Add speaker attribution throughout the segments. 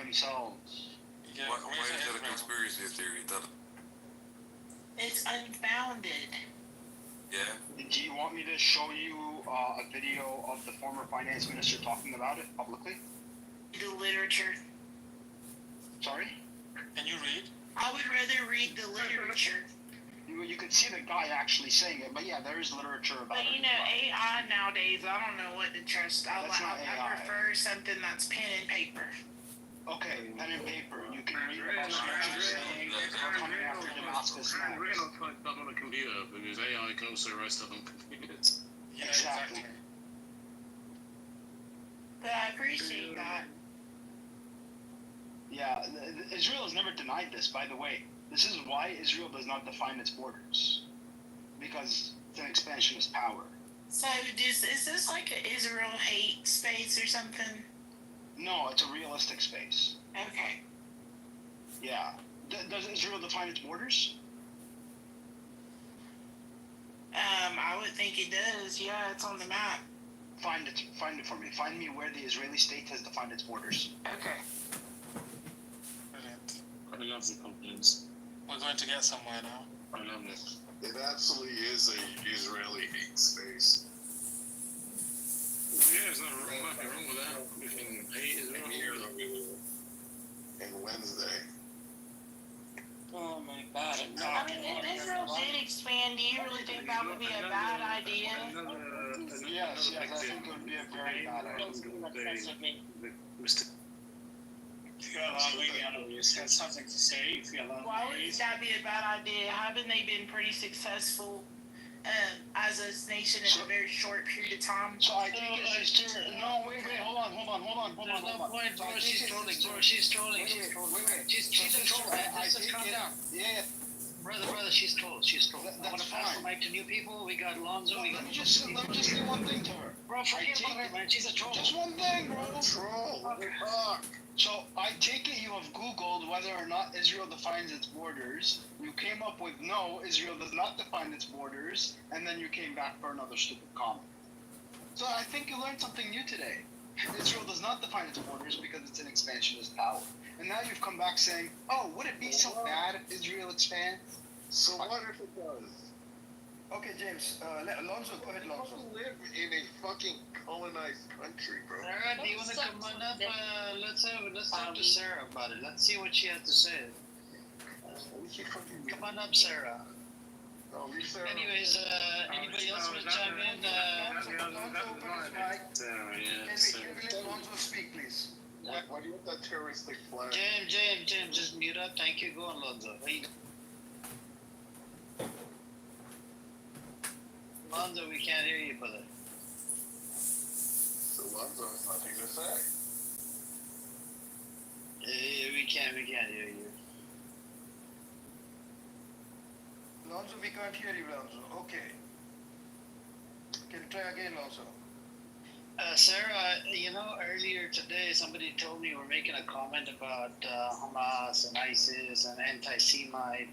Speaker 1: themselves.
Speaker 2: Yeah, why is that a conspiracy theory?
Speaker 3: It's unfounded.
Speaker 2: Yeah.
Speaker 1: Do you want me to show you a video of the former finance minister talking about it publicly?
Speaker 3: The literature.
Speaker 1: Sorry?
Speaker 4: Can you read?
Speaker 3: I would rather read the literature.
Speaker 1: You could see the guy actually saying it, but yeah, there is literature about it.
Speaker 3: But you know, AI nowadays, I don't know what to trust. I prefer something that's pen and paper.
Speaker 1: Okay, pen and paper. You can read about saying coming after Damascus next.
Speaker 5: Handwritten stuff on a computer because AI can also write stuff on computers.
Speaker 4: Yeah,
Speaker 1: Exactly.
Speaker 3: But I appreciate that.
Speaker 1: Yeah, Israel has never denied this, by the way. This is why Israel does not define its borders. Because it's an expansionist power.
Speaker 3: So, is this like an Israel hate space or something?
Speaker 1: No, it's a realistic space.
Speaker 3: Okay.
Speaker 1: Yeah. Does Israel define its borders?
Speaker 3: I would think it does. Yeah, it's on the map.
Speaker 1: Find it for me. Find me where the Israeli state has defined its borders.
Speaker 3: Okay.
Speaker 4: Brilliant.
Speaker 5: I love the confidence.
Speaker 4: We're going to get somewhere now.
Speaker 5: I love it.
Speaker 2: It absolutely is a Israeli hate space.
Speaker 5: Yeah, there's nothing wrong with that. We can hate Israel.
Speaker 2: And Wednesday.
Speaker 4: Oh my god.
Speaker 3: I mean, if Israel did expand, do you really think that would be a bad idea?
Speaker 1: Yes, I think it would be a very bad idea.
Speaker 6: If you allow me, you said something to say. If you allow
Speaker 3: Why would
Speaker 6: me,
Speaker 3: that be a bad idea? Haven't they been pretty successful as a nation in a very short period of time?
Speaker 1: So I think it's no, wait, hold on.
Speaker 6: there's no point, bro. She's trolling. Wait. She's a troll, man. Just calm down.
Speaker 1: Yeah.
Speaker 6: Brother, she's troll. I want to pass the mic to new people. We got Lonzo.
Speaker 1: Let me just say one thing to her.
Speaker 6: Bro, forget about her, man. She's a troll.
Speaker 1: Just one thing, bro.
Speaker 2: Troll. What the fuck?
Speaker 1: So I take it you have Googled whether or not Israel defines its borders. You came up with no, Israel does not define its borders, and then you came back for another stupid comment. So I think you learned something new today. Israel does not define its borders because it's an expansionist power. And now you've come back saying, oh, would it be so bad if Israel expands?
Speaker 2: So what if it does?
Speaker 1: Okay, James, Alonso, go ahead, Alonso.
Speaker 2: We live in a fucking colonized country, bro.
Speaker 6: Sarah, do you want to come on up? Let's talk to Sarah about it. Let's see what she has to say. Come on up, Sarah.
Speaker 2: No, leave Sarah.
Speaker 6: Anyways, anybody else want to chime in?
Speaker 1: Let Alonso speak, please.
Speaker 2: Why do you want that terroristic flag?
Speaker 6: James, just mute up. Thank you. Go on, Lonzo. Lonzo, we can't hear you, brother.
Speaker 2: So Lonzo has nothing to say.
Speaker 6: We can't hear you.
Speaker 1: Alonso, we can't hear you, Alonso. Okay. Can you try again, Alonso?
Speaker 6: Sarah, earlier today somebody told me we're making a comment about Hamas and ISIS and anti-Semite.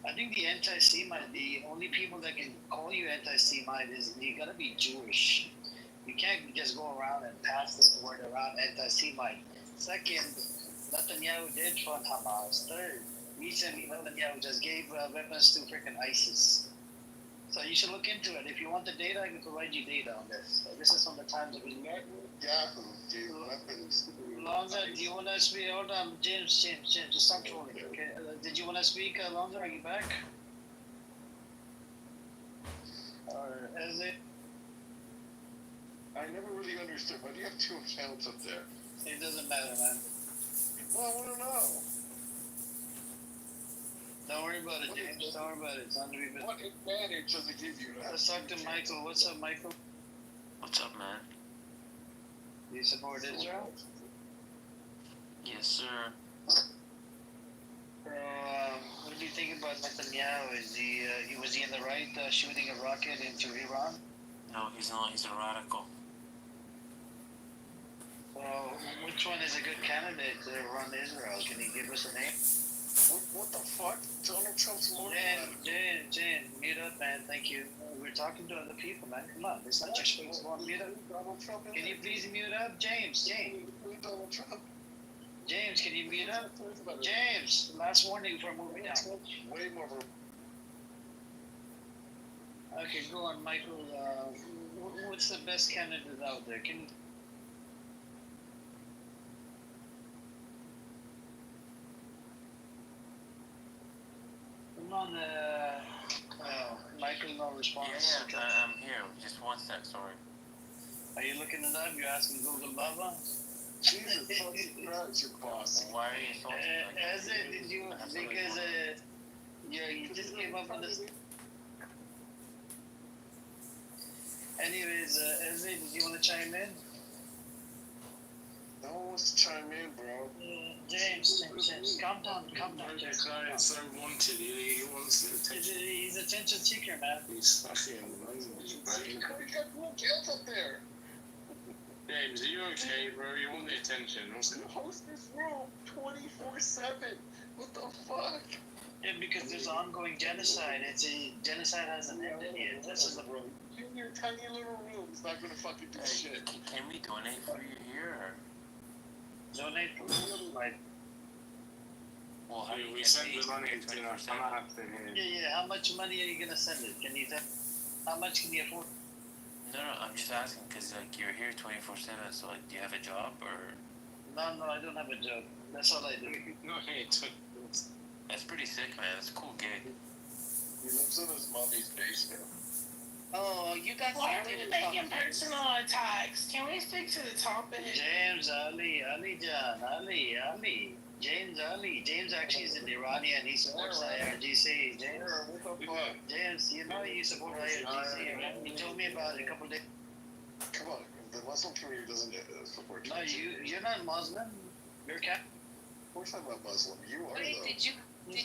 Speaker 6: I think the anti-Semite, the only people that can call you anti-Semite is you gotta be Jewish. You can't just go around and pass this word around, anti-Semite. Second, Netanyahu did fund Hamas. Third, recently Netanyahu just gave weapons to freaking ISIS. So you should look into it. If you want the data, I can provide you data on this. This is from the Times of Israel.
Speaker 2: Yahoo gave weapons.
Speaker 6: Lonzo, do you want to speak? Hold on, James, just stop trolling. Okay. Did you want to speak, Lonzo? Are you back? Or is it?
Speaker 2: I never really understood. Why do you have two accounts up there?
Speaker 6: It doesn't matter, man.
Speaker 2: Well, I want to know.
Speaker 6: Don't worry about it, James. Don't worry about it. It's not to be
Speaker 2: What advantage does it give you?
Speaker 6: Let's talk to Michael. What's up, Michael?
Speaker 7: What's up, man?
Speaker 6: Do you support Israel?
Speaker 7: Yes, sir.
Speaker 6: What do you think about Netanyahu? Was he in the right shooting a rocket into Iran?
Speaker 7: No, he's not. He's a radical.
Speaker 6: Well, which one is a good candidate to run Israel? Can you give us a name?
Speaker 2: What the fuck? Donald Trump's more
Speaker 6: Jan, mute up, man. Thank you. We're talking to other people, man. Come on, it's not your space. Go on, mute up.
Speaker 2: Donald Trump.
Speaker 6: Can you please mute up, James?
Speaker 2: Donald Trump.
Speaker 6: James, can you you mute up? James, last warning before moving out.
Speaker 2: Way more.
Speaker 6: Okay, go on, Michael. What's the best candidate out there? Come on, Michael, no response.
Speaker 7: Yeah, I'm here. Just one sec, sorry.
Speaker 6: Are you looking it up? You're asking Google Baba?
Speaker 2: Jesus fucking Christ, you're boss.
Speaker 7: Why are you insulting me like
Speaker 6: As it, did you, because, yeah, you just came up on this. Anyways, Ezra, did you want to chime in?
Speaker 2: No one wants to chime in, bro.
Speaker 6: James, calm down,
Speaker 5: This guy is so wanted. He wants the attention.
Speaker 6: He's attention seeker, man.
Speaker 5: He's fucking lonely,
Speaker 2: You
Speaker 5: bro.
Speaker 2: got one else up there.
Speaker 5: James, are you okay, bro? You want the attention? What's
Speaker 2: You
Speaker 5: going
Speaker 2: host this room 24/7. What the fuck?
Speaker 6: Yeah, because there's ongoing genocide. Genocide hasn't ended yet. This is the
Speaker 2: room. You in your tiny little room is not gonna fucking do shit.
Speaker 7: Can we donate for you here? Or?
Speaker 6: donate for like.
Speaker 7: Well, how do you
Speaker 5: we
Speaker 7: get
Speaker 5: send
Speaker 7: paid?
Speaker 5: the money to
Speaker 7: 24/7?
Speaker 5: I'm asking him.
Speaker 6: Yeah. How much money are you gonna send it? Can you tell? How much can you afford?
Speaker 7: No, I'm just asking because like you're here 24/7. So like, do you have a job or?
Speaker 6: No, I don't have a job. That's all I do.
Speaker 5: No, hey,
Speaker 7: That's pretty sick, man. That's a cool gig.
Speaker 2: He lives in his mommy's basement.
Speaker 3: Oh, you guys Why are are we making personal attacks? Can we stick to the topic?
Speaker 6: James Ali. James Ali. James actually is an Iranian. He supports IRGC. James.
Speaker 2: What the fuck?
Speaker 6: James, you know you support IRGC, right? You told me about it a couple days.
Speaker 2: Come on, the Muslim community doesn't support
Speaker 6: No,
Speaker 2: you.
Speaker 6: you're not Muslim. You're Catholic.
Speaker 2: Of course I'm not Muslim. You are
Speaker 8: Wait,
Speaker 2: though.
Speaker 8: did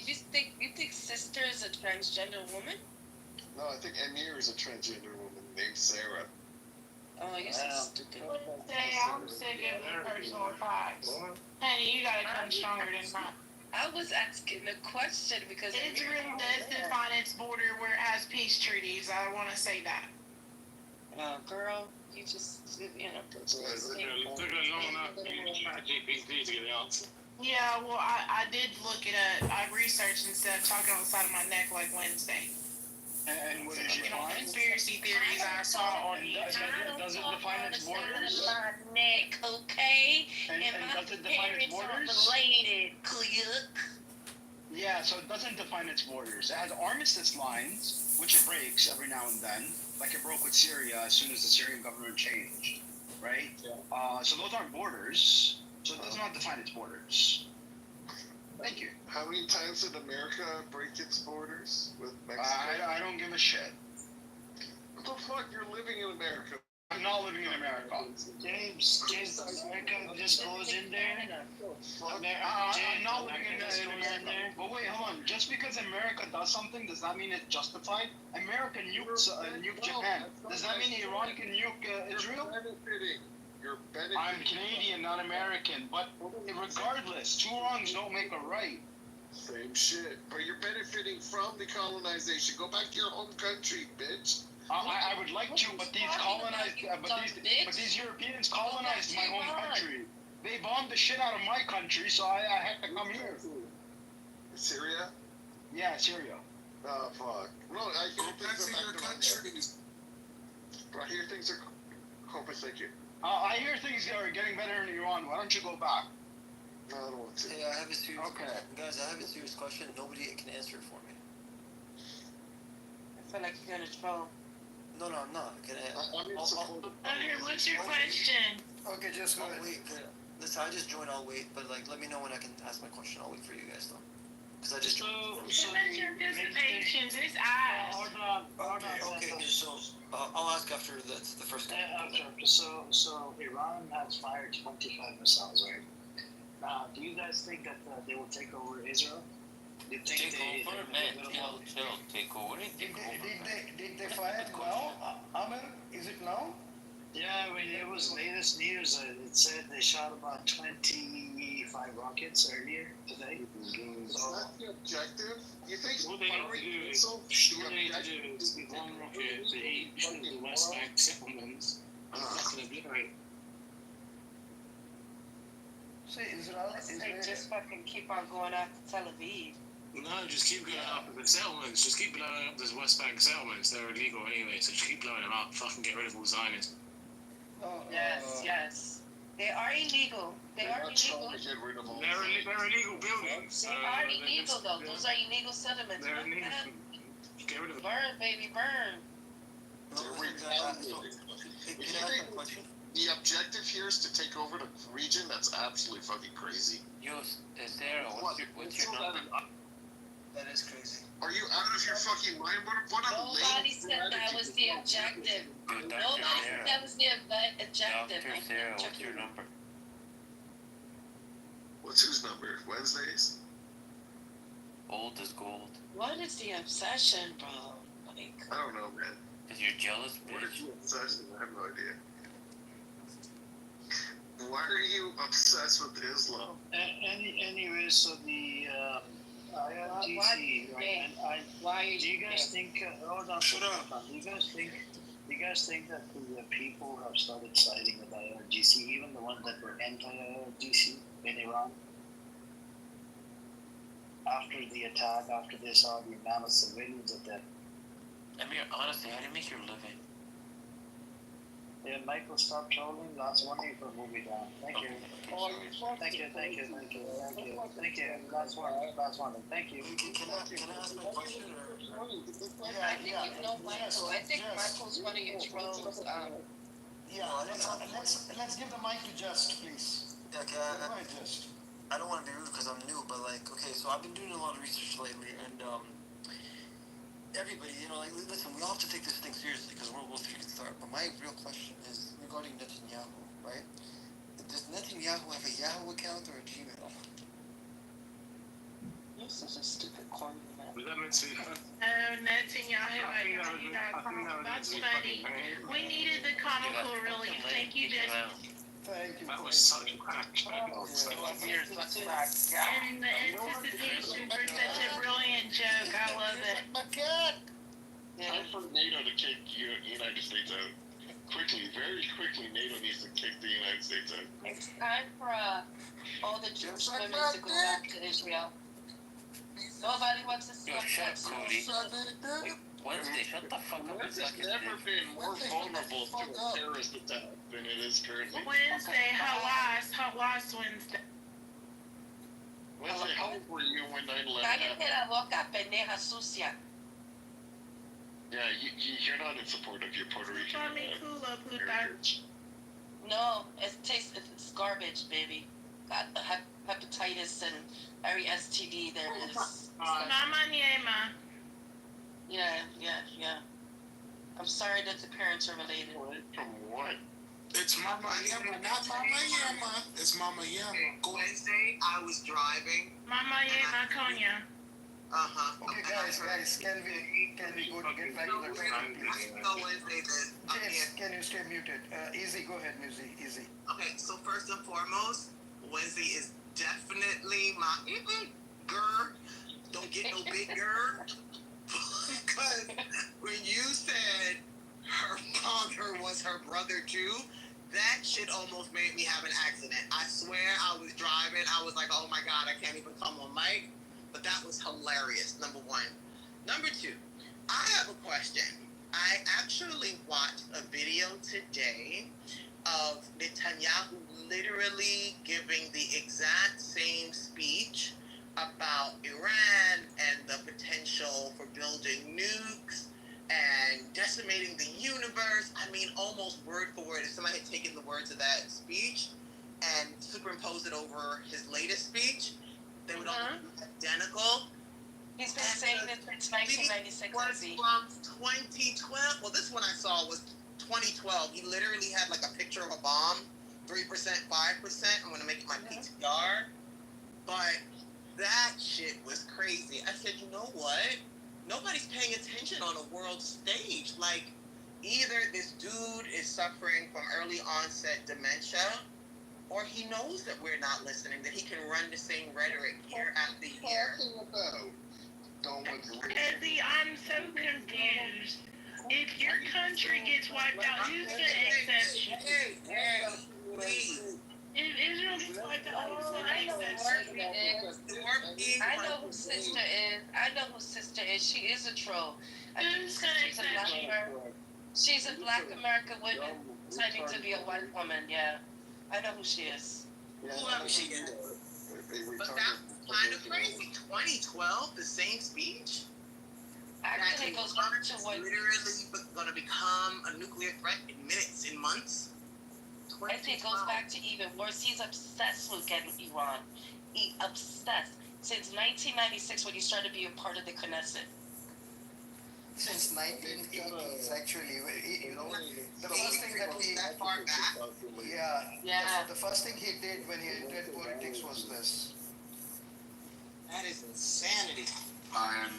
Speaker 8: you think sister is a transgender woman?
Speaker 2: No, I think Amir is a transgender woman named Sarah.
Speaker 8: Oh, you're so stupid.
Speaker 3: Say I'm sick of the personal attacks. Honey, you gotta come stronger than that.
Speaker 8: I was asking a question because
Speaker 3: Israel does define its border where it has peace treaties. I want to say that.
Speaker 8: Girl, you just
Speaker 5: Took long enough for ChatGPT to get the answer.
Speaker 3: Yeah, well, I did look it up. I researched instead of talking on the side of my neck like Wednesday.
Speaker 1: And what did you
Speaker 3: You know,
Speaker 1: find?
Speaker 3: conspiracy theories I saw on YouTube.
Speaker 1: Does it define its borders?
Speaker 8: my neck, okay?
Speaker 1: And
Speaker 8: my
Speaker 1: does it define its
Speaker 8: parents are
Speaker 1: borders?
Speaker 8: related, click.
Speaker 1: Yeah, so it doesn't define its borders. It has armistice lines, which it breaks every now and then, like it broke with Syria as soon as the Syrian government changed, right?
Speaker 2: Yeah.
Speaker 1: So those aren't borders, so it does not define its borders. Thank you.
Speaker 2: How many times did America break its borders with Mexico?
Speaker 1: I don't give a shit.
Speaker 2: What the fuck? You're living in America.
Speaker 1: I'm not living in America.
Speaker 6: James, America just goes in there.
Speaker 1: I'm not living in America. But wait, hold on. Just because America does something, does that mean it's justified? America nuked Japan. Does that mean Iran can nuke Israel?
Speaker 2: You're benefiting.
Speaker 1: I'm Canadian, not American. But regardless, two wrongs don't make a right.
Speaker 2: Same shit. But you're benefiting from the colonization. Go back to your home country, bitch.
Speaker 1: I would like to, but these Europeans colonized my home country. They bombed the shit out of my country, so I had to come here.
Speaker 2: Syria?
Speaker 1: Yeah, Syria.
Speaker 2: Oh, fuck. No, I hear things are back to Bro, I hear things are compensating.
Speaker 1: I hear things are getting better in Iran. Why don't you go back?
Speaker 2: No, I don't want to.
Speaker 9: Hey, I have a serious
Speaker 1: Okay.
Speaker 9: guys, I have a serious question. Nobody can answer it for me.
Speaker 8: I feel like you're gonna troll.
Speaker 9: No, I'm not. Can
Speaker 2: I'm in support.
Speaker 3: Okay, what's your question?
Speaker 9: Okay, just wait. Listen, I just joined. I'll wait, but like, let me know when I can ask my question. I'll wait for you guys though, because I just.
Speaker 6: So
Speaker 3: Limit your anticipations. It's ass.
Speaker 6: hold on.
Speaker 9: Okay. So I'll ask after the first.
Speaker 6: So Iran has fired 25 missiles, right? Now, do you guys think that they will take over Israel? Do you think
Speaker 7: Take over, man. Chill. Take over. What do you think over?
Speaker 10: Did they fire it now? Amir, is it now?
Speaker 6: Yeah, I mean, it was latest news. It said they shot about 25 rockets earlier today.
Speaker 2: Is that the objective? You think
Speaker 5: What they need to do is,
Speaker 2: so
Speaker 5: what they need to do is give one rocket to each of the West Bank settlements, and fucking obliterate.
Speaker 10: See, Israel,
Speaker 8: They just fucking keep on going after Tel Aviv.
Speaker 5: No, just keep going after the settlements. Just keep blowing up those West Bank settlements. They're illegal anyway, so just keep blowing them up. Fucking get rid of all Zionists.
Speaker 8: Yes. They are illegal. They are illegal.
Speaker 2: To get rid of all
Speaker 5: They're illegal buildings.
Speaker 8: They are illegal though. Those are illegal settlements.
Speaker 5: They're illegal. Get rid of them.
Speaker 8: Burn, baby, burn.
Speaker 2: The objective here is to take over the region. That's absolutely fucking crazy.
Speaker 7: Yo, Sarah, what's your number?
Speaker 9: That is crazy.
Speaker 2: Are you out of your fucking mind? What a
Speaker 8: Nobody
Speaker 2: lame
Speaker 8: said that was the objective.
Speaker 7: Dude, Dr.
Speaker 8: Nobody said
Speaker 7: Sarah.
Speaker 8: that was the objective.
Speaker 7: Dr. Sarah, what's your number?
Speaker 2: What's whose number? Wednesdays?
Speaker 7: Old is gold.
Speaker 8: What is the obsession, bro? Like,
Speaker 2: I don't know, man.
Speaker 7: Cause you're jealous,
Speaker 2: What is
Speaker 7: bitch.
Speaker 2: you obsessed with? I have no idea. Why are you obsessed with Islam?
Speaker 6: Anyway, so the IRGC, right?
Speaker 8: why
Speaker 6: Do you guys think? Hold on.
Speaker 5: Shut up.
Speaker 6: Do you guys think that the people have started siding with IRGC, even the ones that were anti-IRGC in Iran? After the attack, after they saw the amount of civilians at that.
Speaker 7: I mean, honestly, how do you make your living?
Speaker 6: Yeah, Michael, stop trolling. Last one for movie down. Thank you. Thank you. Thank you. Last one. Thank you.
Speaker 9: Can I ask my question?
Speaker 8: I think you know Michael. I think Michael's one of your trolls.
Speaker 10: Let's give the mic to Just, please.
Speaker 9: Yeah, okay,
Speaker 10: Go ahead, Just.
Speaker 9: I don't want to be rude because I'm new, but like, okay, so I've been doing a lot of research lately, and everybody, listen, we all have to take this thing seriously because World War III can start. But my real question is regarding Netanyahu, right? Does Netanyahu have a Yahoo account or a Gmail?
Speaker 8: You're such a stupid corny man.
Speaker 5: Was that meant to be?
Speaker 3: Netanyahu@yahoo.com. That's funny. We needed the comical relief. Thank you, Jess.
Speaker 10: Thank you.
Speaker 5: That was such a crack.
Speaker 3: And the anticipation for such a brilliant joke. I love it.
Speaker 2: Time for NATO to kick United States out. Quickly, very quickly, NATO needs to kick the United States out.
Speaker 8: It's time for all the Jewish women to go back to Israel. Nobody wants to see
Speaker 7: Yo,
Speaker 8: them
Speaker 7: shut
Speaker 8: next.
Speaker 7: up, Cody. Wednesday, shut the fuck up and
Speaker 2: It's
Speaker 7: suck his
Speaker 2: never
Speaker 7: dick.
Speaker 2: been more vulnerable to a terrorist attack than it is currently.
Speaker 3: Wednesday, Halas Wednesday.
Speaker 2: Wednesday, how old were you when 9/11
Speaker 8: Cállate
Speaker 2: happened?
Speaker 8: la boca, pendeja sucia.
Speaker 2: Yeah, you're not in support of your Puerto Rican
Speaker 3: Tommy Kula Puta.
Speaker 2: heritage.
Speaker 8: No, it's garbage, baby. Got the hepatitis and every STD there is.
Speaker 3: Mama Niema.
Speaker 8: Yeah. I'm sorry that the parents are related.
Speaker 2: From what?
Speaker 11: It's Mama Yama, not Mama Yama. It's Mama Yama.
Speaker 12: Wednesday, I was driving.
Speaker 3: Mama Niema Konya.
Speaker 10: Okay, guys, can we go to get back to the topic, please?
Speaker 12: Wednesday this.
Speaker 10: James, can you stay muted? Easy, go ahead, Easy.
Speaker 12: Okay, so first and foremost, Wednesday is definitely my girl. Don't get no big girl. Because when you said her father was her brother too, that shit almost made me have an accident. I swear I was driving. I was like, oh my God, I can't even come on mic. But that was hilarious, number one. Number two, I have a question. I actually watched a video today of Netanyahu literally giving the exact same speech about Iran and the potential for building nukes and decimating the universe. I mean, almost word for word. If somebody had taken the words of that speech and superimposed it over his latest speech, they would all be identical.
Speaker 8: He's been saying this since 1996.
Speaker 12: Was from 2012. Well, this one I saw was 2012. He literally had like a picture of a bomb, 3%, 5%. I'm gonna make it my PTR. But that shit was crazy. I said, you know what? Nobody's paying attention on a world stage. Like, either this dude is suffering from early onset dementia, or he knows that we're not listening, that he can run the same rhetoric year after year.
Speaker 3: Eddie, I'm so confused. If your country gets wiped out, who's gonna accept you?
Speaker 12: Hey, please.
Speaker 3: If Israel decide to annex
Speaker 8: I know who sister is. I know who sister is. She is a troll. I think
Speaker 3: who's gonna
Speaker 8: she's a black American. She's a black American woman claiming to be a white woman. Yeah, I know who she is.
Speaker 12: Whoever she is. But that's kind of crazy. 2012, the same speech?
Speaker 8: Actually, it goes back to what
Speaker 12: literally going to become a nuclear threat in minutes, in months.
Speaker 8: I think it goes back to even worse. He's obsessed with getting Iran. He obsessed since 1996 when he started being part of the Knesset.
Speaker 10: Since 1980s, actually. The first thing that he...
Speaker 12: that far back?
Speaker 8: Yeah.
Speaker 10: The first thing he did when he entered politics was this.
Speaker 12: That is insanity.
Speaker 13: I'm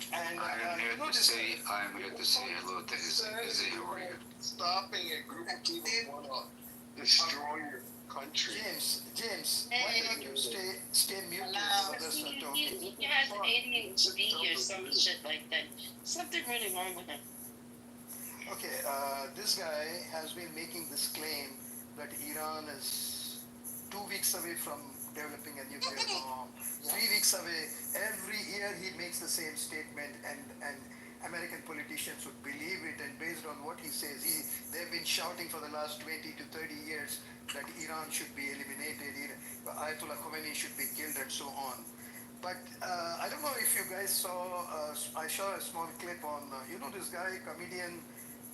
Speaker 13: here to say hello to Izzy. How are you?
Speaker 2: Stopping a group of people want to destroy your country.
Speaker 10: James, why don't you stay muted for this talking?
Speaker 8: He has ADHD or some shit like that. Something really wrong with him.
Speaker 10: Okay, this guy has been making this claim that Iran is 2 weeks away from developing a nuclear bomb, 3 weeks away. Every year he makes the same statement, and American politicians would believe it. And based on what he says, they've been shouting for the last 20 to 30 years that Iran should be eliminated, Ayatollah Khomeini should be killed, and so on. But I don't know if you guys saw, I saw a small clip on, this guy, comedian,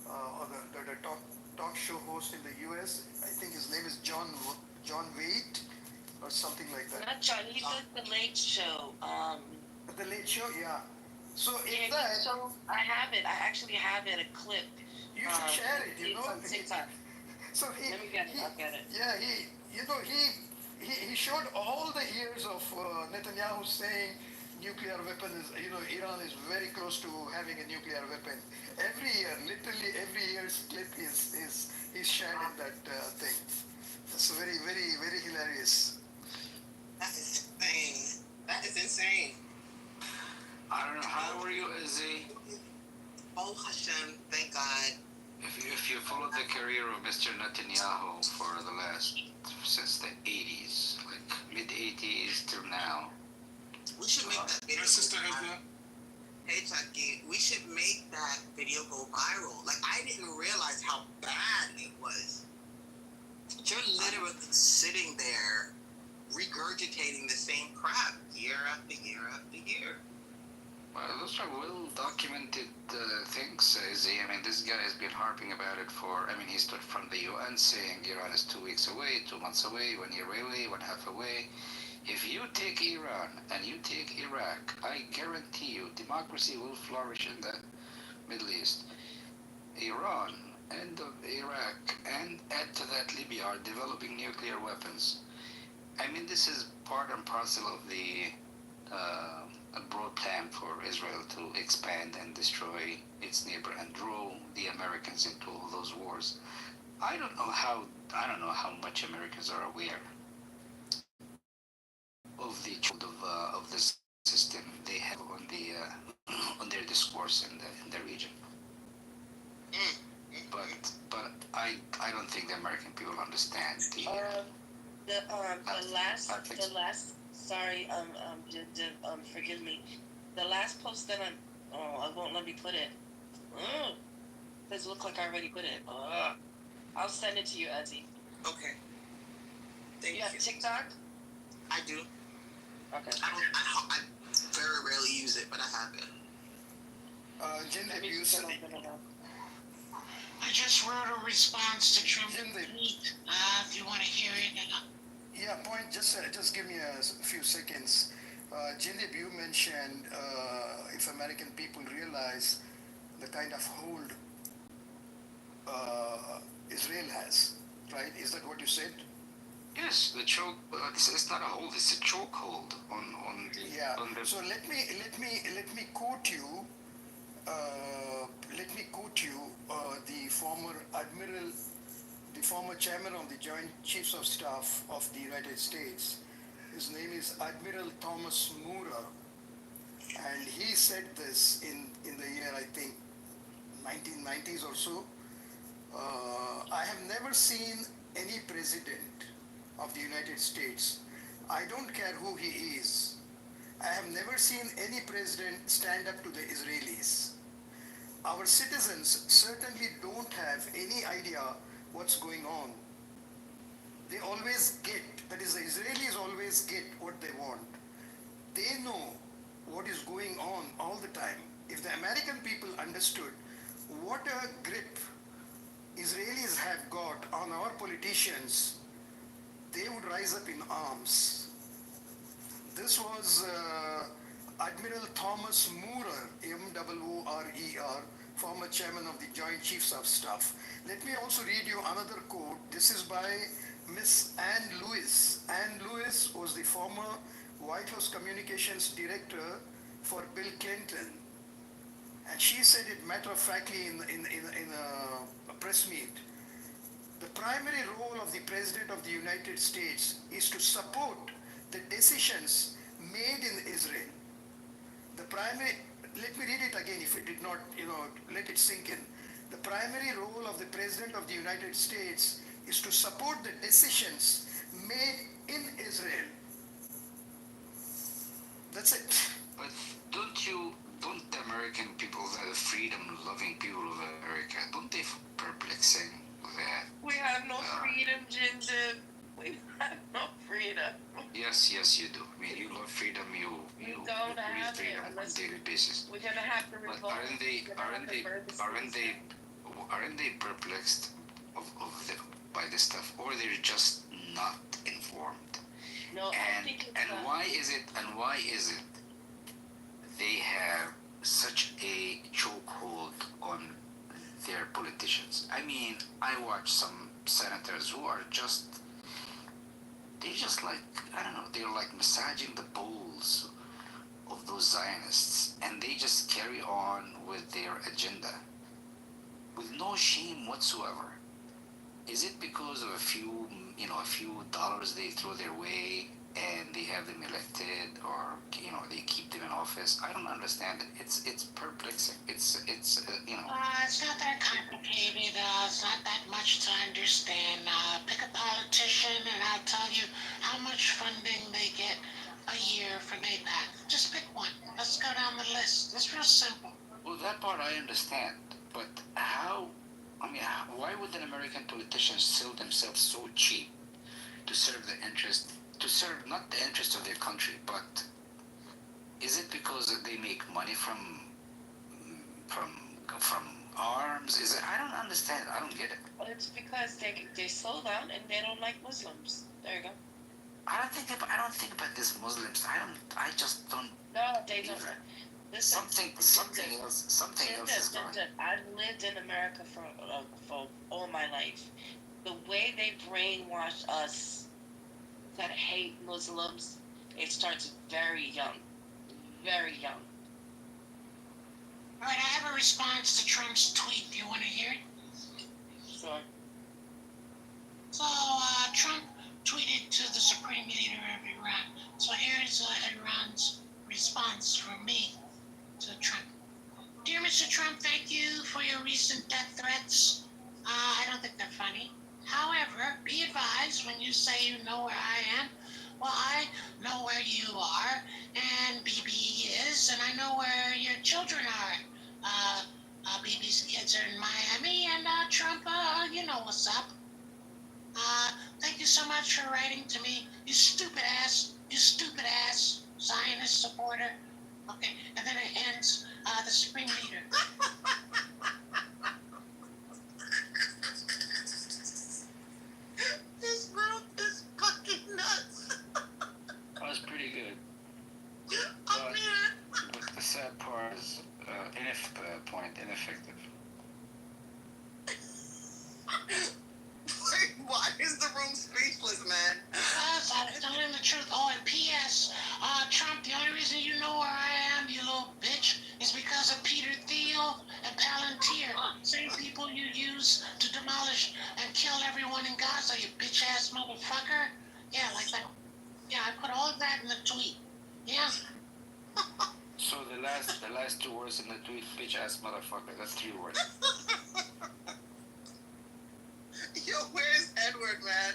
Speaker 10: or the talk show host in the US. I think his name is John Waite, or something like that.
Speaker 8: Not John, he does the Late Show.
Speaker 10: The Late Show, yeah. So
Speaker 8: yeah,
Speaker 10: that...
Speaker 8: So I have it. I actually have it, a clip.
Speaker 10: You should share it,
Speaker 8: It's on TikTok.
Speaker 10: So
Speaker 8: Let me get it. I'll get it.
Speaker 10: Yeah, he showed all the years of Netanyahu saying nuclear weapon is, Iran is very close to having a nuclear weapon. Every year, literally every year's clip is shared in that thing. It's very, very, very hilarious.
Speaker 12: That is insane. That is insane.
Speaker 13: I don't know, how are you, Izzy?
Speaker 12: Oh Hashem, thank God.
Speaker 13: If you follow the career of Mr. Netanyahu since the 80s, like mid-80s till now.
Speaker 12: We should make that video.
Speaker 11: My sister has that.
Speaker 12: Hey Chucky, we should make that video go viral. Like, I didn't realize how bad it was. You're literally sitting there regurgitating the same crap year after year after year.
Speaker 13: Well, those are well-documented things, Izzy. I mean, this guy has been harping about it he stood from the UN saying Iran is 2 weeks away, 2 months away, 1 year away, 1/2 away. If you take Iran and you take Iraq, I guarantee you democracy will flourish in the Middle East. Iran and Iraq and add to that Libya are developing nuclear weapons. I mean, this is part and parcel of the a broad plan for Israel to expand and destroy its neighbor and draw the Americans into all those wars. I don't know how much Americans are aware of the of this system they have on on their discourse in the region. But I don't think the American people understand
Speaker 8: the last. Sorry, forgive me. The last post that it won't let me put it. Does look like I already put it. I'll send it to you, Ezzy.
Speaker 12: Okay. Thank
Speaker 8: you. Have TikTok?
Speaker 12: I do.
Speaker 8: Okay.
Speaker 12: I very rarely use it, but I have it.
Speaker 11: I just wrote a response to Trump. If you want to hear it.
Speaker 10: Yeah, point. Just give me a few seconds. Jindib, you mentioned if American people realize the kind of hold Israel has, right? Is that what you said?
Speaker 13: Yes, the choke. It's not a hold; it's a chokehold on.
Speaker 10: Yeah.
Speaker 13: On the...
Speaker 10: So let me quote you. The former admiral, the former chairman of the Joint Chiefs of Staff of the United States. His name is Admiral Thomas Moorer, and he said this in the year, I think, 1990s or so. I have never seen any president of the United States. I don't care who he is. I have never seen any president stand up to the Israelis. Our citizens certainly don't have any idea what's going on. They always get, that is, the Israelis always get what they want. They know what is going on all the time. If the American people understood what a grip Israelis have got on our politicians, they would rise up in arms. This was Admiral Thomas Moorer, M-O-O-R-E-R, former chairman of the Joint Chiefs of Staff. Let me also read you another quote. This is by Miss Ann Lewis. Ann Lewis was the former White House Communications Director for Bill Clinton. And she said it matter-of-factly in a press meet. The primary role of the President of the United States is to support the decisions made in Israel. Let me read it again if it did not, let it sink in. The primary role of the President of the United States is to support the decisions made in Israel. That's it.
Speaker 13: But don't the American people, the freedom-loving people of America, don't they feel perplexing that?
Speaker 8: We have no freedom, Ginger. We have no freedom.
Speaker 13: Yes, you do. I mean, you love freedom. You
Speaker 8: don't
Speaker 13: breathe
Speaker 8: have
Speaker 13: freedom
Speaker 8: it
Speaker 13: on a
Speaker 8: unless
Speaker 13: daily basis.
Speaker 8: we're gonna have to
Speaker 13: But
Speaker 8: revolt.
Speaker 13: aren't they perplexed by this stuff, or they're just not informed?
Speaker 8: No, I think it's
Speaker 13: why is it they have such a chokehold on their politicians? I mean, I watch some senators who are they're like massaging the balls of those Zionists, and they just carry on with their agenda with no shame whatsoever. Is it because of a few dollars they throw their way and they have them elected, or they keep them in office? I don't understand it. It's perplexing. It's
Speaker 3: not that complicated. It's not that much to understand. Pick a politician and I'll tell you how much funding they get a year from APAC. Just pick one. Let's go down the list. It's real simple.
Speaker 13: Well, that part I understand, but why would an American politician sell themselves so cheap to serve not the interest of their country, but is it because they make money from arms? Is it? I don't understand. I don't get it.
Speaker 8: Well, it's because they slow down and they don't like Muslims. There you go.
Speaker 13: I don't think about these Muslims. I just don't.
Speaker 8: No, they don't. Listen,
Speaker 13: something else is going.
Speaker 8: I've lived in America for all my life. The way they brainwash us that hate Muslims, it starts very young. Very young.
Speaker 3: All right, I have a response to Trump's tweet. Do you want to hear it?
Speaker 8: Sure.
Speaker 3: So, Trump tweeted to the Supreme Leader of Iran. So here's Iran's response from me to Trump. Dear Mr. Trump, thank you for your recent death threats. I don't think they're funny. However, be advised when you say you know where I am. Well, I know where you are, and BB is, and I know where your children are. BB's kids are in Miami, and Trump, you know what's up. Thank you so much for writing to me, you stupid ass Zionist supporter. Okay, and then it ends, the Supreme Leader.
Speaker 12: This girl is fucking nuts.
Speaker 13: That was pretty good. But the sad part is ineffective.
Speaker 12: Why is the room speechless, man?
Speaker 3: I'm telling the truth. Oh, and P.S. Trump, the only reason you know where I am, you little bitch, is because of Peter Thiel and Palantir. Same people you use to demolish and kill everyone in Gaza, you bitch-ass motherfucker. Yeah, like that. Yeah, I put all of that in the tweet. Yeah.
Speaker 13: So the last two words in the tweet, bitch-ass motherfucker, that's 3 words.
Speaker 12: Yo, where's Edward, man?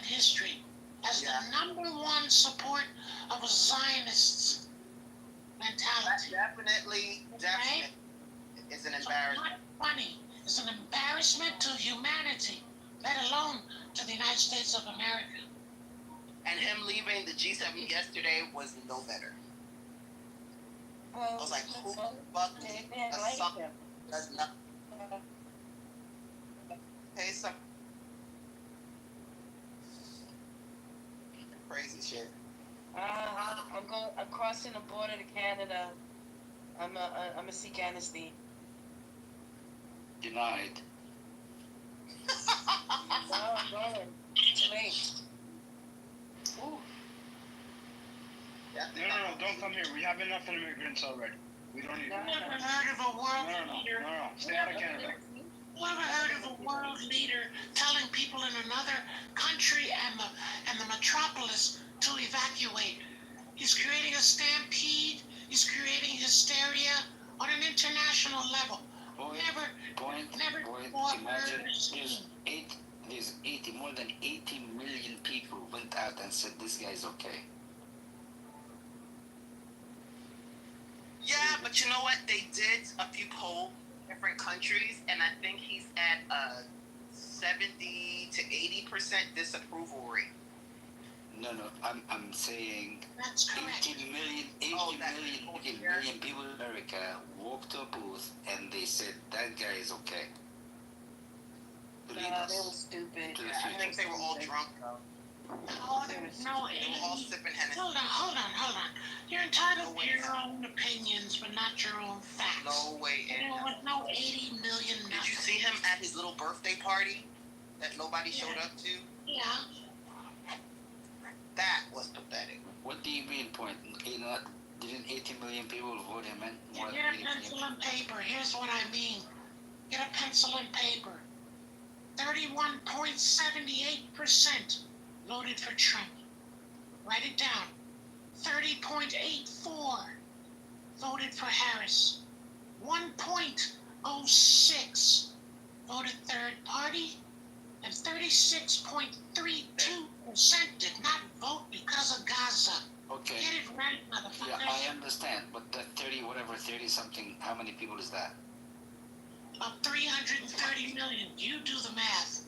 Speaker 3: in history as the number one support of a Zionist mentality.
Speaker 12: Definitely is an
Speaker 3: So
Speaker 12: embarrassment.
Speaker 3: not funny. It's an embarrassment to humanity, let alone to the United States of America.
Speaker 12: And him leaving the G7 yesterday was no better. I was like, who the fuck does not pay some crazy shit?
Speaker 8: I'm crossing the border to Canada. I'm a seek amnesty.
Speaker 13: Denied.
Speaker 8: No, I'm going. It's late.
Speaker 1: No, don't come here. We have enough immigrants already. We don't need.
Speaker 3: Never heard of a world leader.
Speaker 1: No. Stay out of Canada.
Speaker 3: Never heard of a world leader telling people in another country and the metropolis to evacuate. He's creating a stampede. He's creating hysteria on an international level. Never
Speaker 13: Imagine there's more than 80 million people went out and said this guy's okay.
Speaker 12: Yeah, but you know what? They did a few polls in different countries, and I think he's at a 70 to 80% disapproval rate.
Speaker 13: No, I'm saying
Speaker 3: that's correct.
Speaker 13: 80 million people in America walked to a booth and they said that guy is okay.
Speaker 8: They were stupid.
Speaker 12: I think they were all drunk though.
Speaker 3: No, there was no 80.
Speaker 12: They were all sipping Hennessy.
Speaker 3: Hold on. You're entitled to your own opinions, but not your own facts.
Speaker 12: No way.
Speaker 3: There was no 80 million.
Speaker 12: Did you see him at his little birthday party that nobody showed up to?
Speaker 3: Yeah.
Speaker 12: That was pathetic.
Speaker 13: What do you mean, point? Didn't 80 million people vote him in?
Speaker 3: Get a pencil and paper. Here's what I mean. Get a pencil and paper. 31.78% voted for Trump. Write it down. 30.84 voted for Harris. 1.06 voted third party. And 36.32% did not vote because of Gaza.
Speaker 13: Okay.
Speaker 3: Get it right, motherfuckers.
Speaker 13: Yeah, I understand, but that 30 something, how many people is that?
Speaker 3: About 330 million. You do the math.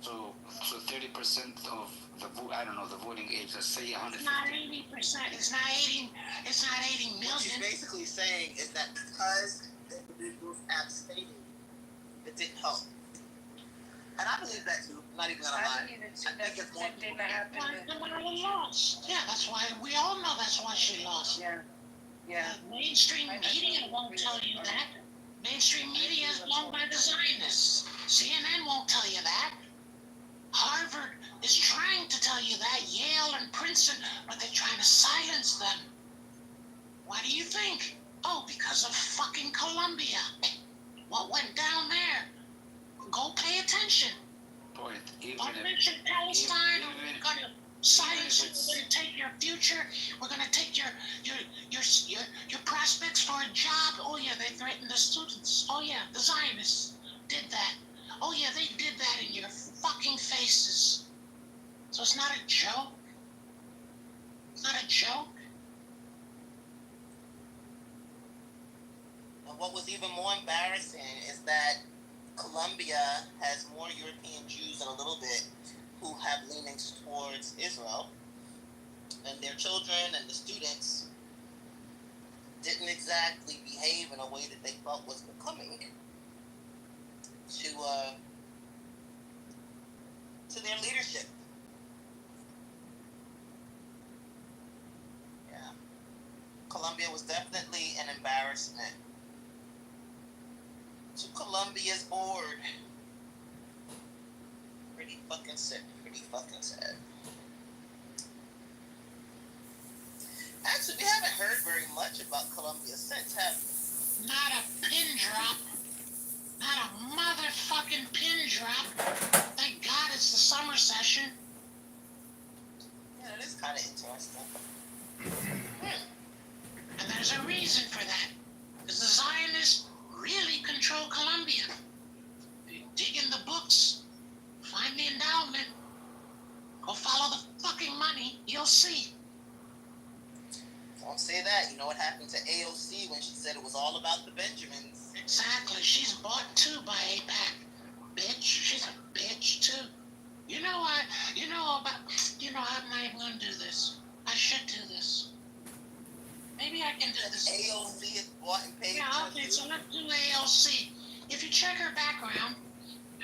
Speaker 13: So 30% of the the voting age, let's say 150.
Speaker 3: It's not 80%. It's not 80 million.
Speaker 12: What she's basically saying is that because the individuals abstaining, it didn't help. And I believe that too. I'm not even gonna lie. I think it's more people.
Speaker 3: Lost. Yeah, that's why we all know that's why she lost.
Speaker 8: Yeah.
Speaker 3: Mainstream media won't tell you that. Mainstream media is owned by the Zionists. CNN won't tell you that. Harvard is trying to tell you that. Yale and Princeton, but they're trying to silence them. Why do you think? Oh, because of fucking Columbia. What went down there? Go pay attention. Don't mention Palestine. We're gonna silence you. We're gonna take your future. We're gonna take your prospects for a job. Oh yeah, they threatened the students. Oh yeah, the Zionists did that. Oh yeah, they did that in your fucking faces. So it's not a joke. It's not a joke.
Speaker 12: And what was even more embarrassing is that Colombia has more European Jews in a little bit who have leanings towards Israel, and their children and the students didn't exactly behave in a way that they felt was becoming to their leadership. Yeah. Colombia was definitely an embarrassment to Colombia's board. Pretty fucking sick. Pretty fucking sad. Actually, we haven't heard very much about Colombia since, have we?
Speaker 3: Not a pin drop. Not a motherfucking pin drop. Thank God it's the summer session.
Speaker 12: Yeah, it is kind of interesting.
Speaker 3: And there's a reason for that. Because the Zionists really control Colombia. You dig in the books, find the endowment, go me, you'll see.
Speaker 12: Don't say that. You know what happened to AOC when she said it was all about the Benjamins?
Speaker 3: Exactly. She's bought too by APAC. Bitch. She's a bitch too. You know what? You know about. You know, I'm not even gonna do this. I should do this. Maybe I can do this.
Speaker 12: AOC is bought and paid.
Speaker 3: Yeah, okay, so let's do AOC. If you check her background,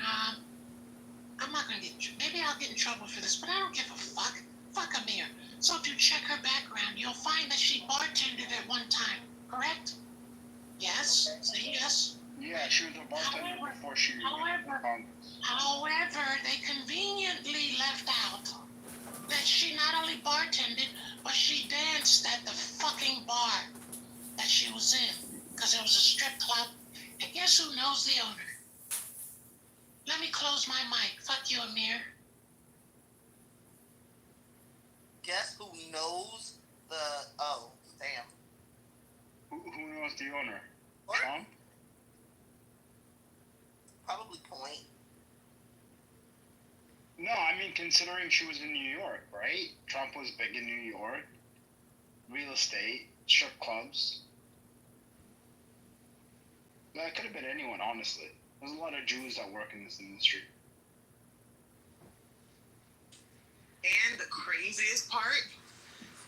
Speaker 3: I'm not gonna get. Maybe I'll get in trouble for this, but I don't give a fuck. Fuck Amir. So if you check her background, you'll find that she bartended at one time. Correct? Yes.
Speaker 12: Okay.
Speaker 3: Say yes.
Speaker 1: Yeah, she was a bartender before she ran for Congress.
Speaker 3: However, they conveniently left out that she not only bartended, but she danced at the fucking bar that she was in, because it was a strip club. And guess who knows the owner? Let me close my mic. Fuck you, Amir.
Speaker 12: Guess who knows the? Oh, damn.
Speaker 1: Who knows the owner?
Speaker 12: What?
Speaker 1: Trump?
Speaker 12: Probably Point.
Speaker 1: No, I mean, considering she was in New York, right? Trump was big in New York. Real estate, strip clubs. That could have been anyone, honestly. There's a lot of Jews that work in this industry.
Speaker 12: And the craziest part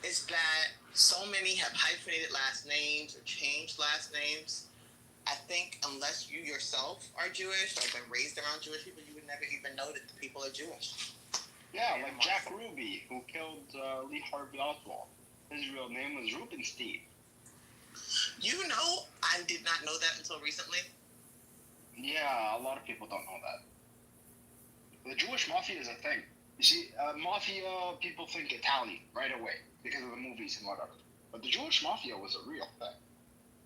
Speaker 12: is that so many have hyphenated last names or changed last names. I think unless you yourself are Jewish or been raised around Jewish people, you would never even know that the people are Jewish.
Speaker 1: Yeah, like Jack Ruby, who killed Lee Harvey Oswald. His real name was Rubenstein.
Speaker 12: You know, I did not know that until recently.
Speaker 1: Yeah, a lot of people don't know that. The Jewish mafia is a thing. You see, mafia people think Italian right away because of the movies and whatever. But the Jewish mafia was a real thing.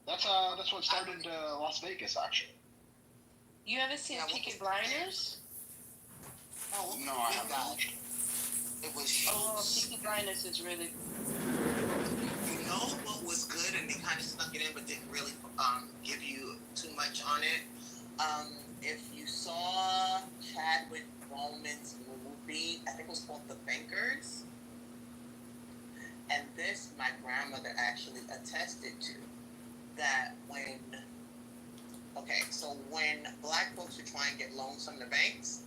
Speaker 1: That's what started Las Vegas, actually.
Speaker 8: You ever seen Peaky Blinders?
Speaker 12: Oh,
Speaker 1: No, I haven't watched it.
Speaker 12: It was
Speaker 8: Peaky Blinders is really.
Speaker 12: You know what was good, and they kind of snuck it in, but didn't really give you too much on it. If you saw Chadwick Boseman's movie, I think it was called The Bankers, and this my grandmother actually attested to, that when black folks would try and get loans from the banks,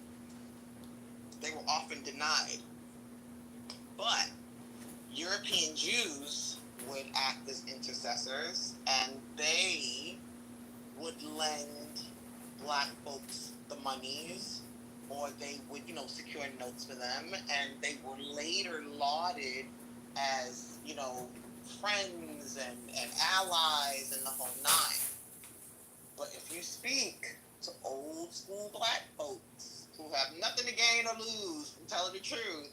Speaker 12: they were often denied. But European Jews would act as intercessors, and they would lend black folks the monies, or they would, secure notes for them, and they were later lauded as, friends and allies and the whole nine. But if you speak to old school black folks who have nothing to gain or lose from telling the truth,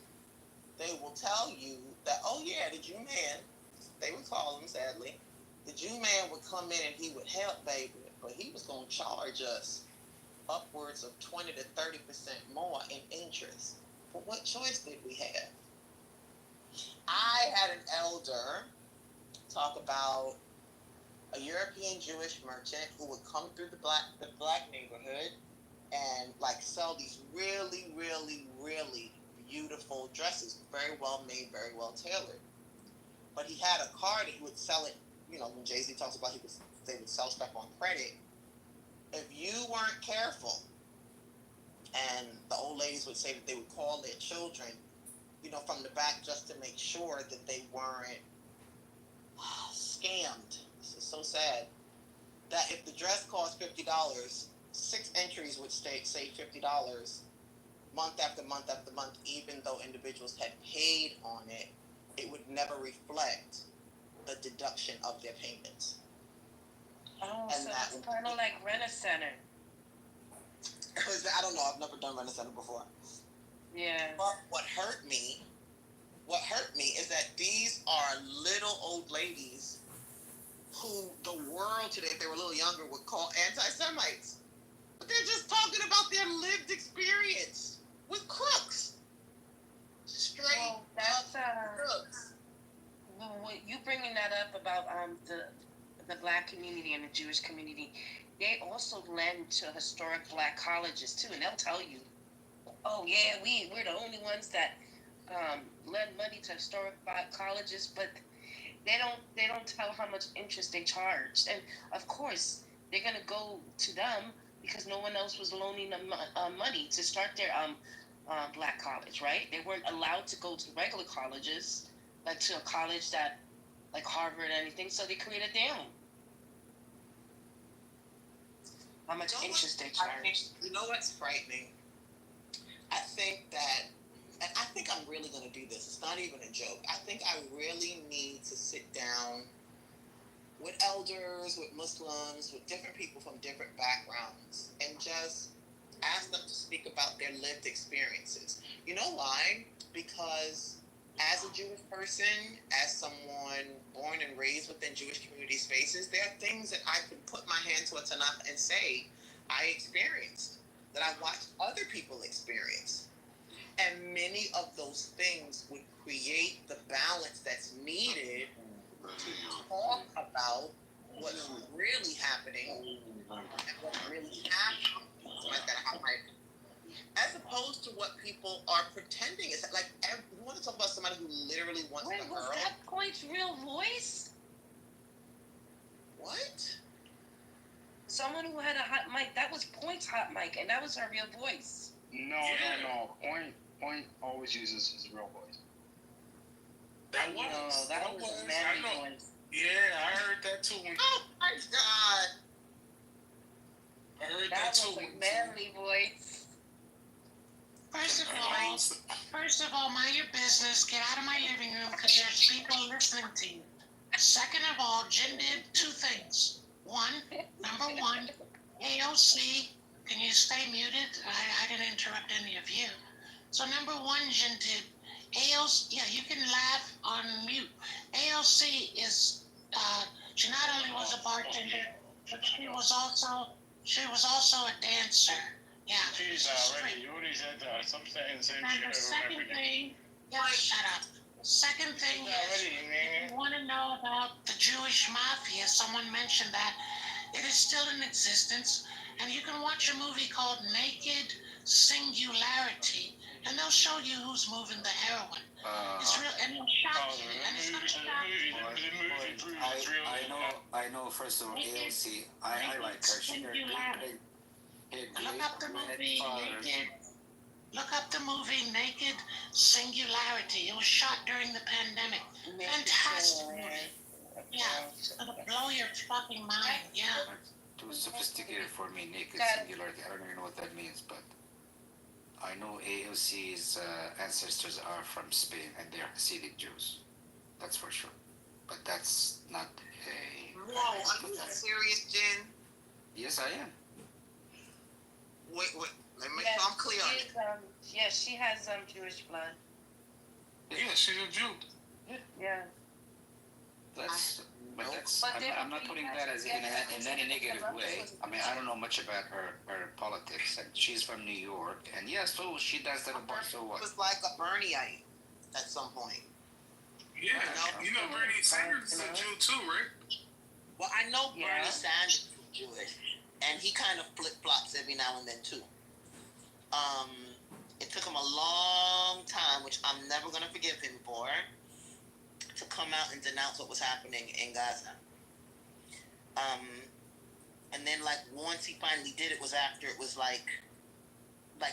Speaker 12: they will tell you that, oh yeah, the Jew man, they would call him sadly, the Jew man would come in and he would help baby, but he was going to charge us upwards of 20 to 30% more in interest. But what choice did we have? I had an elder talk about a European Jewish merchant who would come through the black neighborhood and sell these really, really, really beautiful dresses, very well made, very well tailored. But he had a card and he would sell it, when Jay-Z talks about they would sell stuff on credit. If you weren't careful, and the old ladies would say that they would call their children, from the back just to make sure that they weren't scammed. This is so sad. That if the dress cost $50, 6 entries would say $50 month after month after month, even though individuals had paid on it, it would never reflect the deduction of their payments.
Speaker 8: Oh, so it's kind of like Rent-A-Center.
Speaker 12: I don't know, I've never done Rent-A-Center before.
Speaker 8: Yeah.
Speaker 12: But what hurt me is that these are little old ladies who the world today, if they were a little younger, would call anti-Semites. But they're just talking about their lived experience with crooks. Straight
Speaker 8: that's
Speaker 12: crooks.
Speaker 8: Well, you bringing that up about the black community and the Jewish community, they also lend to historic black colleges too, and they'll tell you, oh yeah, we're the only ones that lend money to historic colleges, but they don't tell how much interest they charge, and of course they're gonna go to them because no one else was loaning them money to start their black college, right? They weren't allowed to go to regular colleges, like to a college that like Harvard or anything, so they created their own. How much interest they charge?
Speaker 12: You know what's frightening? I think that, and I think I'm really going to do this. It's not even a joke. I think I really need to sit down with elders, with Muslims, with different people from different backgrounds, and just ask them to speak about their lived experiences. You know why? Because as a Jewish person, as someone born and raised within Jewish community spaces, there are things that I can put my hand to a Tanakh and say I experienced, that I watched other people experience. And many of those things would create the balance that's needed to talk about what's really happening and what really happened. Somebody's got a hot mic. As opposed to what people are pretending. It's like, you want to talk about somebody who literally wants to hurl?
Speaker 8: Was that Point's real voice?
Speaker 12: What?
Speaker 8: Someone who had a hot mic. That was Point's hot mic, and that was her real voice.
Speaker 1: No. Point always uses his real voice.
Speaker 4: That
Speaker 8: was a manly voice.
Speaker 4: Yeah, I heard that too.
Speaker 12: Oh my God!
Speaker 4: I heard that too.
Speaker 8: Was a manly voice.
Speaker 3: First of all, mind your business. Get out of my living room because there's people listening to you. Second of all, Jin did two things. Number one, AOC, can you stay muted? I didn't interrupt any of you. So number one, Jin did AOC. Yeah, you can laugh on mute. AOC is. She not only was a bartender, but she was also a dancer. Yeah.
Speaker 4: She's already already said that. I'm saying the same
Speaker 3: And
Speaker 4: shit
Speaker 3: the second thing, shut up. The second thing is, if you want to know about the Jewish mafia, someone mentioned that it is still in existence, and you can watch a movie called Naked Singularity, and they'll show you who's moving the heroin. It's real, and it'll shock you, and it's gonna shock you.
Speaker 13: I know. First of all, AOC, I like her. She
Speaker 3: Look up the movie Naked. Look up the movie Naked Singularity. It was shot during the pandemic. Fantastic movie. Yeah, it'll blow your fucking mind. Yeah.
Speaker 13: Too sophisticated for me. Naked singularity. I don't even know what that means, but I know AOC's ancestors are from Spain and they are Hasidic Jews. That's for sure. But that's not a.
Speaker 12: Whoa, are you serious, Jen?
Speaker 13: Yes, I am.
Speaker 12: Wait. Let me make sure I'm clear on it.
Speaker 8: Yes, she has Jewish blood.
Speaker 4: Yeah, she's a Jew.
Speaker 8: Yeah.
Speaker 13: I'm not putting that as in any negative way. I mean, I don't know much about her politics, and she's from New York, and yeah, so she does that a bunch. So what?
Speaker 12: It was like a Bernieite at some point.
Speaker 4: Yeah, you know Bernie Sanders is a Jew too, right?
Speaker 12: Well, I know Bernie Sanders is Jewish, and he kind of flip-flops every now and then too. It took him a long time, which I'm never going to forgive him for, to come out and denounce what was happening in Gaza. And then, like, once he finally did it was after it was, like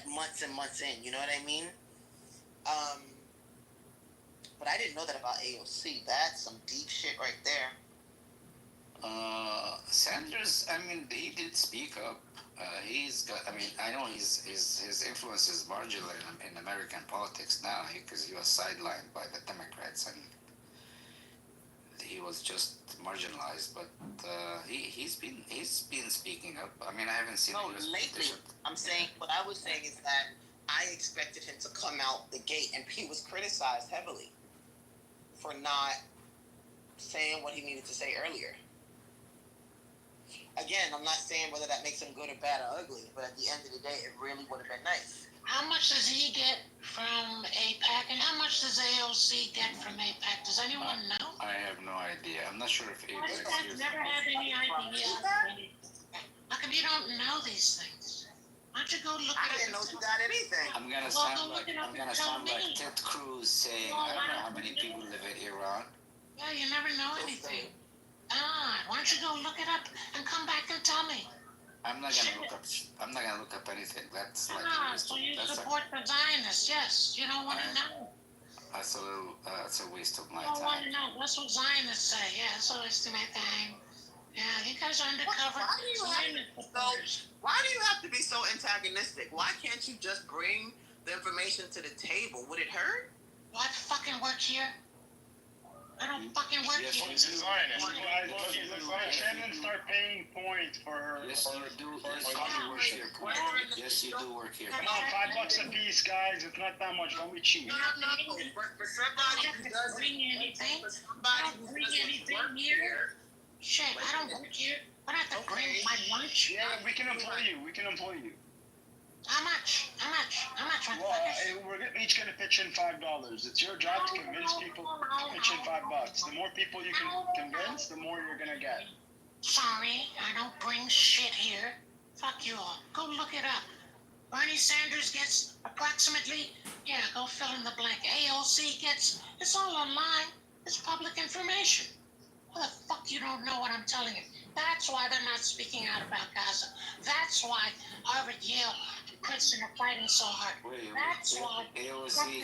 Speaker 12: months and months in, you know what I mean? But I didn't know that about AOC. That's some deep shit right there.
Speaker 13: Sanders, I mean, he did speak up. He's got, I mean, I know his influence is marginal in American politics now because he was sidelined by the Democrats and he was just marginalized. But he's been speaking up. I mean, I haven't seen.
Speaker 12: No, lately, I'm saying what I was saying is that I expected him to come out the gate, and he was criticized heavily for not saying what he needed to say earlier. Again, I'm not saying whether that makes him good or bad or ugly, but at the end of the day, it really would have been nice.
Speaker 3: How much does he get from AIPAC, and how much does AOC get from AIPAC? Does anyone know?
Speaker 13: I have no idea. I'm not sure if AIPAC
Speaker 3: I've never had any idea. How come you don't know these things? Why don't you go look
Speaker 12: I
Speaker 3: it
Speaker 12: didn't know
Speaker 3: up?
Speaker 12: you got anything.
Speaker 13: I'm gonna
Speaker 3: Well,
Speaker 13: sound
Speaker 3: go look
Speaker 13: like
Speaker 3: it up
Speaker 13: I'm
Speaker 3: and
Speaker 13: gonna
Speaker 3: tell
Speaker 13: sound like
Speaker 3: me.
Speaker 13: Ted Cruz saying,
Speaker 3: Well,
Speaker 13: I don't know
Speaker 3: I
Speaker 13: how
Speaker 3: don't
Speaker 13: many
Speaker 3: know.
Speaker 13: people live in Iran.
Speaker 3: Yeah, you never know anything. God, why don't you go look it up and come back and tell me?
Speaker 13: I'm not gonna look up anything. That's like a
Speaker 3: Ah,
Speaker 13: waste
Speaker 3: so
Speaker 13: of,
Speaker 3: you
Speaker 13: that's like,
Speaker 3: support the Zionists? Yes. You don't want to know.
Speaker 13: that's a little it's a waste of my
Speaker 3: You don't want
Speaker 13: time.
Speaker 3: to know. That's what Zionists say. Yeah, that's a waste of my time. Yeah, you guys are undercover.
Speaker 12: Why do you have
Speaker 3: Zionist
Speaker 12: so?
Speaker 3: supporters.
Speaker 12: Why do you have to be so antagonistic? Why can't you just bring the information to the table? Would it hurt?
Speaker 3: Do I fucking work here? I don't fucking work
Speaker 13: Yes,
Speaker 3: here.
Speaker 13: you do.
Speaker 1: Shannon start paying points for her.
Speaker 13: Yes, you do. Yes, you
Speaker 3: Yeah,
Speaker 13: work here.
Speaker 3: wait.
Speaker 13: Yes, you do work here.
Speaker 1: Come on, $5 a piece, guys. It's not that much. Don't be cheap.
Speaker 12: No. For somebody who doesn't,
Speaker 3: Bring anything.
Speaker 12: for
Speaker 3: I
Speaker 12: somebody
Speaker 3: don't
Speaker 12: who
Speaker 3: bring
Speaker 12: doesn't
Speaker 3: anything
Speaker 12: work
Speaker 3: here.
Speaker 12: here,
Speaker 3: Shit, I don't work here. I don't have to bring my lunch.
Speaker 1: Yeah, we can employ you. We can employ you.
Speaker 3: How much? How much? How much?
Speaker 1: Well, we're each gonna pitch in $5. It's your job to convince people to pitch in $5. The more people you can convince, the more you're gonna get.
Speaker 3: Sorry, I don't bring shit here. Fuck you all. Go look it up. Bernie Sanders gets approximately, yeah, go fill in the blank. AOC gets, it's all online. It's public information. What the fuck you don't know what I'm telling you? That's why they're not speaking out about Gaza. That's why Harvard, Yale, Princeton are fighting so hard. That's why
Speaker 13: AOC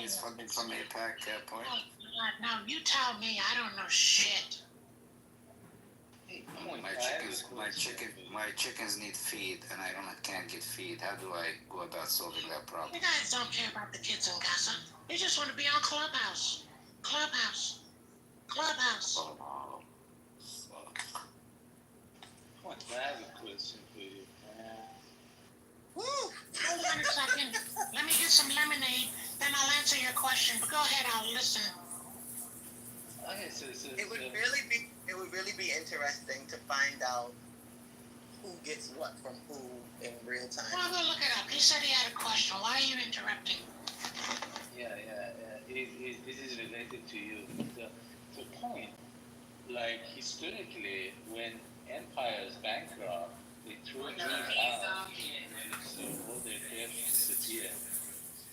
Speaker 13: is funding from APAC point.
Speaker 3: Oh, God, now you tell me. I don't know shit.
Speaker 13: My chickens need feed, and I can't get feed. How do I go about solving that problem?
Speaker 3: You guys don't care about the kids in Gaza. You just want to be on Clubhouse. Clubhouse.
Speaker 7: I have a question for you.
Speaker 3: Woo! Hold on a second. Let me get some lemonade, then I'll answer your question. But go ahead, I'll listen.
Speaker 7: Okay, so
Speaker 12: it would really be interesting to find out who gets what from who in real time.
Speaker 3: Well, go look it up. He said he had a question. Why are you interrupting?
Speaker 7: Yeah. This is related to you. The point, like historically, when empires bankrupt, they throw Jews out, so all their debt disappear.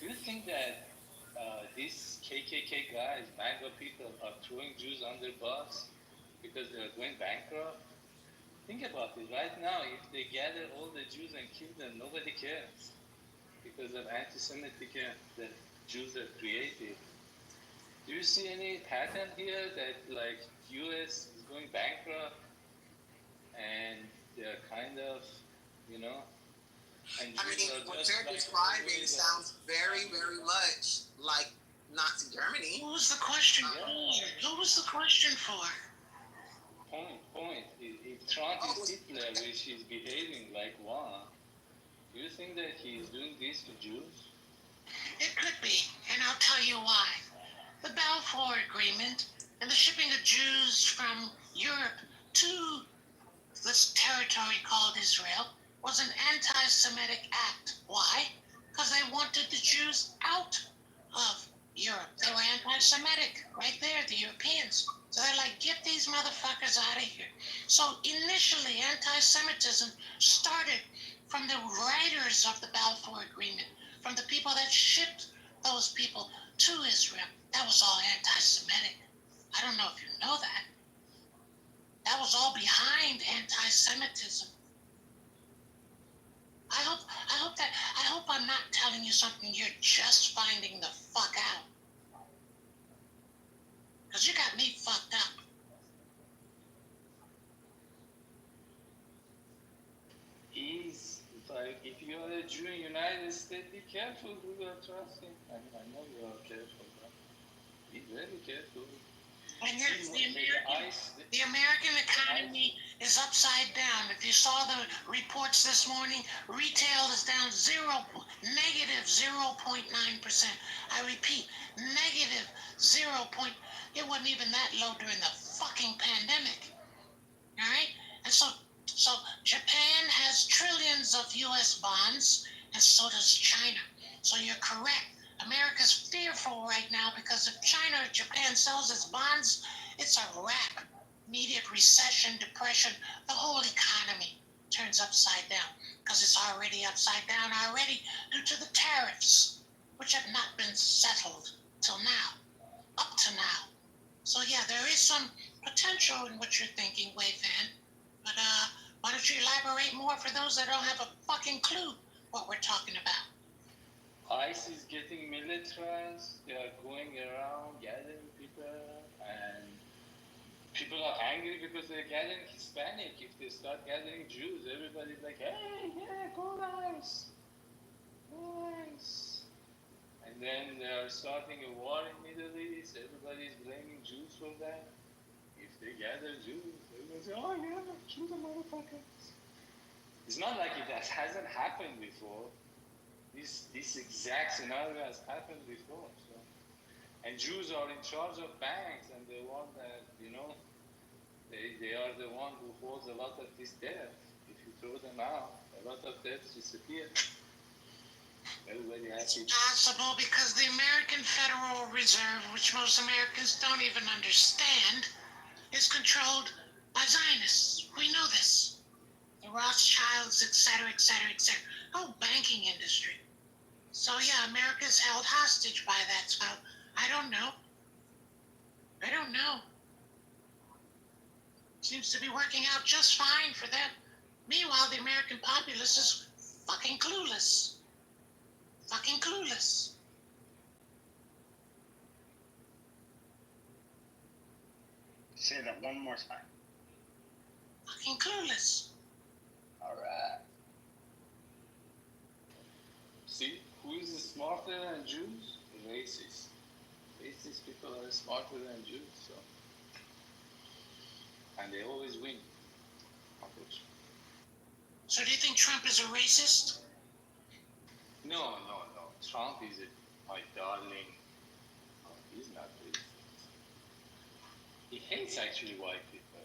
Speaker 7: Do you think that these KKK guys, MAGA people, are throwing Jews under bus because they're going bankrupt? Think about it. Right now, if they gather all the Jews and kill them, nobody cares because of anti-Semitic that Jews have created. Do you see any pattern here that like U.S. is going bankrupt and they're kind of, and
Speaker 12: I mean, what you're describing sounds very, very much like Nazi Germany.
Speaker 3: What was the question for? What was the question for?
Speaker 7: Point. If Trump is Hitler, which is behaving like one, do you think that he is doing this to Jews?
Speaker 3: It could be, and I'll tell you why. The Balfour Agreement and the shipping of Jews from Europe to this territory called Israel was an anti-Semitic act. Why? Because they wanted the Jews out of Europe. They were anti-Semitic right there, the Europeans. So they're like, get these motherfuckers out of here. So initially, anti-Semitism started from the writers of the Balfour Agreement, from the people that shipped those people to Israel. That was all anti-Semitic. I don't know if you know that. That was all behind anti-Semitism. I hope I'm not telling you something you're just finding the fuck out. Because you got me fucked up.
Speaker 7: Like, if you're a Jew in the United States, be careful who you're trusting. I know you're careful, but be very careful.
Speaker 3: And yes, the American economy is upside down. If you saw the reports this morning, retail is down negative 0.9%. I repeat, negative 0. It wasn't even that low during the fucking pandemic. All right? And so Japan has trillions of U.S. bonds, and so does China. So you're correct. America's fearful right now because if China or Japan sells its bonds, it's a wrap. Immediate recession, depression, the whole economy. turns upside down, because it's already upside down already due to the tariffs, which have not been settled till now, up to now. So yeah, there is some potential in what you're thinking, Wayfan. But why don't you elaborate more for those that don't have a fucking clue what we're talking about?
Speaker 7: ICE is getting militarized. They are going around gathering people, and people are angry because they're gathering Hispanic. If they start gathering Jews, everybody's like, "Hey, yeah, go ICE, go ICE." And then they are starting a war in Middle East. Everybody's blaming Jews for that. If they gather Jews, everyone say, "Oh yeah, Jews are motherfuckers." It's not like it hasn't happened before. This exact scenario has happened before. So. And Jews are in charge of banks, and they want that, they are the one who holds a lot of this debt. If you throw them out, a lot of debts disappear. Everybody has
Speaker 3: It's possible because the American Federal Reserve, which most Americans don't even understand, is controlled by Zionists. We know this. The Rothschilds, etc., etc., etc. Oh, banking industry. So yeah, America's held hostage by that. So I don't know. Seems to be working out just fine for them. Meanwhile, the American populace is fucking clueless. Fucking clueless.
Speaker 1: Say that one more time.
Speaker 3: Fucking clueless.
Speaker 1: Alright.
Speaker 7: See, who is smarter than Jews? Racists. Racist people are smarter than Jews, so. And they always win.
Speaker 3: So do you think Trump is a racist?
Speaker 7: No. Trump is my darling. No, he's not racist. He hates actually white people.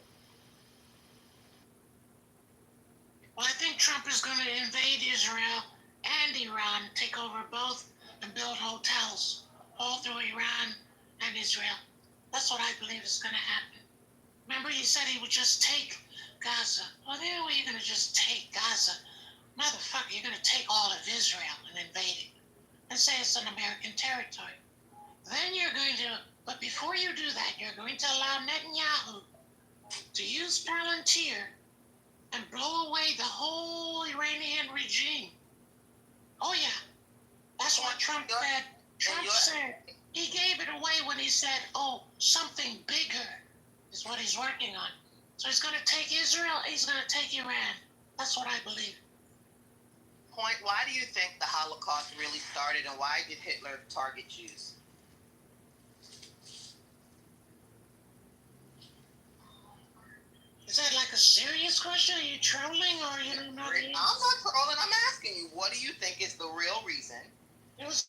Speaker 3: Well, I think Trump is going to invade Israel and Iran, take over both, and build hotels all through Iran and Israel. That's what I believe is going to happen. Remember, he said he would just take Gaza. Well, the only way you're going to just take Gaza, motherfucker, you're going to take all of Israel and invade it and say it's an American territory. Then you're going to, but before you do that, you're going to allow Netanyahu to use Palantir and blow away the whole Iranian regime. Oh yeah, that's what Trump said. Trump said he gave it away when he said, "Oh, something bigger is what he's working on." So he's going to take Israel. He's going to take Iran. That's what I believe.
Speaker 12: Point. Why do you think the Holocaust really started, and why did Hitler target Jews?
Speaker 3: Is that like a serious question? Are you trolling or you don't know?
Speaker 12: I'm not trolling. I'm asking you. What do you think is the real reason?
Speaker 3: It was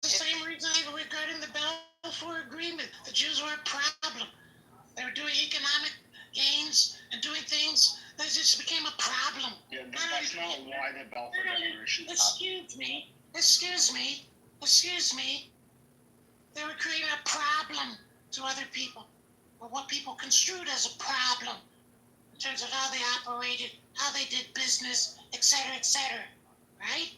Speaker 3: the same reason regarding the Balfour Agreement. The Jews were a problem. They were doing economic gains and doing things that just became a problem.
Speaker 1: Yeah, that's not why the Balfour Declaration happened.
Speaker 3: Excuse me. They were creating a problem to other people, or what people construed as a problem in terms of how they operated, how they did business, etc., right?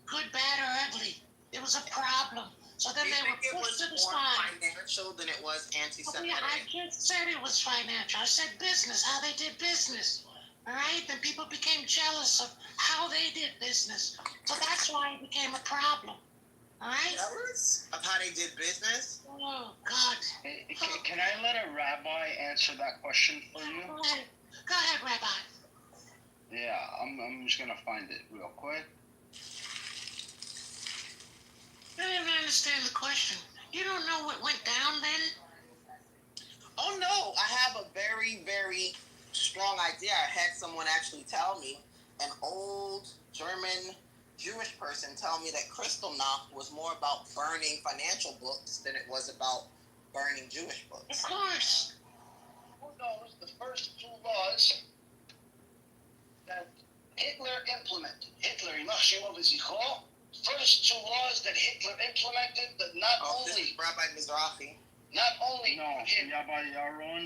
Speaker 3: Good, bad, or ugly. It was a problem. So then they were pushed to the side.
Speaker 12: More financial than it was anti-Semitic.
Speaker 3: Yeah, I just said it was financial. I said business, how they did business. All right? Then people became jealous of how they did business. So that's why it became a problem. All right?
Speaker 12: Jealous of how they did business?
Speaker 3: Oh, God.
Speaker 1: Hey, can I let a rabbi answer that question for you?
Speaker 3: Go ahead, Rabbi.
Speaker 1: Yeah, I'm just going to find it real quick.
Speaker 3: I don't even understand the question. You don't know what went down then?
Speaker 12: Oh, no. I have a very, very strong idea. I had someone actually tell me, an old German Jewish person tell me that Kristallnacht was more about burning financial books than it was about burning Jewish books.
Speaker 3: Of course.
Speaker 10: Who knows the first two laws that Hitler implemented? Hitler, first two laws that Hitler implemented that not only...
Speaker 12: This is Rabbi Mizrahi.
Speaker 10: Not only...
Speaker 1: No, Rabbi Yaron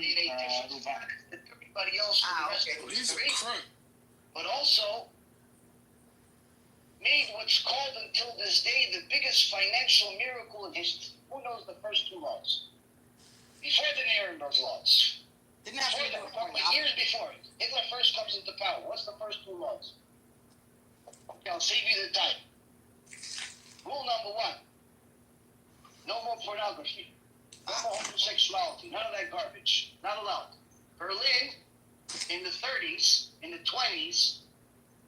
Speaker 1: Rubak.
Speaker 10: Everybody else...
Speaker 12: Okay.
Speaker 4: He's a crook.
Speaker 14: but also made what's called until this day the biggest financial miracle in history. Who knows the first two laws? Before the Nuremberg laws.
Speaker 12: Didn't have to do it for
Speaker 14: Years before it. Hitler first comes into power. What's the first two laws? Okay, I'll save you the time. Rule number one. No more pornography. No more homosexuality. None of that garbage. Not allowed. Berlin, in the 30s, in the 20s,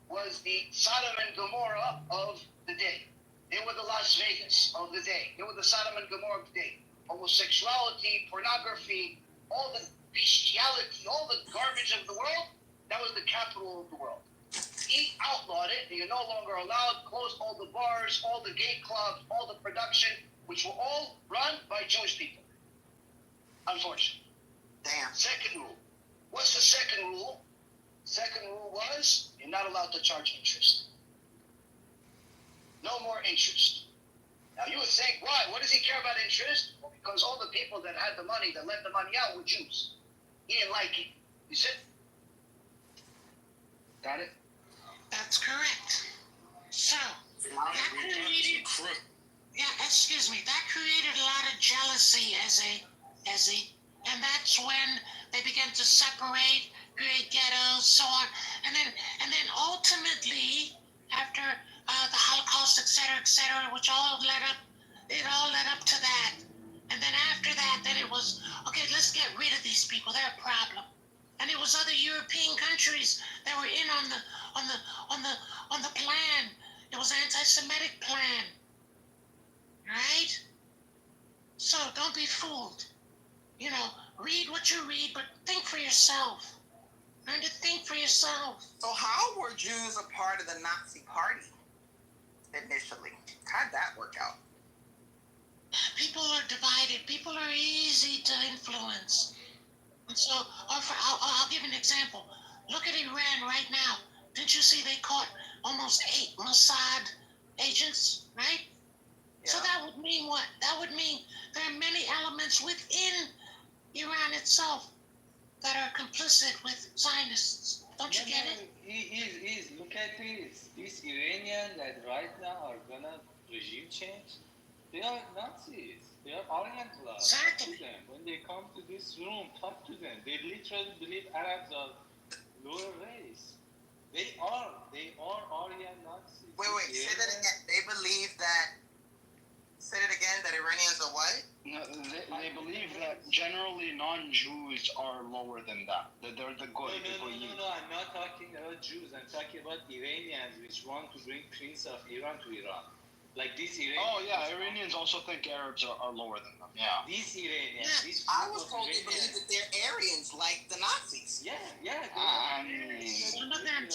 Speaker 14: was the Sodom and Gomorrah of the day. They were the Las Vegas of the day. They were the Sodom and Gomorrah of the day. Homosexuality, pornography, all the bestiality, all the garbage of the world, that was the capital of the world. He outlawed it, and you're no longer allowed, closed all the bars, all the gay clubs, all the production, which were all run by Jewish people. Unfortunately.
Speaker 12: Damn.
Speaker 14: Second rule. What's the second rule? Second rule was, you're not allowed to charge interest. No more interest. Now you would think, why? What does he care about interest? Well, because all the people that had the money, that lent the money out, were Jews. He didn't like it. You see? Got it?
Speaker 3: That's correct. So, that created, excuse me, that created a lot of jealousy and that's when they began to separate, create ghettos, so on, and then ultimately, after the Holocaust, etc., which all led up to that, and then after that, then it was okay. Let's get rid of these people. They're a problem. And it was other European countries that were in on the plan. It was an anti-Semitic plan, right? So don't be fooled. You know, read what you read, but think for yourself. Learn to think for yourself.
Speaker 12: So how were Jews a part of the Nazi Party initially? How'd that work out?
Speaker 3: People are divided. People are easy to influence. And so, I'll give an example. Look at Iran right now. Didn't you see they caught almost 8 Mossad agents, right? Yeah. So that would mean what? That would mean there are many elements within Iran itself that are complicit with Zionists. Don't you get it?
Speaker 7: Look at this. These Iranians that right now are gonna regime change, they are Nazis. They are Orientalists.
Speaker 3: Exactly.
Speaker 7: Talk to them. When they come to this room, talk to them. They literally believe Arabs are lower race. They are Orient Nazis.
Speaker 12: Wait, say that again. They believe that. Say it again. That Iranians are what?
Speaker 1: No, they believe that generally non-Jews are lower than that. That they're the good.
Speaker 7: No. I'm not talking about Jews. I'm talking about Iranians, which want to bring Prince of Iran to Iran. Like these Iranians.
Speaker 1: Oh yeah, Iranians also think Arabs are lower than them. Yeah.
Speaker 7: These Iranians.
Speaker 12: I was told they believe that they're Aryans, like the Nazis.
Speaker 7: Yeah.
Speaker 3: Some of them.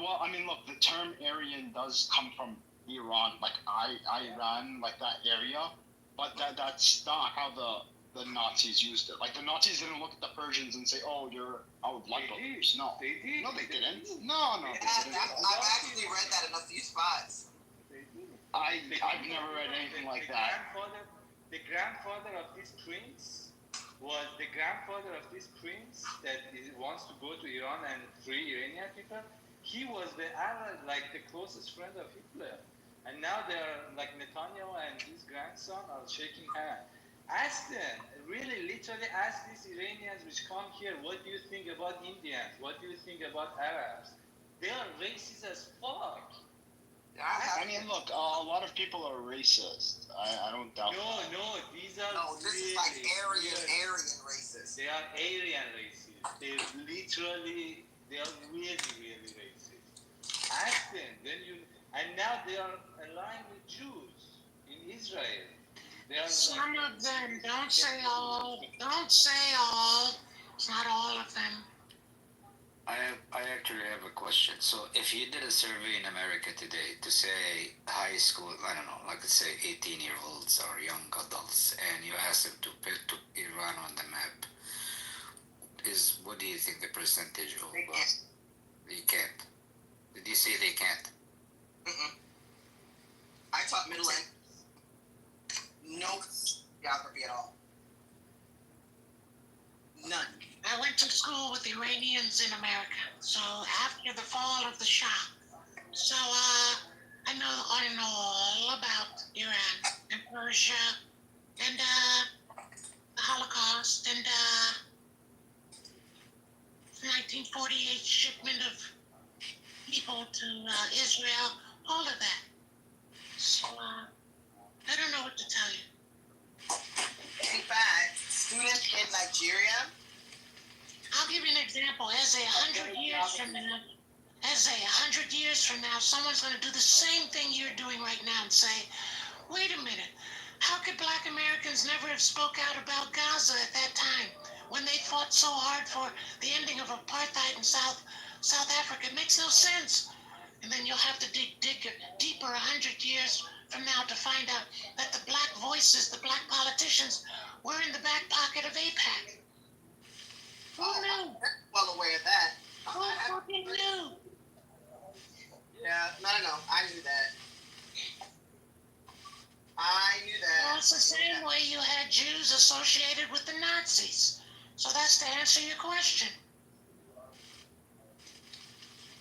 Speaker 1: Well, I mean, look, the term Aryan does come from Iran, like Iran, like that area, but that's not how the Nazis used it. Like the Nazis didn't look at the Persians and say, "Oh, you're our blood brothers." No, they did. No, they didn't. No, they didn't.
Speaker 12: I've actually read that in a few spots.
Speaker 1: I've never read anything like that.
Speaker 7: The grandfather of this prince was the grandfather of this prince that wants to go to Iran and free Iranian people. He was the Arab, like the closest friend of Hitler. And now they're like Netanyahu and his grandson are shaking hands. Ask them, really literally ask these Iranians which come here, what do you think about Indians? What do you think about Arabs? They are racist as fuck.
Speaker 1: I mean, look, a lot of people are racist. I don't doubt that.
Speaker 7: No, these are
Speaker 12: this is like Aryan racists.
Speaker 7: They are Aryan racists. They are really racist. Ask them, and now they are aligned with Jews in Israel.
Speaker 3: Some of them. Don't say all. Don't say all. It's not all of them.
Speaker 13: I actually have a question. So if you did a survey in America today to say high school, I don't know, like let's say 18-year-olds or young adults, and you ask them to put Iran on the map, what do you think the percentage of? They can't. Did you say they can't?
Speaker 12: I taught middle end. No geography at all. None.
Speaker 3: I went to school with Iranians in America. So after the fall of the Shah, so I know all about Iran and Persia and the Holocaust and 1948 shipment of people to Israel, all of that. So I don't know what to tell you.
Speaker 12: In fact, students in Nigeria.
Speaker 3: I'll give you an example. As a 100 years from now, someone's going to do the same thing you're doing right now and say, wait a minute, how could black Americans never have spoke out about Gaza at that time when they fought so hard for the ending of apartheid in South Africa? It makes no sense. And then you'll have to dig deeper 100 years from now to find out that the black voices, the black politicians, were in the back pocket of AIPAC. Who knew?
Speaker 12: Well aware of that.
Speaker 3: Who fucking knew?
Speaker 12: Yeah, no. I knew that.
Speaker 3: Well, it's the same way you had Jews associated with the Nazis. So that's to answer your question.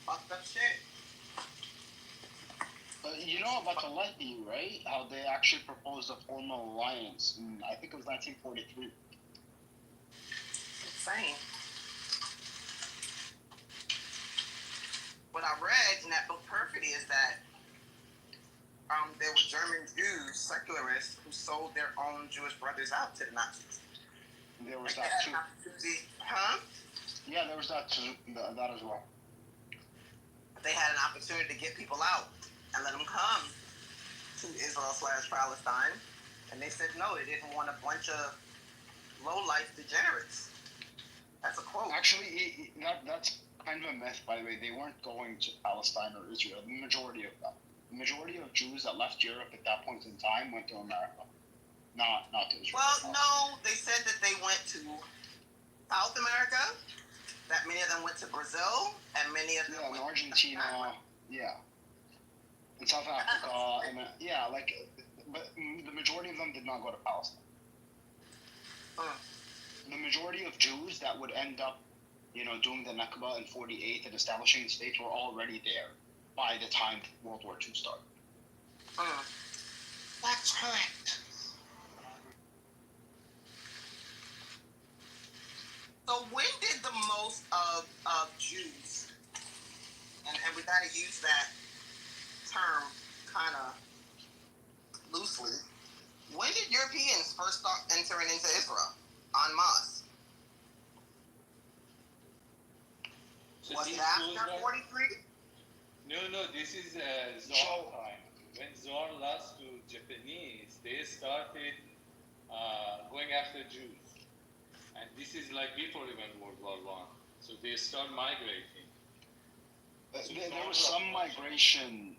Speaker 12: Fucked up shit.
Speaker 1: You know about the Levy, right? How they actually proposed a formal alliance in, I think it was 1943.
Speaker 12: Insane. What I read in that book Perfidy is that there were German Jews, secularists, who sold their own Jewish brothers out to the Nazis.
Speaker 1: There was that too.
Speaker 12: Huh?
Speaker 1: Yeah, there was that too, that as well.
Speaker 12: They had an opportunity to get people out and let them come to Israel/Palestine, and they said no, they didn't want a bunch of low-life degenerates. That's a quote.
Speaker 1: Actually, that's kind of a myth, by the way. They weren't going to Palestine or Israel. The majority of them. The majority of Jews that left Europe at that point in time went to America, not to Israel.
Speaker 12: Well, no, they said that they went to South America, that many of them went to Brazil, and many of them went
Speaker 1: Argentina, in South Africa, and but the majority of them did not go to Palestine. The majority of Jews that would end up, doing the Nakba in 48 and establishing the state were already there by the time World War II started.
Speaker 3: That's correct.
Speaker 12: So when did the most of Jews, and we got to use that term kind of loosely, when did Europeans first start entering into Israel en masse?
Speaker 7: So
Speaker 12: Was it after 43?
Speaker 7: No, this is Zohar time. When Zohar lost to Japanese, they started going after Jews. And this is like before even World War I. So they start migrating.
Speaker 1: There was some migration.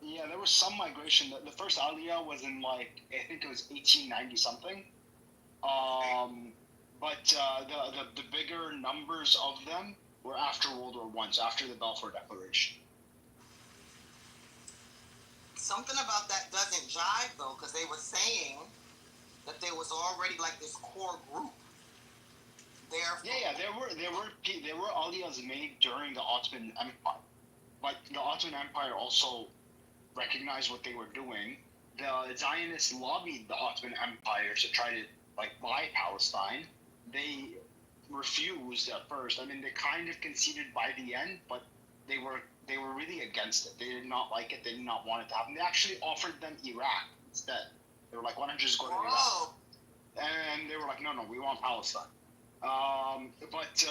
Speaker 1: Yeah, there was some migration. The first Aliyah was in I think it was 1890 something. But the bigger numbers of them were after World War I, so after the Balfour Declaration.
Speaker 12: Something about that doesn't jive though, because they were saying that there was already like this core group there. There were aliyahs made during the Ottoman Empire, but the Ottoman Empire also recognized what they were doing. The Zionists lobbied the Ottoman Empire to try to buy Palestine. They refused at first. I mean, they kind of conceded by the end, but they were really against it. They did not like it. They did not want it to happen. They actually offered them Iraq instead. They were like, why don't you just go to Iraq? And they were like, no, we want Palestine. But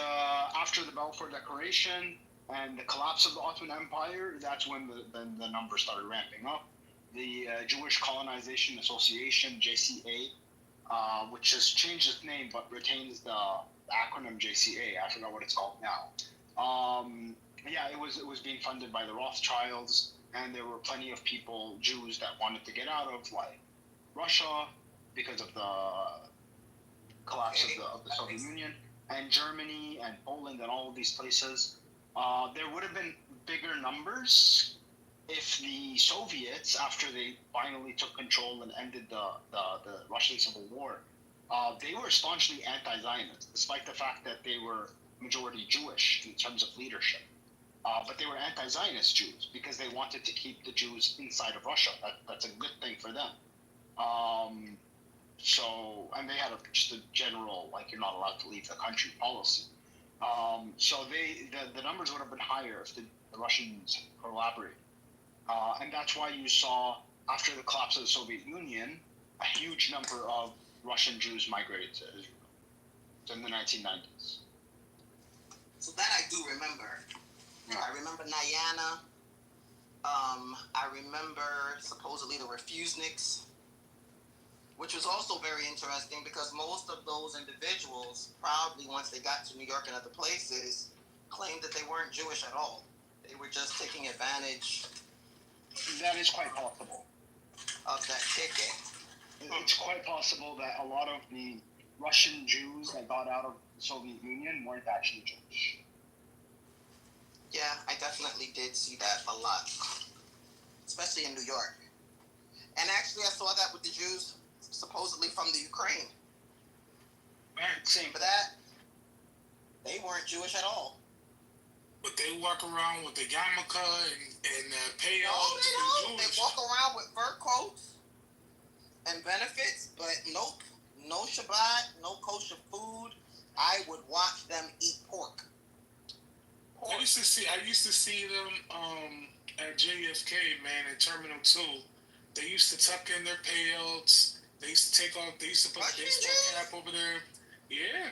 Speaker 12: after the Balfour Declaration and the collapse of the Ottoman Empire, that's when the numbers started ramping up. The Jewish Colonization Association, JCA, which has changed its name but retains the acronym JCA. I forgot what it's called now. It was being funded by the Rothschilds, and there were plenty of people, Jews, that wanted to get out of Russia because of the collapse of the Soviet Union, and Germany and Poland and all of these places. There would have been bigger numbers if the Soviets, after they finally took control and ended the Russian Civil War, they were staunchly anti-Zionist, despite the fact that they were
Speaker 1: majority Jewish in terms of leadership. But they were anti-Zionist Jews because they wanted to keep the Jews inside of Russia. That's a good thing for them. So, and they had just a general, like, you're not allowed to leave the country policy. So the numbers would have been higher if the Russians collaborated. And that's why you saw, after the collapse of the Soviet Union, a huge number of Russian Jews migrated to Israel in the 1990s.
Speaker 12: So that I do remember. Yeah. I remember Nyana. I remember supposedly the refuseniks, which was also very interesting because most of those individuals, probably once they got to New York and other places, claimed that they weren't Jewish at all. They were just taking advantage.
Speaker 1: That is quite possible.
Speaker 12: Of that ticket.
Speaker 1: It's quite possible that a lot of the Russian Jews that got out of the Soviet Union weren't actually Jewish.
Speaker 12: Yeah, I definitely did see that a lot, especially in New York. And actually, I saw that with the Jews supposedly from the Ukraine. Same for that. They weren't Jewish at all.
Speaker 4: But they walk around with the yarmulke and payouts.
Speaker 12: No, they don't. They walk around with fur coats and benefits, but nope, no Shabbat, no kosher food. I would watch them eat pork.
Speaker 4: I used to see them at JFK, man, in Terminal 2. They used to tuck in their payouts. They used to put the baseball cap over there. Yeah.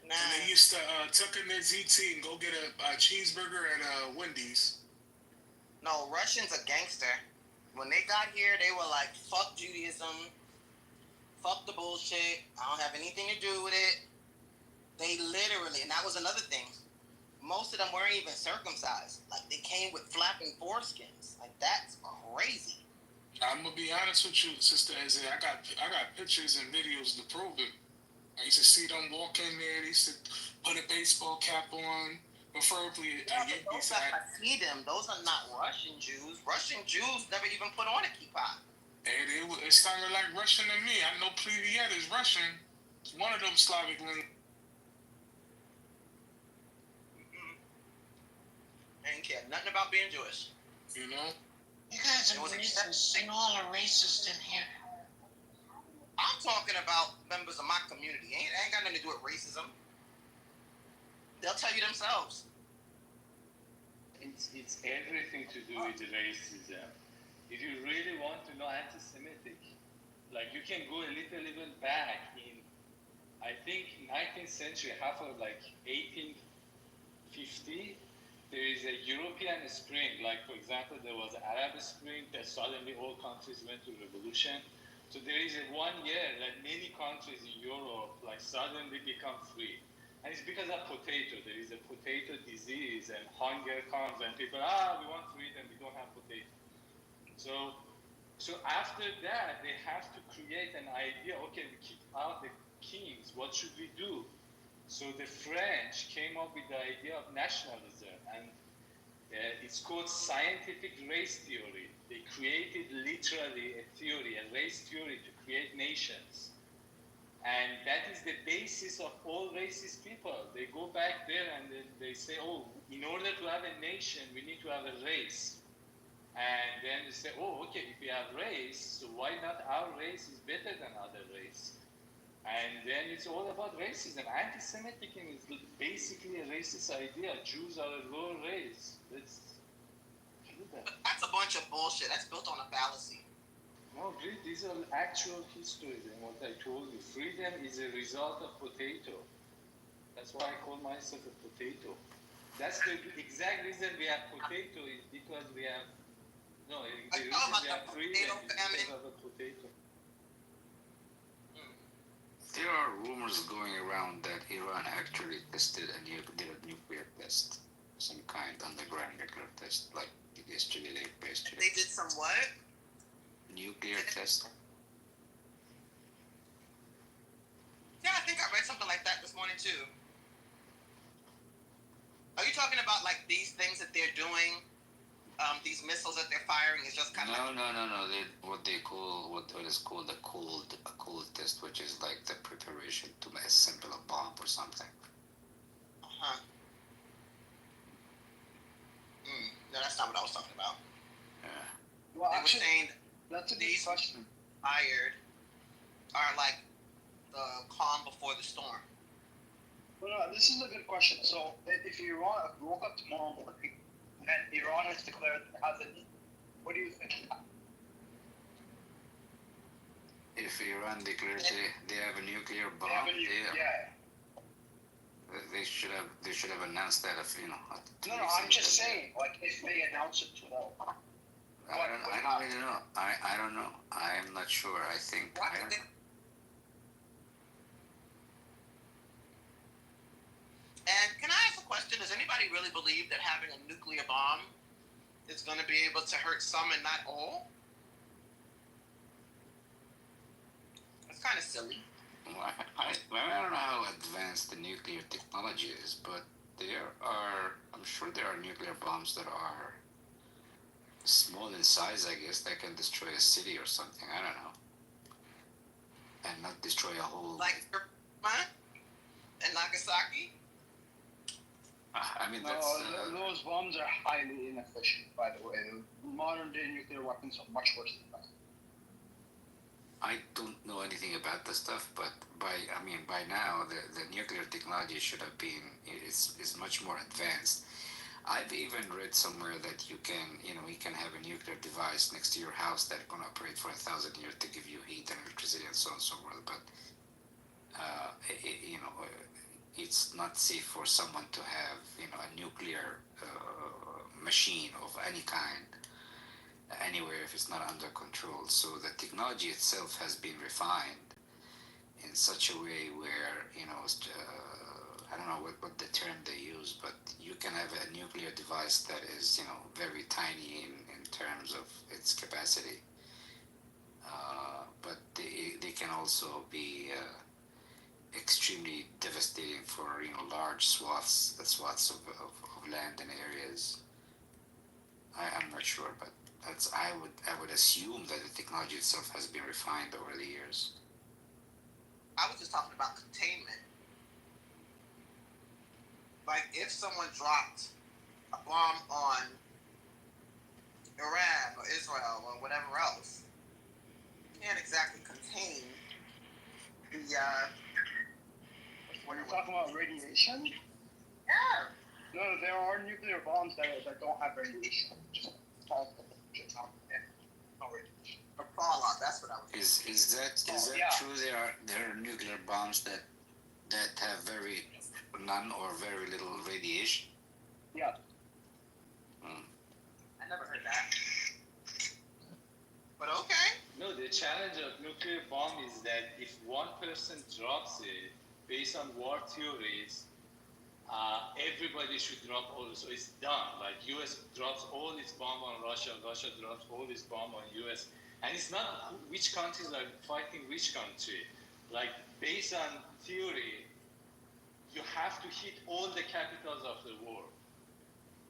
Speaker 4: Nah. And they used to tuck in their ZT and go get a cheeseburger at Wendy's.
Speaker 12: No, Russians are gangster. When they got here, they were like, fuck Judaism. Fuck the bullshit. I don't have anything to do with it. They literally, and that was another thing. Most of them weren't even circumcised. Like, they came with flapping foreskins. Like, that's crazy.
Speaker 4: I'm gonna be honest with you, Sister Eze. I got pictures and videos to prove it. I used to see them walk in there. They used to put a baseball cap on, preferably a Yankees hat.
Speaker 12: I see them. Those are not Russian Jews. Russian Jews never even put on a kippah.
Speaker 4: Hey, it sounded like Russian to me. I know Pliviet is Russian. It's one of them Slavic languages.
Speaker 12: Ain't care nothing about being Jewish.
Speaker 4: You know?
Speaker 3: You guys are racist. You all are racist in here.
Speaker 12: I'm talking about members of my community. Ain't got nothing to do with racism. They'll tell you themselves.
Speaker 7: It's everything to do with racism. If you really want to know anti-Semitic, like you can go a little back in, I think 19th century, half of like 1850, there is a European spring. Like for example, there was Arab Spring that suddenly all countries went to revolution. So there is a 1 year that many countries in Europe like suddenly become free. And it's because of potato. There is a potato disease and hunger comes and people, we want freedom, we don't have potato. So after that, they have to create an idea, okay, we kick out the kings, what should we do? So the French came up with the idea of nationalism, and it's called scientific race theory. They created literally a theory, a race theory to create nations. And that is the basis of all racist people. They go back there and they say, in order to have a nation, we need to have a race. And then they say, okay, if we have race, so why not our race is better than other race? And then it's all about racism. Anti-Semitism is basically a racist idea. Jews are a lower race. Let's do that.
Speaker 12: That's a bunch of bullshit. That's built on a fallacy.
Speaker 7: No, these are actual histories. And what I told you, freedom is a result of potato. That's why I call myself a potato. That's the exact reason we have potato is because we have, the reason we have freedom is because of a potato.
Speaker 13: There are rumors going around that Iran actually did a nuclear test, some kind underground nuclear test, like yesterday
Speaker 12: They did some what?
Speaker 13: Nuclear test.
Speaker 12: Yeah, I think I read something like that this morning too. Are you talking about like these things that they're doing? These missiles that they're firing is just kind of
Speaker 13: No. What is called a cold test, which is like the preparation to assemble a bomb or something.
Speaker 12: Huh. No, that's not what I was talking about.
Speaker 1: Well,
Speaker 12: They were
Speaker 1: actually,
Speaker 12: saying
Speaker 1: that's a good
Speaker 12: these
Speaker 1: question.
Speaker 12: hired are like the calm before the storm.
Speaker 1: Well, no, this is a good question. So, if Iran woke up tomorrow morning and Iran has declared it has a, what do you think?
Speaker 13: If Iran declares they have a nuclear bomb,
Speaker 1: Yeah.
Speaker 13: they should have announced that
Speaker 1: No, I'm just saying, like, if they announce it tomorrow.
Speaker 13: I don't really know. I don't know. I'm not sure. I think I don't know.
Speaker 12: And can I ask a question? Does anybody really believe that having a nuclear bomb is going to be able to hurt some and not all? That's kind of silly.
Speaker 13: Well, I don't know how advanced the nuclear technology is, but I'm sure there are nuclear bombs that are small in size, I guess, that can destroy a city or something. I don't know. And not destroy a whole...
Speaker 12: Like Hiroshima and Nagasaki?
Speaker 13: I mean,
Speaker 1: those bombs are highly inefficient, by the way. Modern day nuclear weapons are much worse than that.
Speaker 13: I don't know anything about the stuff, but by now the nuclear technology should have been is much more advanced. I've even read somewhere that you can have a nuclear device next to your house that can operate for 1,000 years to give you heat and electricity and so on and so forth. But it's not safe for someone to have a nuclear machine of any kind anywhere if it's not under control. So the technology itself has been refined in such a way where I don't know what the term they use, but you can have a nuclear device that is very tiny in terms of its capacity, but they can also be extremely devastating for large swaths of land and areas. I'm not sure, but I would assume that the technology itself has been refined over the years.
Speaker 12: I was just talking about containment. Like if someone dropped a bomb on Iran or Israel or whatever else, you can't exactly contain the
Speaker 1: When you're talking about radiation?
Speaker 12: Yeah.
Speaker 1: No, there are nuclear bombs that don't have radiation. Just fallout. No radiation.
Speaker 12: A fallout, that's what I was
Speaker 13: Is that true? There are nuclear bombs that have none or very little radiation?
Speaker 1: Yeah.
Speaker 12: I never heard that. But okay.
Speaker 7: No, the challenge of nuclear bomb is that if one person drops it, based on war theories, everybody should drop all. So it's done. Like U.S. drops all its bomb on Russia, Russia drops all its bomb on U.S. And it's not which countries are fighting which country. Like based on theory, you have to hit all the capitals of the world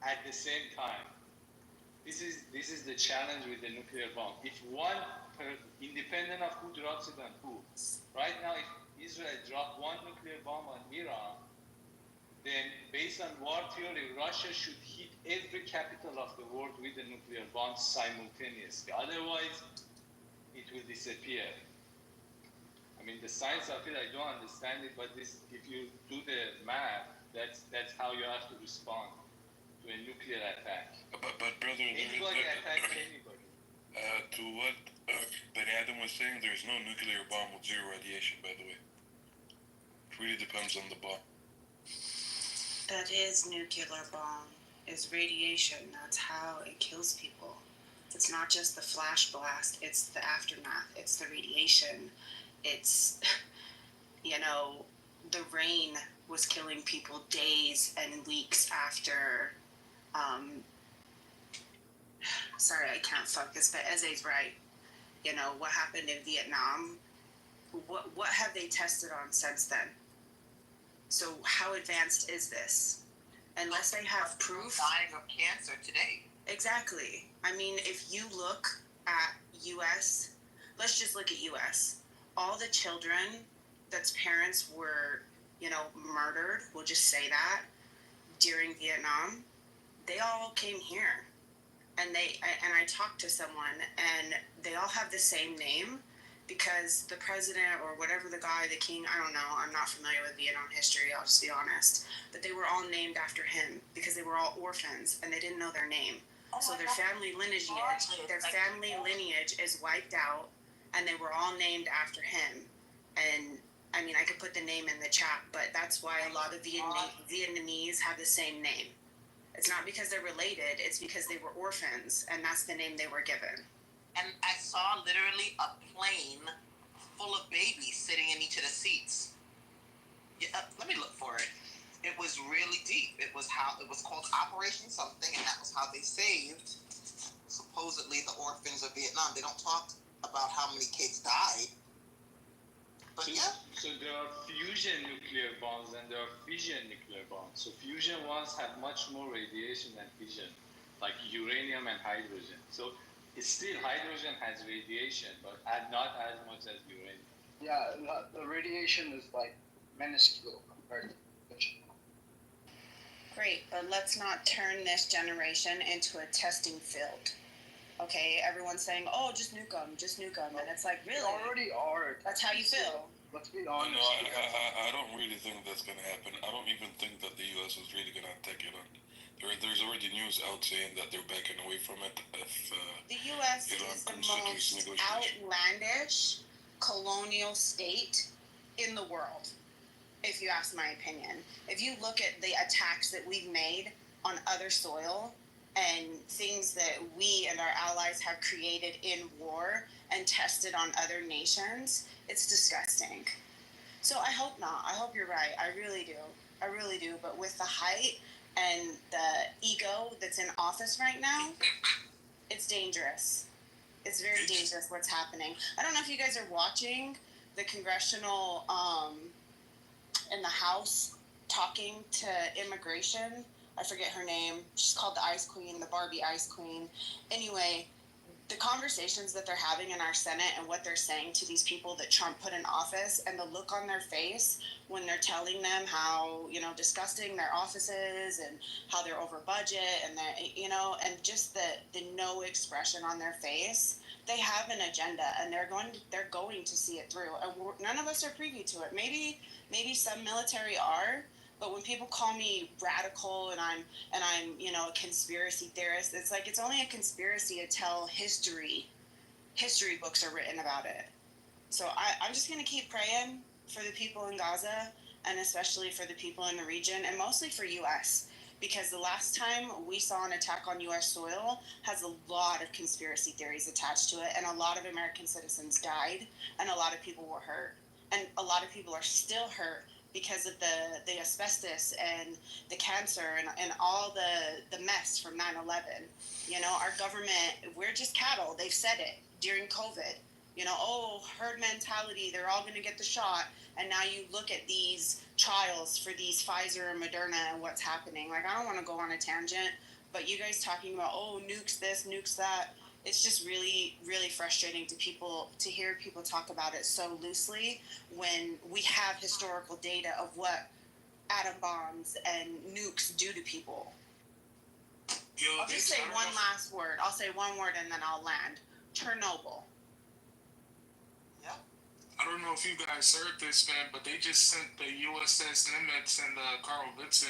Speaker 7: at the same time. This is the challenge with the nuclear bomb. If independent of who drops it on who, right now if Israel dropped one nuclear bomb on Iran, then based on war theory, Russia should hit every capital of the world with a nuclear bomb simultaneously. Otherwise, it will disappear. I mean, the science of it, I don't understand it, but if you do the math, that's how you have to respond to a nuclear attack.
Speaker 15: But brother,
Speaker 7: anybody attacks anybody.
Speaker 15: To what Benny Adam was saying, there's no nuclear bomb with zero radiation, by the way. It really depends on the bomb.
Speaker 16: That is nuclear bomb, is radiation. That's how it kills people. It's not just the flash blast, it's the aftermath, it's the radiation. It's, the rain was killing people days and weeks after, sorry, I can't focus, but Eze's right. What happened in Vietnam, what have they tested on since then? So how advanced is this? Unless they have proof.
Speaker 12: Dying of cancer today.
Speaker 16: Exactly. I mean, if you look at U.S., let's just look at U.S., all the children that's parents were, murdered, we'll just say that, during Vietnam, they all came here. And I talked to someone, and they all have the same name because the president or whatever the guy, the king, I don't know, I'm not familiar with Vietnam history, I'll just be honest, but they were all named after him because they were all orphans and they didn't know their name. So their family lineage is wiped out, and they were all named after him. And I mean, I could put the name in the chat, but that's why a lot of Vietnamese have the same name. It's not because they're related, it's because they were orphans, and that's the name they were given.
Speaker 3: And I saw literally a plane full of babies sitting in each of the seats. Yeah, let me look for it. It was really deep. It was called Operation something, and that was how they saved supposedly the orphans of Vietnam. They don't talk about how many kids died. But
Speaker 7: so there are fusion nuclear bombs and there are fission nuclear bombs. So fusion ones have much more radiation than fission, like uranium and hydrogen. So it's still hydrogen has radiation, but not as much as uranium.
Speaker 1: Yeah, the radiation is like minuscule compared to fission.
Speaker 16: Great, but let's not turn this generation into a testing field. Okay, everyone's saying, "Oh, just nuke them," and it's like, really?
Speaker 1: They already are.
Speaker 16: That's how you feel.
Speaker 1: Let's be honest.
Speaker 15: No, I don't really think that's going to happen. I don't even think that the U.S. is really going to take it on. There's already news out saying that they're backing away from it. If
Speaker 16: the U.S. is the most outlandish colonial state in the world, if you ask my opinion. If you look at the attacks that we've made on other soil, and things that we and our allies have created in war and tested on other nations, it's disgusting. So I hope not. I hope you're right. I really do. But with the height and the ego that's in office right now, it's dangerous. It's very dangerous what's happening. I don't know if you guys are watching the congressional in the House talking to immigration. I forget her name. She's called the Ice Queen, the Barbie Ice Queen. Anyway, the conversations that they're having in our Senate and what they're saying to these people that Trump put in office, and the look on their face when they're telling them how, disgusting their office is and how they're over budget and that, and just the no expression on their face. They have an agenda, and they're going to see it through. And none of us are privy to it. Maybe some military are. But when people call me radical and I'm a conspiracy theorist, it's like it's only a conspiracy until history books are written about it. So I'm just going to keep praying for the people in Gaza, and especially for the people in the region, and mostly for U.S., because the last time we saw an attack on U.S. soil has a lot of conspiracy theories attached to it, and a lot of American citizens died, and a lot of people were hurt, and a lot of people are still hurt because of the asbestos and the cancer and all the mess from 9/11. Our government, we're just cattle. They've said it during COVID. Herd mentality, they're all going to get the shot. And now you look at these trials for these Pfizer and Moderna and what's happening. Like, I don't want to go on a tangent, but you guys talking about, nukes this, nukes that. It's just really, really frustrating to hear people talk about it so loosely when we have historical data of what atom bombs and nukes do to people. I'll just say one last word. I'll say one word and then I'll land. Chernobyl.
Speaker 4: Yeah. I don't know if you guys heard this, man, but they just sent the USS Nimitz and Carl Vinson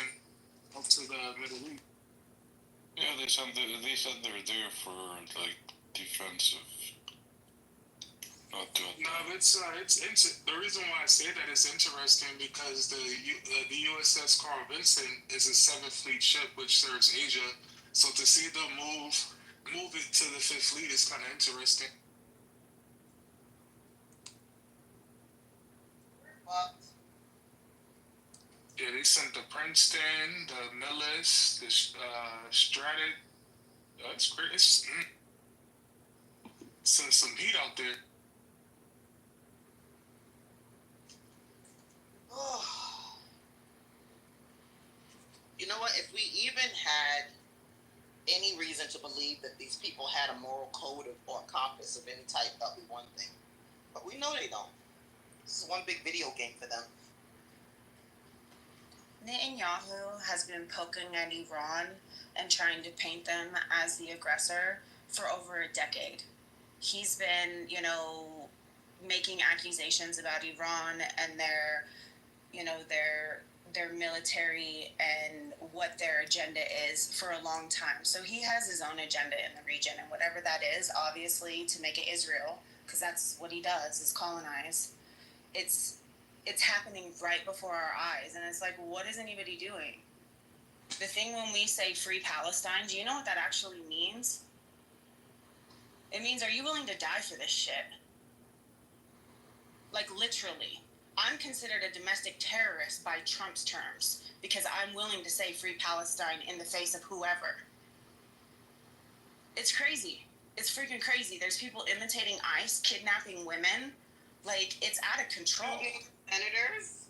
Speaker 4: up to the Middle East.
Speaker 15: Yeah, they said they're there for defensive. Not good.
Speaker 4: No, it's the reason why I say that is interesting because the USS Carl Vinson is a 7th Fleet ship which serves Asia. So to see them move it to the 5th Fleet is kind of interesting. Yeah, they sent the Princeton, the Millis, the Stratton. That's great. It's send some heat out there.
Speaker 3: You know what? If we even had any reason to believe that these people had a moral code or compass of any type, that would be one thing. But we know they don't. This is one big video game for them.
Speaker 16: Netanyahu has been poking at Iran and trying to paint them as the aggressor for over a decade. He's been, making accusations about Iran and their military and what their agenda is for a long time. So he has his own agenda in the region, and whatever that is, obviously to make it Israel, because that's what he does, is colonize. It's happening right before our eyes, and it's like, what is anybody doing? The thing when we say free Palestine, do you know what that actually means? It means, are you willing to die for this shit? Like, literally. I'm considered a domestic terrorist by Trump's terms because I'm willing to say free Palestine in the face of whoever. It's crazy. It's freaking crazy. There's people imitating ICE, kidnapping women. Like, it's out of control.
Speaker 12: Senators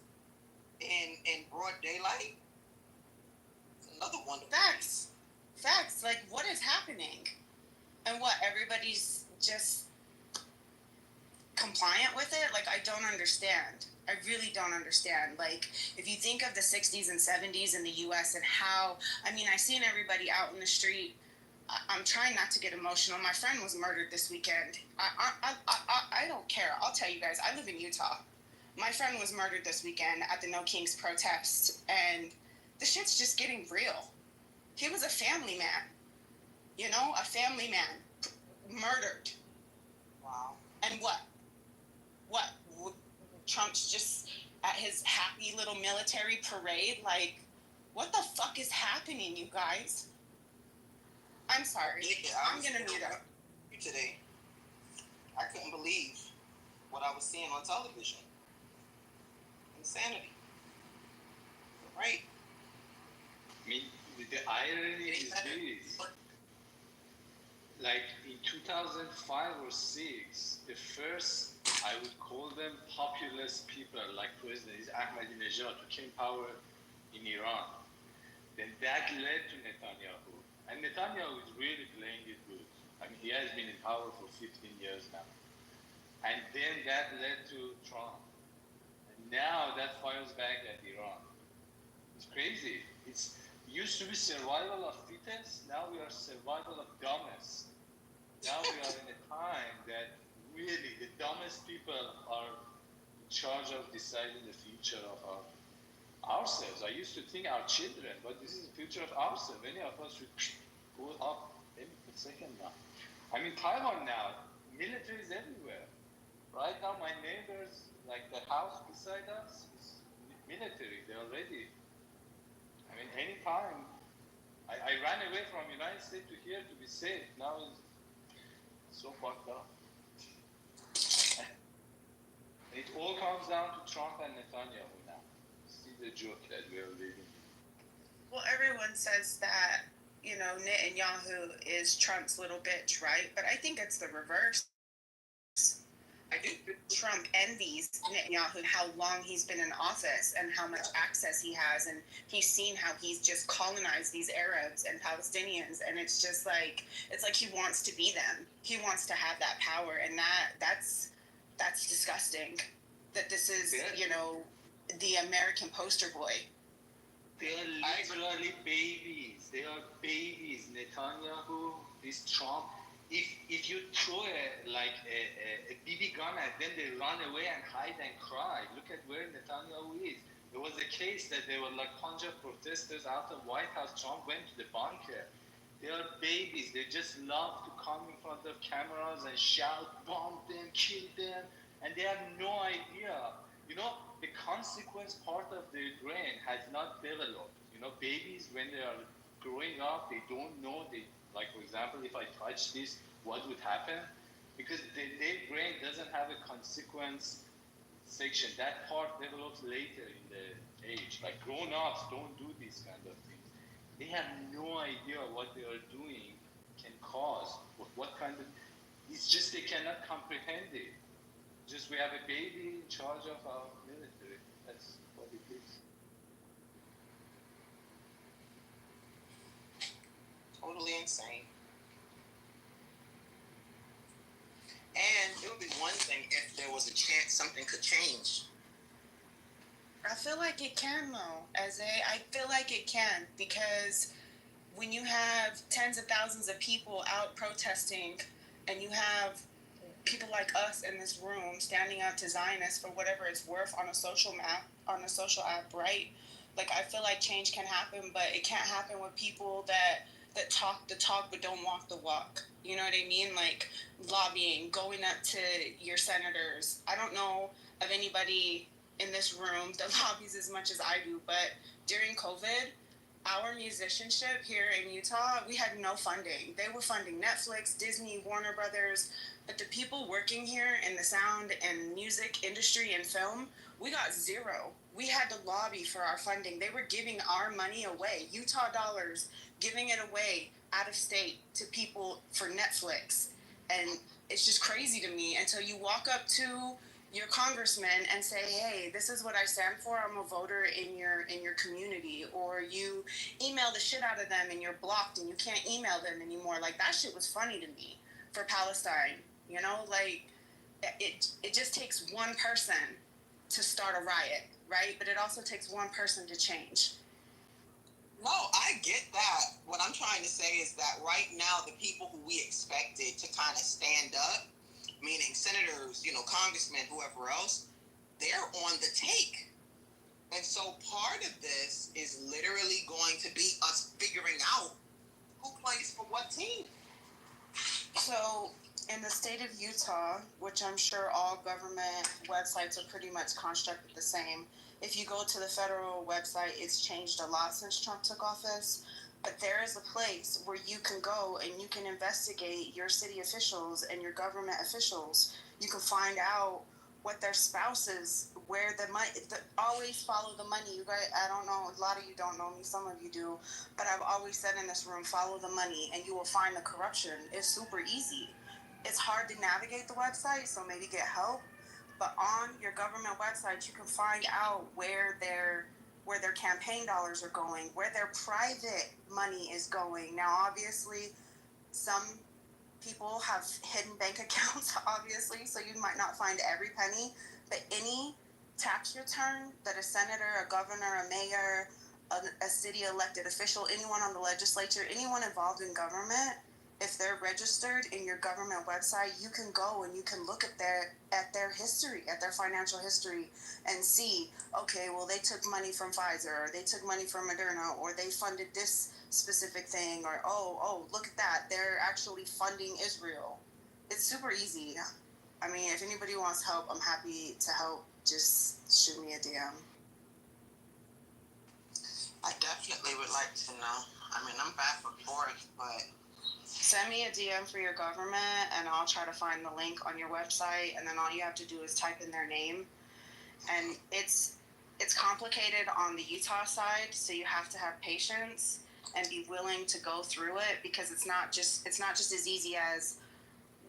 Speaker 12: in broad daylight. It's another one.
Speaker 16: Facts. Like, what is happening? And what, everybody's just compliant with it? Like, I don't understand. I really don't understand. Like, if you think of the 60s and 70s in the U.S. and how, I seen everybody out in the street. I'm trying not to get emotional. My friend was murdered this weekend. I don't care. I'll tell you guys, I live in Utah. My friend was murdered this weekend at the No Kings protest, and the shit's just getting real. He was a family man. A family man murdered.
Speaker 12: Wow.
Speaker 16: And what? Trump's just at his happy little military parade? Like, what the fuck is happening, you guys? I'm sorry.
Speaker 12: Yeah,
Speaker 16: I'm gonna mute up.
Speaker 12: Today, I couldn't believe what I was seeing on television. Insanity. Right?
Speaker 7: I mean, the irony is this. Like in 2005 or 6, the first, I would call them populist people like President Ahmadinejad who came power in Iran. Then that led to Netanyahu. And Netanyahu is really playing it good. He has been in power for 15 years now. And then that led to Trump. And now that fires back at Iran. It's crazy. It used to be survival of fittest, now we are survival of dumbest. Now we are in a time that really the dumbest people are in charge of deciding the future of ourselves. I used to think our children, but this is the future of ourselves. Many of us should go up any second now. Taiwan now, military is everywhere. Right now, my neighbors, like the house beside us, is military. They're ready. Anytime. I ran away from United States to here to be safe. Now it's so fucked up. It all comes down to Trump and Netanyahu now. See the joke that we are living in.
Speaker 16: Well, everyone says that, Netanyahu is Trump's little bitch, right? But I think it's the reverse. I think Trump envies Netanyahu, how long he's been in office and how much access he has. And he's seen how he's just colonized these Arabs and Palestinians. And it's just like, he wants to be them. He wants to have that power. And that's disgusting. That this is, the American poster boy.
Speaker 7: They are literally babies. They are babies. Netanyahu, this Trump. If you throw a BB gun at them, they run away and hide and cry. Look at where Netanyahu is. There was a case that there were Punjab protesters out of White House. Trump went to the bunker. They are babies. They just love to come in front of cameras and shout, bomb them, kill them, and they have no idea. The consequence part of their brain has not developed. Babies, when they are growing up, they don't know. For example, if I touch this, what would happen? Because their brain doesn't have a consequence section. That part develops later in the age. Grown-ups don't do these kind of things. They have no idea what they are doing can cause. What kind of... It's just they cannot comprehend it. Just we have a baby in charge of our military. That's what it is.
Speaker 12: Totally insane. And it would be one thing if there was a chance something could change.
Speaker 16: I feel like it can though, I feel like it can because when you have tens of thousands of people out protesting and you have people like us in this room standing up to Zionists for whatever it's worth on a social app, right? Like I feel like change can happen, but it can't happen with people that talk the talk but don't walk the walk. You know what I mean? Like lobbying, going up to your senators. I don't know of anybody in this room that lobbies as much as I do, but during COVID, our musicianship here in Utah, we had no funding. They were funding Netflix, Disney, Warner Brothers, but the people working here in the sound and music industry and film, we got zero. We had to lobby for our funding. They were giving our money away, Utah dollars, giving it away out of state to people for Netflix. And it's just crazy to me until you walk up to your congressman and say, hey, this is what I stand for. I'm a voter in your community. Or you email the shit out of them and you're blocked and you can't email them anymore. Like that shit was funny to me for Palestine. You know, like it just takes one person to start a riot, right? But it also takes one person to change.
Speaker 12: No, I get that. What I'm trying to say is that right now, the people who we expected to kind of stand up, meaning senators, congressmen, whoever else, they're on the take. And so part of this is literally going to be us figuring out who plays for what team.
Speaker 16: So in the state of Utah, which I'm sure all government websites are pretty much constructed the same, if you go to the federal website, it's changed a lot since Trump took office. But there is a place where you can go and you can investigate your city officials and your government officials. You can find out what their spouses, where the money, always follow the money. You guys, I don't know, a lot of you don't know me, some of you do, but I've always said in this room, follow the money and you will find the corruption. It's super easy. It's hard to navigate the website, so maybe get help. But on your government website, you can find out where their campaign dollars are going, where their private money is going. Now, obviously, some people have hidden bank accounts, obviously, so you might not find every penny, but any tax return that a senator, a governor, a mayor, a city elected official, anyone on the legislature, anyone involved in government, if they're registered in your government website, you can go and you can look at their history, at their financial history, and see, okay, well, they took money from Pfizer, or they took money from Moderna, or they funded this specific thing, or oh, look at that, they're actually funding Israel. It's super easy. I mean, if anybody wants help, I'm happy to help. Just shoot me a DM.
Speaker 12: I definitely would like to know. I mean, I'm back and forth, but
Speaker 16: send me a DM for your government and I'll try to find the link on your website, and then all you have to do is type in their name. And it's complicated on the Utah side, so you have to have patience and be willing to go through it, because it's not just as easy as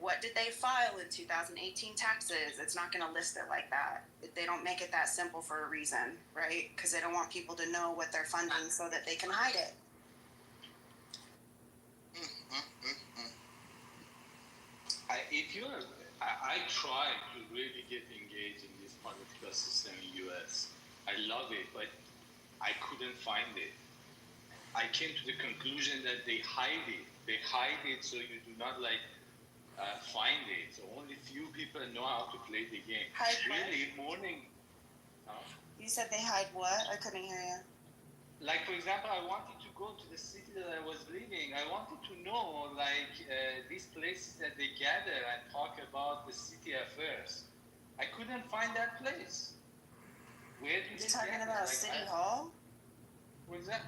Speaker 16: what did they file in 2018 taxes. It's not going to list it like that. They don't make it that simple for a reason, right? Because they don't want people to know what they're funding so that they can hide it.
Speaker 7: I try to really get engaged in this political system in US. I love it, but I couldn't find it. I came to the conclusion that they hide it. They hide it so you do not find it. So only few people know how to play the game.
Speaker 16: Hide
Speaker 7: really, morning.
Speaker 16: You said they hide what? I couldn't hear you.
Speaker 7: Like, for example, I wanted to go to the city that I was living. I wanted to know, these places that they gather and talk about the city affairs. I couldn't find that place. Where do they gather?
Speaker 16: You're talking about City Hall?
Speaker 7: Was that?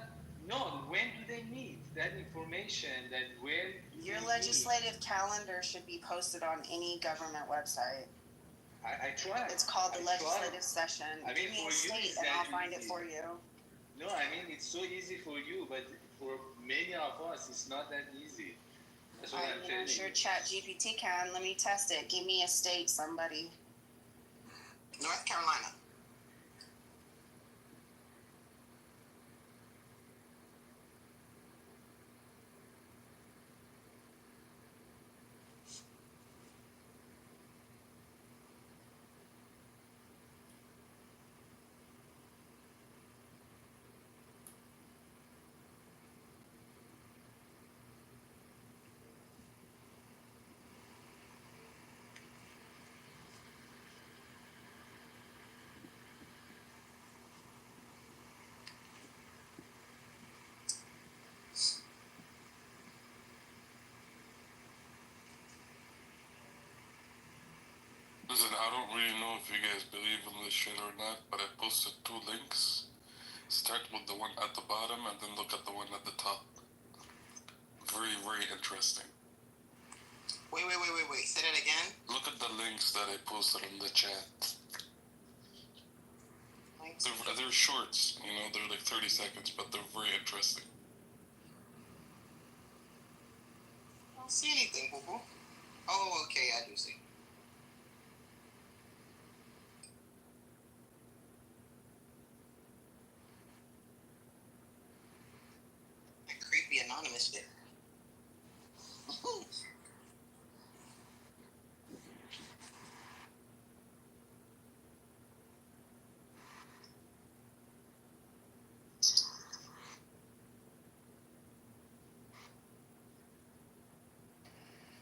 Speaker 7: No, when do they meet? That information, where
Speaker 16: your legislative calendar should be posted on any government website.
Speaker 7: I tried.
Speaker 16: It's called the legislative session.
Speaker 7: I mean,
Speaker 16: give me a state and I'll find it for you.
Speaker 7: No, I mean, it's so easy for you, but for many of us, it's not that easy. That's what I'm telling you.
Speaker 16: I'm sure ChatGPT can. Let me test it. Give me a state, somebody.
Speaker 12: North Carolina.
Speaker 15: don't really know if you guys believe in this shit or not, but I posted 2 links. Start with the one at the bottom and then look at the one at the top. Very, very interesting.
Speaker 12: Wait. Say that again.
Speaker 15: Look at the links that I posted in the chat. They're shorts, you know, they're like 30 seconds, but they're very interesting.
Speaker 12: I don't see anything, boo-boo. Oh, okay, I do see. That creepy anonymous bit.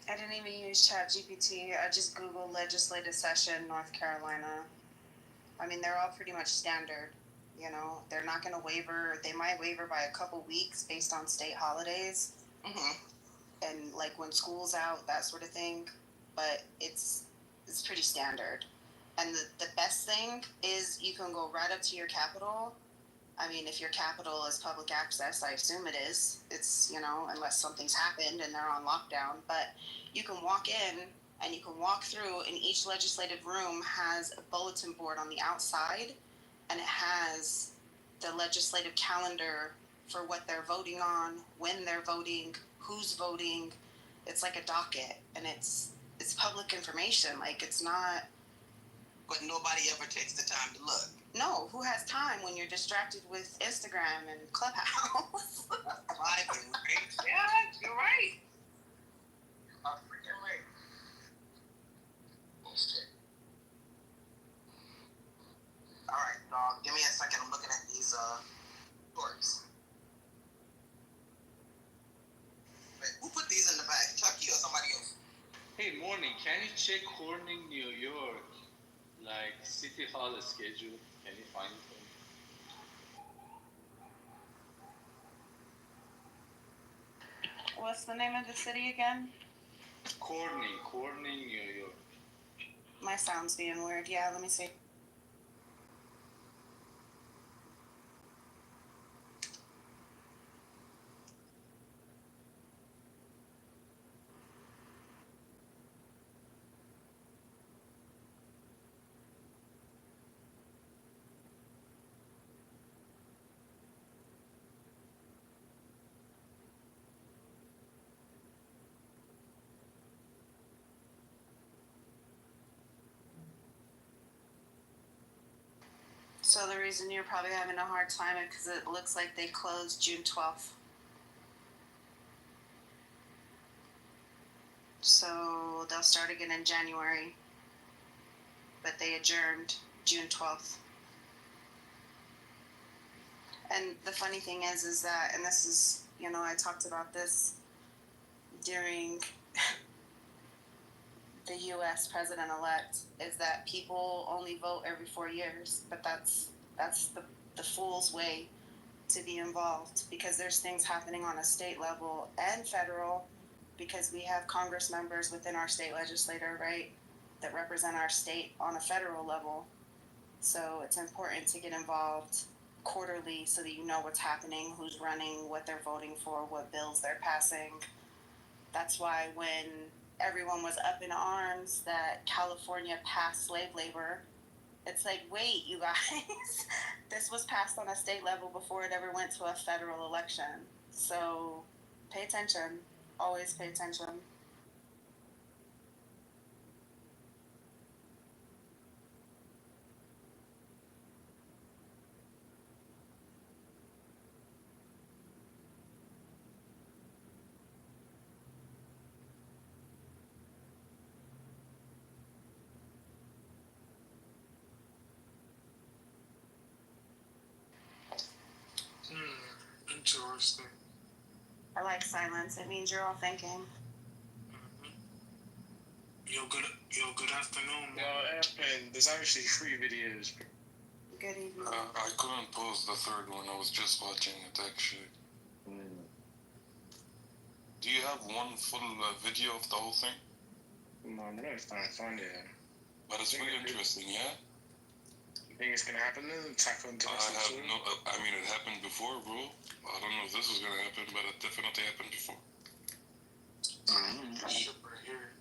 Speaker 16: I didn't even use ChatGPT. I just Googled legislative session, North Carolina. I mean, they're all pretty much standard. You know, they're not going to waiver. They might waiver by a couple weeks based on state holidays.
Speaker 12: Mm-hmm.
Speaker 16: And like when school's out, that sort of thing. But it's pretty standard. And the best thing is you can go right up to your Capitol. I mean, if your Capitol is public access, I assume it is. It's, you know, unless something's happened and they're on lockdown. But you can walk in and you can walk through, and each legislative room has a bulletin board on the outside, and it has the legislative calendar for what they're voting on, when they're voting, who's voting. It's like a docket, and it's public information. Like, it's not...
Speaker 12: But nobody ever takes the time to look.
Speaker 16: No, who has time when you're distracted with Instagram and Clubhouse?
Speaker 12: Vibing, right? Yeah, you're right. I'm freaking right. Bullshit. Alright, dog. Give me a second. I'm looking at these shorts. Wait, who put these in the bag? Chucky or somebody else?
Speaker 7: Hey, morning. Can you check Corning, New York? Like City Hall schedule? Can you find it for me?
Speaker 16: What's the name of the city again?
Speaker 7: Corning, New York.
Speaker 16: My sound's being weird. Yeah, let me see. So the reason you're probably having a hard time is because it looks like they closed June 12th. So they'll start again in January. But they adjourned June 12th. And the funny thing is that, and this is, you know, I talked about this during the U.S. president-elect, is that people only vote every 4 years, but that's the fool's way to be involved, because there's things happening on a state level and federal, because we have Congress members within our state legislature, right, that represent our state on a federal level. So it's important to get involved quarterly so that you know what's happening, who's running, what they're voting for, what bills they're passing. That's why when everyone was up in arms that California passed slave labor, it's like, wait, you guys, this was passed on a state level before it ever went to a federal election. So pay attention. Always pay attention.
Speaker 4: Interesting.
Speaker 16: I like silence. It means you're all thinking.
Speaker 4: Good afternoon.
Speaker 5: There's actually 3 videos.
Speaker 16: Good evening.
Speaker 15: I couldn't post the third one. I was just watching it, actually. Do you have one full video of the whole thing?
Speaker 5: No, I'm gonna find it.
Speaker 15: But it's very interesting, yeah?
Speaker 5: You think it's gonna happen then? Attack on Dynasty 2?
Speaker 15: I mean, it happened before, bro. I don't know if this is gonna happen, but it definitely happened before.
Speaker 4: Shit right here.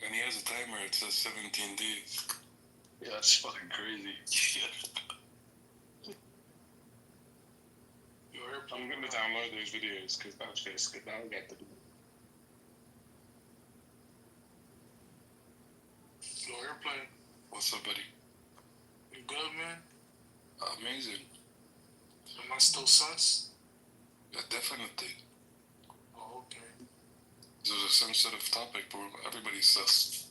Speaker 15: And he has a timer, it says 17 days.
Speaker 5: Yeah, that's fucking crazy. I'm gonna download those videos because that's just good. Now I get to do it.
Speaker 4: Yo, airplane.
Speaker 15: What's up, buddy?
Speaker 4: You good, man?
Speaker 15: Amazing.
Speaker 4: Am I still sus?
Speaker 15: Yeah, definitely.
Speaker 4: Oh, okay.
Speaker 15: This is a sensitive topic, bro. Everybody's sus.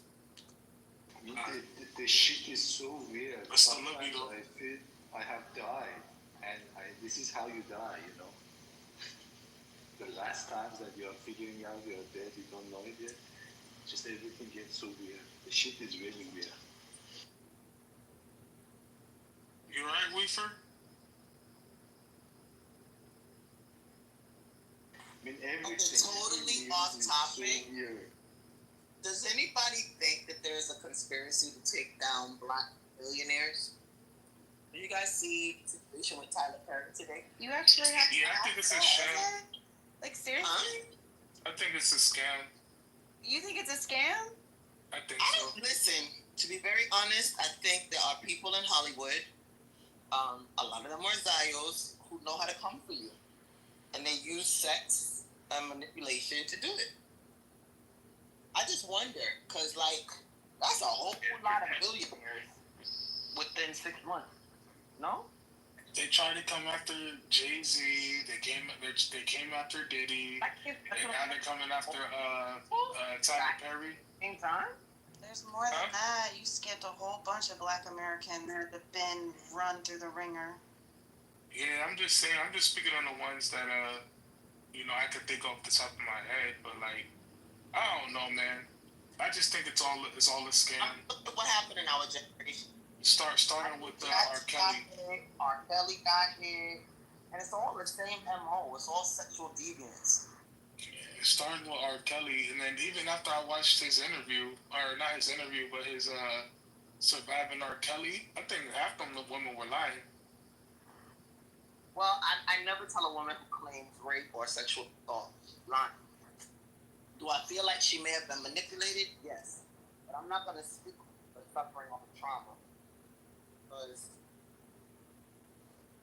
Speaker 7: The shit is so weird.
Speaker 4: I still love you,
Speaker 7: Sometimes
Speaker 4: though.
Speaker 7: I feel I have died, and this is how you die, you know. The last times that you are figuring out you're dead, you don't know it yet. Just everything gets so weird. The shit is really weird.
Speaker 4: You alright, Weaver?
Speaker 7: I mean, everything.
Speaker 12: Totally off topic. Does anybody think that there's a conspiracy to take down black billionaires? Did you guys see the situation with Tyler Perry today?
Speaker 8: You actually have to.
Speaker 4: Yeah, I think it's a sham.
Speaker 8: Like, seriously?
Speaker 4: I think it's a scam.
Speaker 8: You think it's a scam?
Speaker 4: I think so.
Speaker 12: Listen, to be very honest, I think there are people in Hollywood, a lot of them are Zios, who know how to come for you. And they use sex and manipulation to do it. I just wonder, because, like, that's a whole lot of billionaires within 6 months. No?
Speaker 4: They tried to come after Jay-Z. They came after Diddy. And now they're coming after Tyler Perry.
Speaker 8: Same time? There's more than that. You skipped a whole bunch of black Americans that have been run through the ringer.
Speaker 4: Yeah, I'm just saying. I'm just speaking on the ones that I could think off the top of my head. But like, I don't know, man. I just think it's all a scam.
Speaker 12: What happened in our generation?
Speaker 4: Starting with R. Kelly.
Speaker 12: R. Kelly got hit, and it's all the same MO. It's all sexual deviance.
Speaker 4: Starting with R. Kelly, and then even after I watched his interview, or not his interview, but his Surviving R. Kelly, I think half of the women were lying.
Speaker 12: Well, I never tell a woman who claims rape or sexual assault lying. Do I feel like she may have been manipulated? Yes. But I'm not going to speak for suffering or trauma. Because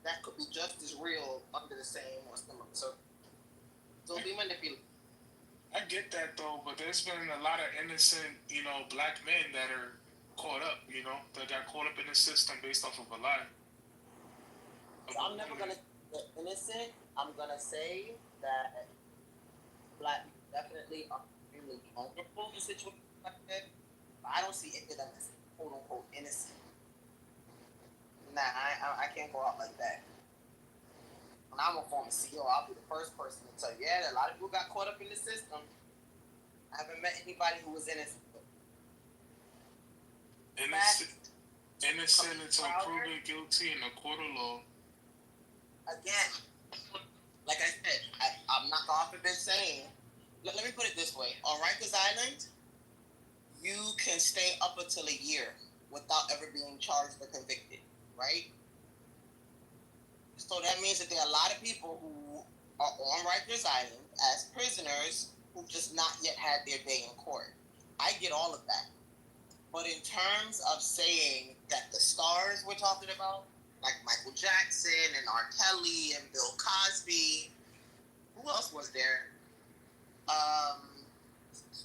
Speaker 12: that could be just as real under the same or similar circumstances. So be manipulated.
Speaker 4: I get that though, but there's been a lot of innocent, black men that are caught up, that got caught up in the system based off of a lie.
Speaker 12: So I'm never going to say innocent. I'm going to say that black people definitely are really vulnerable in situations like that. But I don't see any of them as quote unquote innocent. Nah, I can't go out like that. When I'm a former CEO, I'll be the first person to tell you, yeah, a lot of people got caught up in the system. I haven't met anybody who was innocent.
Speaker 4: Innocent until proven guilty in a court of law.
Speaker 12: Again, like I said, I'm not off of this saying. Let me put it this way. On Rikers Island, you can stay up until a year without ever being charged or convicted, right? So that means that there are a lot of people who are on Rikers Island as prisoners who've just not yet had their day in court. I get all of that. But in terms of saying that the stars we're talking about, like Michael Jackson and R. Kelly and Bill Cosby, who else was there?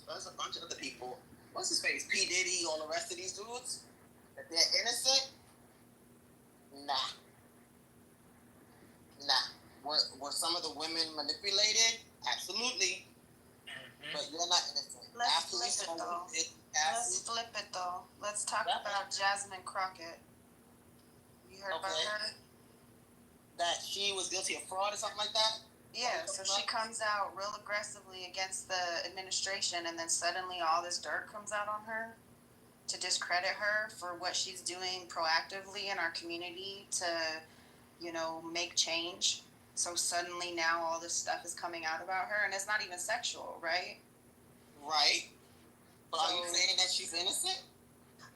Speaker 12: There's a bunch of other people. What's his face? P. Diddy, all the rest of these dudes? That they're innocent? Nah. Were some of the women manipulated? Absolutely. But you're not innocent.
Speaker 8: Let's flip it though. Let's talk about Jasmine Crockett. You heard about her?
Speaker 12: That she was guilty of fraud or something like that?
Speaker 8: Yeah, so she comes out real aggressively against the administration, and then suddenly all this dirt comes out on her to discredit her for what she's doing proactively in our community to, make change. So suddenly now all this stuff is coming out about her, and it's not even sexual, right?
Speaker 12: Right. So are you saying that she's innocent?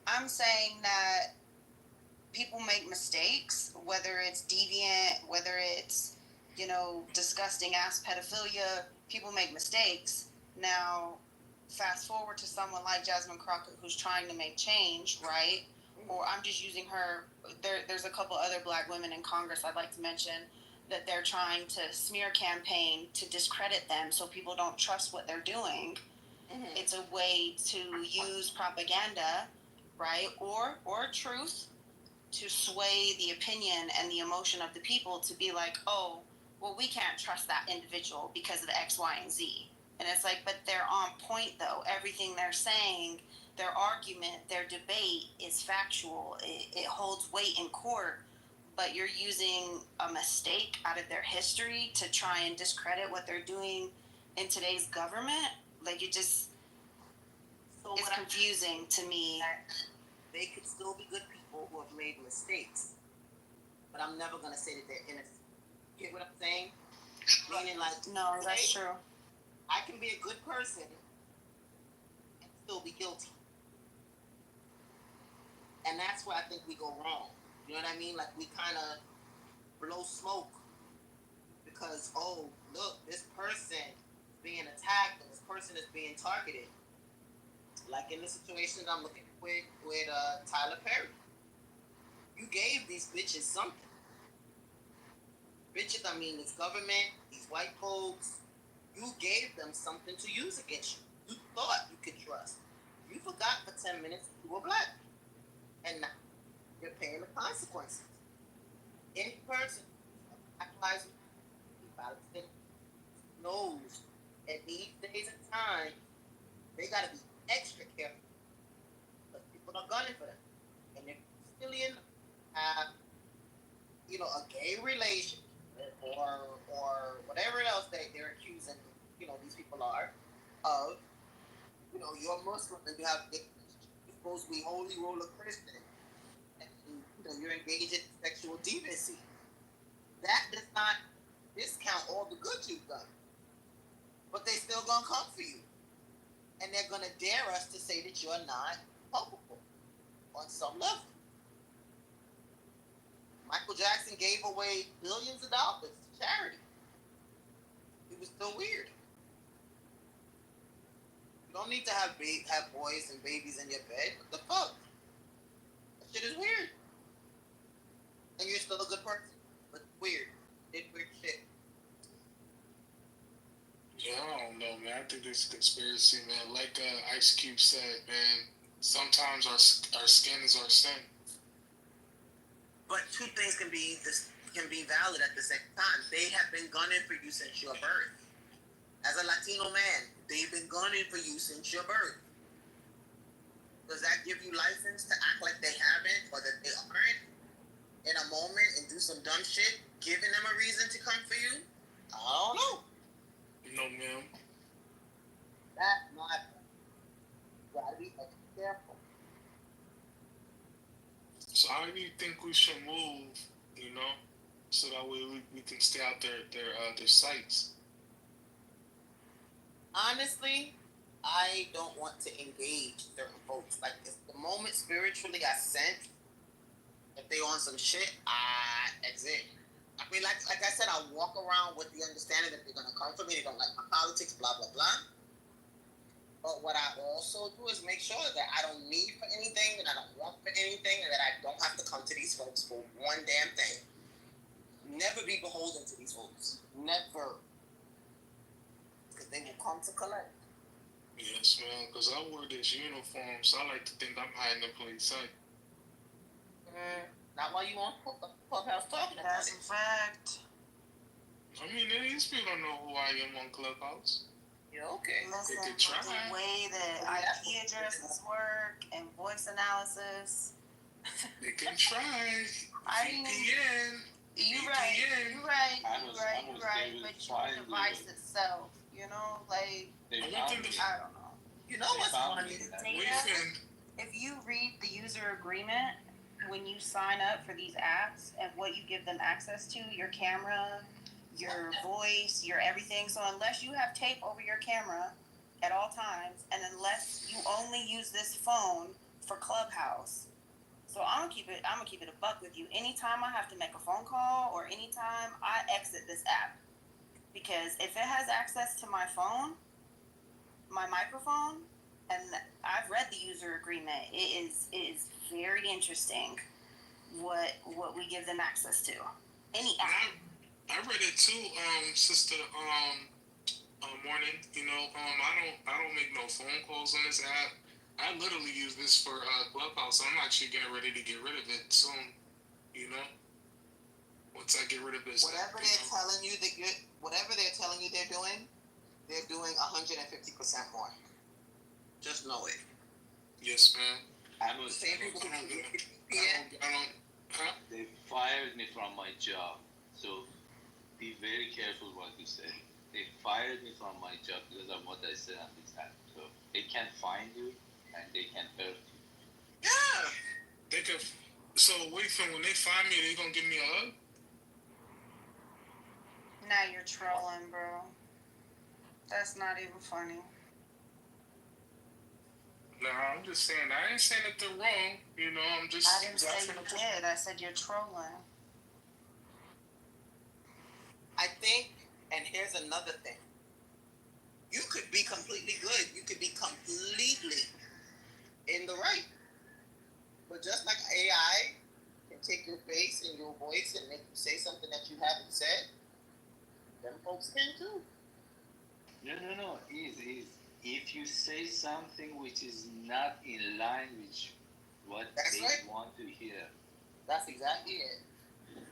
Speaker 16: I'm saying that people make mistakes, whether it's deviant, whether it's, disgusting ass pedophilia. People make mistakes. Now, fast forward to someone like Jasmine Crockett who's trying to make change, right? Or I'm just using her. There's a couple other black women in Congress I'd like to mention that they're trying to smear campaign to discredit them so people don't trust what they're doing. Mm-hmm. It's a way to use propaganda, right? Or truth to sway the opinion and the emotion of the people to be like, oh, well, we can't trust that individual because of the X, Y, and Z. And it's like, but they're on point though. Everything they're saying, their argument, their debate is factual. It holds weight in court, but you're using a mistake out of their history to try and discredit what they're doing in today's government. Like, it just, it's confusing to me.
Speaker 12: They could still be good people who have made mistakes, but I'm never gonna say that they're innocent. You get what I'm saying? Meaning, like,
Speaker 16: no, that's true.
Speaker 12: I can be a good person and still be guilty, and that's where I think we go wrong. You know what I mean? Like, we kind of blow smoke because, oh, look, this person is being attacked and this person is being targeted. Like in the situation I'm looking with Tyler Perry. You gave these bitches something. Bitches, I mean, this government, these white folks, you gave them something to use against you. You thought you could trust. You forgot for 10 minutes you were black. And now you're paying the consequences. Any person who knows at these days and times, they got to be extra careful. Because people are gunning for them. And if you're still have, a gay relation or whatever else they're accusing, these people are of, you're Muslim and you have, you're supposed to be holy roller Christian. And, you're engaged in sexual deviancy. That does not discount all the good you've done. But they still gonna come for you. And they're gonna dare us to say that you're not culpable on some level. Michael Jackson gave away billions of dollars to charity. It was still weird. You don't need to have boys and babies in your bed. What the fuck? That shit is weird. And you're still a good person. But weird. Did weird shit.
Speaker 4: Yeah, I don't know, man. I think this is a conspiracy, man. Like Ice Cube said, man, sometimes our skin is our sin.
Speaker 12: But two things can be valid at the same time. They have been gunning for you since your birth. As a Latino man, they've been gunning for you since your birth. Does that give you license to act like they haven't or that they aren't in a moment and do some dumb shit, giving them a reason to come for you? I don't know.
Speaker 4: No, ma'am.
Speaker 12: That's not. You gotta be extra careful.
Speaker 4: So how do you think we should move, so that way we can stay out their sights?
Speaker 12: Honestly, I don't want to engage certain folks. Like, if the moment spiritually I sense, if they on some shit, I exit. I mean, like I said, I walk around with the understanding that they're gonna come for me. They don't like my politics, blah blah blah. But what I also do is make sure that I don't need for anything, that I don't want for anything, and that I don't have to come to these folks for one damn thing. Never be beholden to these folks. Never. Because they will come to collect.
Speaker 4: Yes, man, because I wear this uniform, so I like to think I'm hiding in plain sight.
Speaker 12: Not while you on Clubhouse talking about it.
Speaker 16: That's a fact.
Speaker 4: I mean, these people don't know who I am on Clubhouse.
Speaker 12: Yeah, okay.
Speaker 16: Listen,
Speaker 4: They
Speaker 16: with the way that IP addresses work and voice analysis.
Speaker 4: They can try. VPN.
Speaker 16: You're right. But your device itself, like, I don't know.
Speaker 12: You know what's funny?
Speaker 16: If you read the user agreement, when you sign up for these apps and what you give them access to, your camera, your voice, your everything. So unless you have tape over your camera, at all times, and unless you only use this phone for Clubhouse. So I'm gonna keep it a buck with you. Anytime I have to make a phone call or anytime I exit this app, because if it has access to my phone, my microphone, and I've read the user agreement, it is very interesting what we give them access to. Any app.
Speaker 4: I read it too, sister. Morning. You know, I don't make no phone calls on this app. I literally use this for Clubhouse. I'm actually getting ready to get rid of it soon. You know, once I get rid of this.
Speaker 12: Whatever they're telling you they're doing 150% more. Just know it.
Speaker 4: Yes, man.
Speaker 7: I don't. They fired me from my job, so be very careful what you say. They fired me from my job because of what I said on this app. So they can find you and they can hurt you.
Speaker 12: Yeah.
Speaker 4: They could. So wait for when they find me, they gonna give me a hug?
Speaker 16: Now you're trolling, bro. That's not even funny.
Speaker 4: No, I'm just saying. I ain't saying that they're wrong. You know, I'm just.
Speaker 16: I didn't say you did. I said you're trolling.
Speaker 12: I think, and here's another thing. You could be completely good. You could be completely in the right. But just like AI can take your face and your voice and make you say something that you haven't said, them folks can too.
Speaker 7: No. If you say something which is not in line with what they want to hear.
Speaker 12: That's exactly it.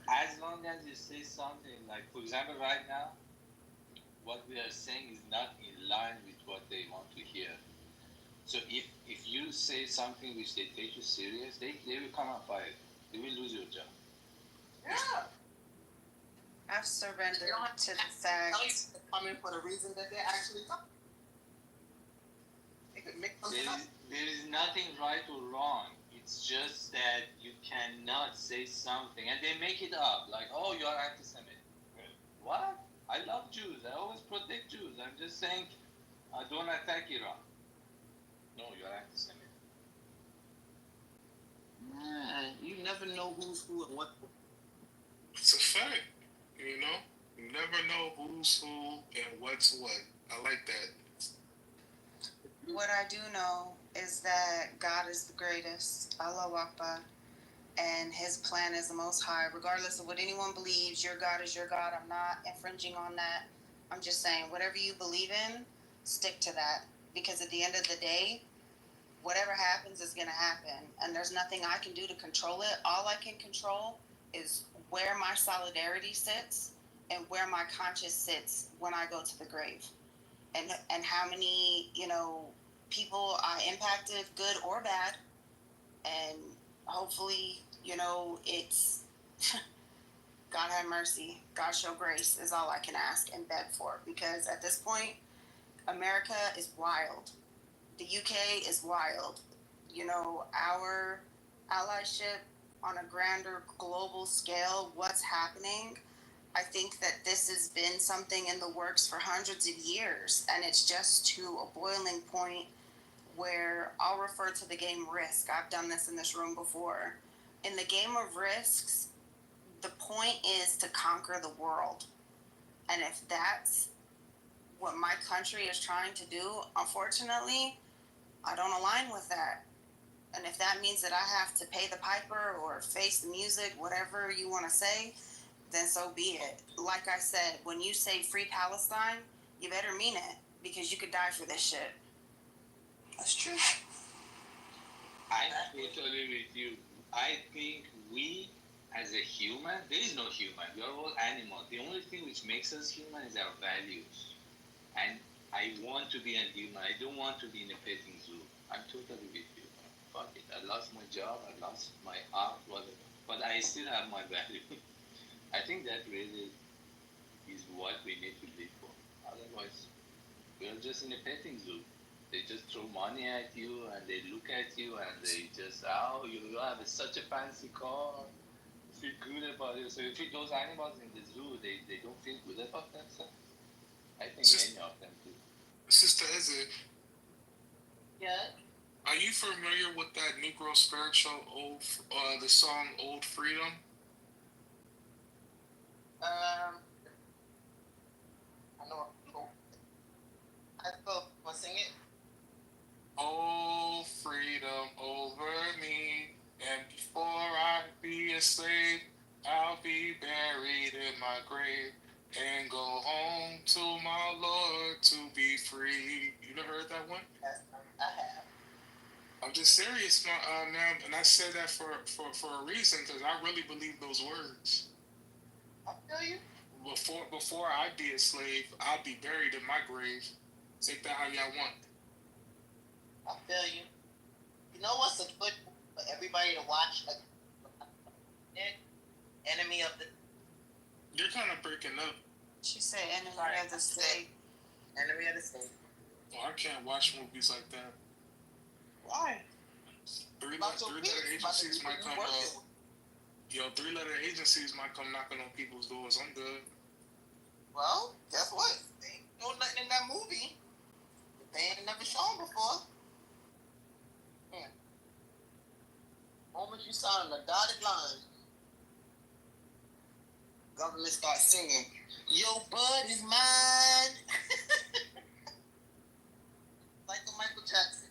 Speaker 7: As long as you say something, like for example right now, what we are saying is not in line with what they want to hear. So if you say something which they take you serious, they will come and fight. They will lose your job.
Speaker 12: Yeah.
Speaker 16: I've surrendered to the fact.
Speaker 12: They're coming for the reason that they're actually coming. They could make something up.
Speaker 7: There is nothing right or wrong. It's just that you cannot say something and they make it up. Like, oh, you are anti-Semitic. What? I love Jews. I always protect Jews. I'm just saying, don't attack Iran. No, you are anti-Semitic.
Speaker 12: You never know who's who and what.
Speaker 4: It's a fact. You know, you never know who's who and what's what. I like that.
Speaker 16: What I do know is that God is the greatest, Allah Akbar, and His plan is the most high. Regardless of what anyone believes, your God is your God. I'm not infringing on that. I'm just saying, whatever you believe in, stick to that. Because at the end of the day, whatever happens is going to happen. And there's nothing I can do to control it. All I can control is where my solidarity sits and where my conscience sits when I go to the grave. And how many, people I impacted, good or bad. And hopefully, it's God have mercy, God show grace is all I can ask and beg for. Because at this point, America is wild. The UK is wild. Our allyship on a grander global scale, what's happening, I think that this has been something in the works for hundreds of years, and it's just to a boiling point where I'll refer to the game Risk. I've done this in this room before. In the game of Risks, the point is to conquer the world. And if that's what my country is trying to do, unfortunately, I don't align with that. And if that means that I have to pay the piper or face the music, whatever you want to say, then so be it. Like I said, when you say free Palestine, you better mean it, because you could die for this shit. That's true.
Speaker 7: I'm totally with you. I think we, as a human, there is no human. We are all animals. The only thing which makes us human is our values. And I want to be a human. I don't want to be in a petting zoo. I'm totally with you. Fuck it. I lost my job. I lost my art, whatever. But I still have my value. I think that really is what we need to live for. Otherwise, we are just in a petting zoo. They just throw money at you and they look at you and they just, you have such a fancy car. Feel good about it. So if those animals in the zoo, they don't feel good about themselves. I think many of them do.
Speaker 4: Sister Eze,
Speaker 8: Yeah.
Speaker 4: are you familiar with that Negro spiritual the song "Old Freedom"?
Speaker 8: I know. I go. Want to sing it?
Speaker 4: Oh, freedom over me, and before I be a slave, I'll be buried in my grave and go home to my Lord to be free. You never heard that one?
Speaker 8: Yes, I have.
Speaker 4: I'm just serious, now, and I said that for a reason because I really believe those words.
Speaker 8: I feel you.
Speaker 4: Before I be a slave, I'll be buried in my grave. Take that how y'all want.
Speaker 8: I feel you. You know what's a good for everybody to watch? Enemy of the.
Speaker 4: You're kind of breaking up.
Speaker 16: She said enemy of the state.
Speaker 8: Enemy of the state.
Speaker 4: Oh, I can't watch movies like that.
Speaker 8: Why?
Speaker 4: Three-letter agencies might come. Three-letter agencies might come knocking on people's doors. I'm good.
Speaker 8: Well, guess what? They ain't no nothing in that movie. They ain't never shown before. Moment you sign the dotted line, government starts singing, "Your bud is mine." Like the Michael Jackson.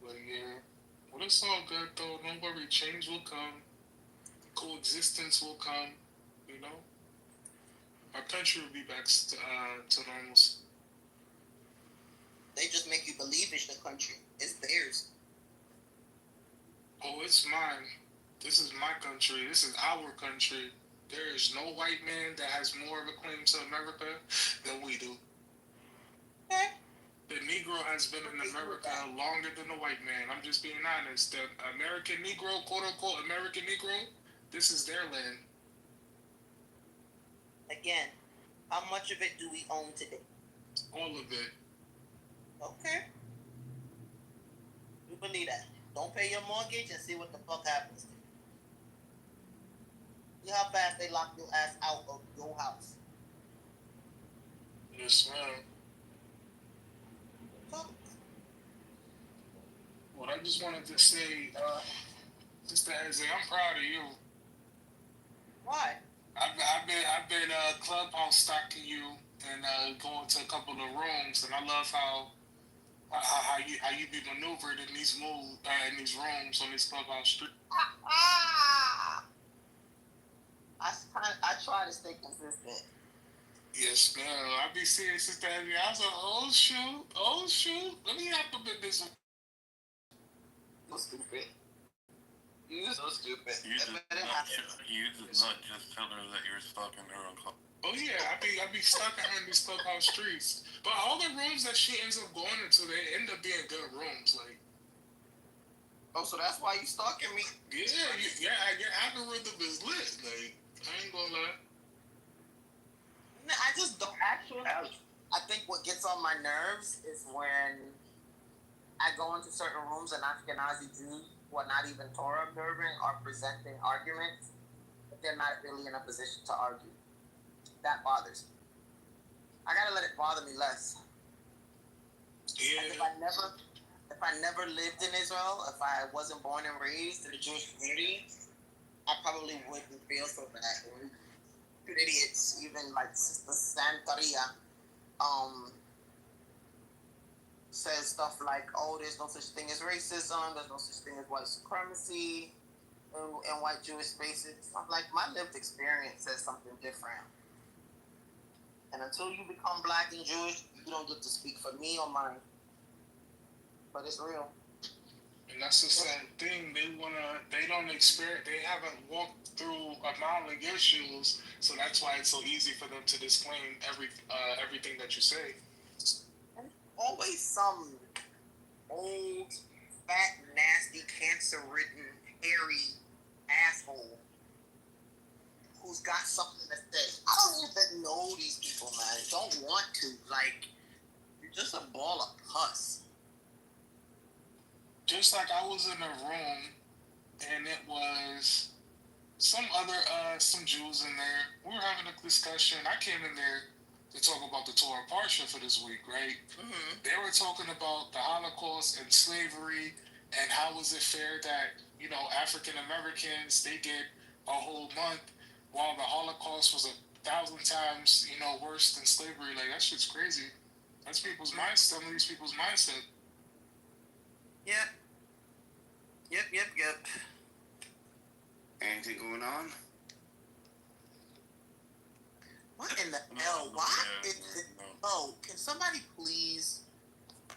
Speaker 4: But yeah, well, it's all good though. Don't worry, change will come. Coexistence will come. You know, our country will be back to normal.
Speaker 8: They just make you believe it's the country. It's theirs.
Speaker 4: Oh, it's mine. This is my country. This is our country. There is no white man that has more of a claim to America than we do.
Speaker 8: Okay.
Speaker 4: The Negro has been in America longer than the white man. I'm just being honest. The American Negro, quote unquote American Negro, this is their land.
Speaker 8: Again, how much of it do we own today?
Speaker 4: All of it.
Speaker 8: Okay. You believe that. Don't pay your mortgage and see what the fuck happens to you. See how fast they lock your ass out of your house.
Speaker 4: Yes, ma'am. Well, I just wanted to say, Sister Eze, I'm proud of you.
Speaker 8: Why?
Speaker 4: I've been clubhouse stalking you and going to a couple of rooms, and I love how you be maneuvered in these rooms on this clubhouse street.
Speaker 8: I try to stay consistent.
Speaker 4: Yes, ma'am. I be seeing Sister Eze. I was like, oh shoot, let me have a bit this one.
Speaker 8: So stupid. You're so stupid.
Speaker 15: You did not just tell her that you're stalking her on club.
Speaker 4: Oh yeah, I be stalking her in these clubhouse streets. But all the rooms that she ends up going into, they end up being good rooms. Like,
Speaker 8: oh, so that's why you stalking me?
Speaker 4: Yeah, your algorithm is lit. Like, I ain't gonna lie.
Speaker 8: I just don't actually. I think what gets on my nerves is when I go into certain rooms and Ashkenazi Jews who are not even Torah observing are presenting arguments, but they're not really in a position to argue. That bothers me. I gotta let it bother me less.
Speaker 4: Yeah.
Speaker 8: Like if I never lived in Israel, if I wasn't born and raised in the Jewish community, I probably wouldn't feel so bad. Idiots, even like Sister Santaria, says stuff like, "Oh, there's no such thing as racism. There's no such thing as white supremacy in white Jewish spaces." I'm like, my lived experience says something different. And until you become black and Jewish, you don't get to speak for me or mine. But it's real.
Speaker 4: And that's the same thing. They don't experience. They haven't walked through a mile of your shoes, so that's why it's so easy for them to disclaim everything that you say.
Speaker 8: Always some old, fat, nasty, cancer-ridden, hairy asshole who's got something to say. I don't even know these people, man. Don't want to. Like, you're just a ball of pus.
Speaker 4: Just like I was in a room, and it was some Jews in there. We were having a discussion. I came in there, to talk about the Torah Parsha for this week, right?
Speaker 3: Mm-hmm.
Speaker 4: They were talking about the Holocaust and slavery, and how was it fair that, you know, African Americans, they get a whole month, while the Holocaust was 1,000 times, you know, worse than slavery. Like, that shit's crazy. That's people's mindset. Some of these people's mindset.
Speaker 12: Yep. Anything going on?
Speaker 3: What in the hell? Why is it? Oh, can somebody please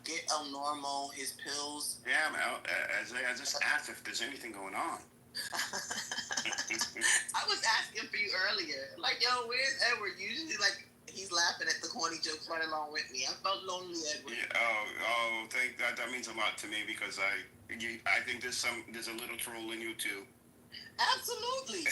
Speaker 3: get El Normo his pills?
Speaker 12: Yeah, man. I just asked if there's anything going on.
Speaker 3: I was asking for you earlier. Like, yo, where's Edward? Usually, like, he's laughing at the corny jokes right along with me. I felt lonely, Edward.
Speaker 12: Yeah, thank God. That means a lot to me because I think there's a little troll in you too.
Speaker 3: Absolutely.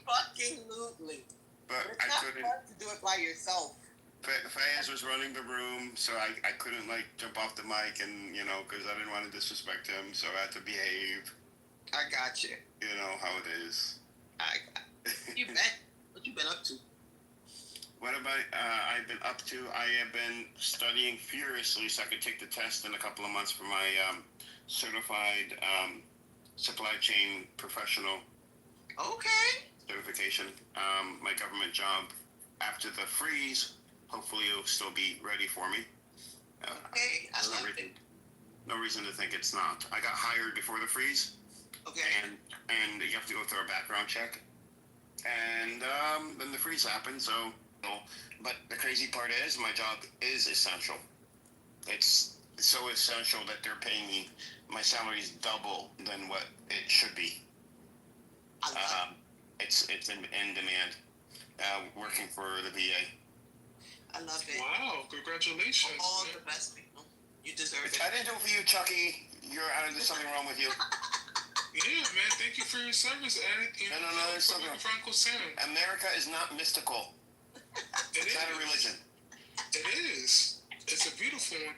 Speaker 3: Fucking-lutely.
Speaker 12: But
Speaker 3: it's not fun to do it by yourself.
Speaker 12: Fayez was running the room, so I couldn't like jump off the mic and, you know, because I didn't want to disrespect him, so I had to behave.
Speaker 3: I got you.
Speaker 12: You know how it is.
Speaker 3: You bet. What you been up to?
Speaker 12: What have I've been up to? I have been studying furiously so I could take the test in a couple of months for my certified supply chain professional.
Speaker 3: Okay.
Speaker 12: Certification. My government job after the freeze, hopefully it'll still be ready for me.
Speaker 3: Okay, I love it.
Speaker 12: No reason to think it's not. I got hired before the freeze.
Speaker 3: Okay.
Speaker 12: And you have to go through a background check. And then the freeze happened, so... But the crazy part is, my job is essential. It's so essential that they're paying me, my salary is double than what it should be. It's in demand. Working for the VA.
Speaker 3: I love it.
Speaker 4: Wow, congratulations.
Speaker 3: All the best people. You deserve it.
Speaker 12: I didn't do it for you, Chucky. There's something wrong with you.
Speaker 4: Yeah, man, thank you for your service, Ed.
Speaker 12: No, there's something wrong.
Speaker 4: Franco Sam.
Speaker 12: America is not mystical. It's not a religion.
Speaker 4: It is. It's a beautiful one.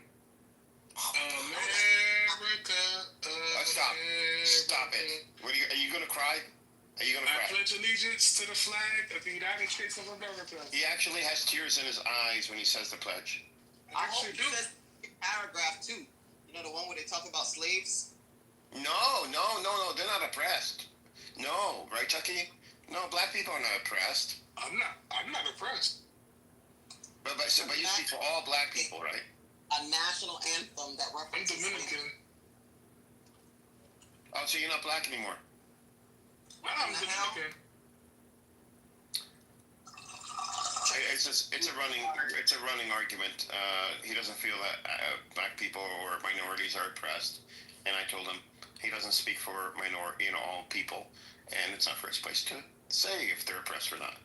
Speaker 4: America.
Speaker 12: Stop it. Are you going to cry? Are you going to cry?
Speaker 4: I pledge allegiance to the flag of the United States of America.
Speaker 12: He actually has tears in his eyes when he says the pledge.
Speaker 3: I hope he says paragraph 2. You know, the one where they talk about slaves?
Speaker 12: No. They're not oppressed. No, right, Chucky? No, black people are not oppressed.
Speaker 4: I'm not oppressed.
Speaker 12: But you speak for all black people, right?
Speaker 3: A national anthem that references...
Speaker 4: I'm Dominican.
Speaker 12: Oh, so you're not black anymore?
Speaker 4: I'm Dominican.
Speaker 12: It's a running argument. He doesn't feel that black people or minorities are oppressed, and I told him he doesn't speak for all people, and it's not for his place to say if they're oppressed or not.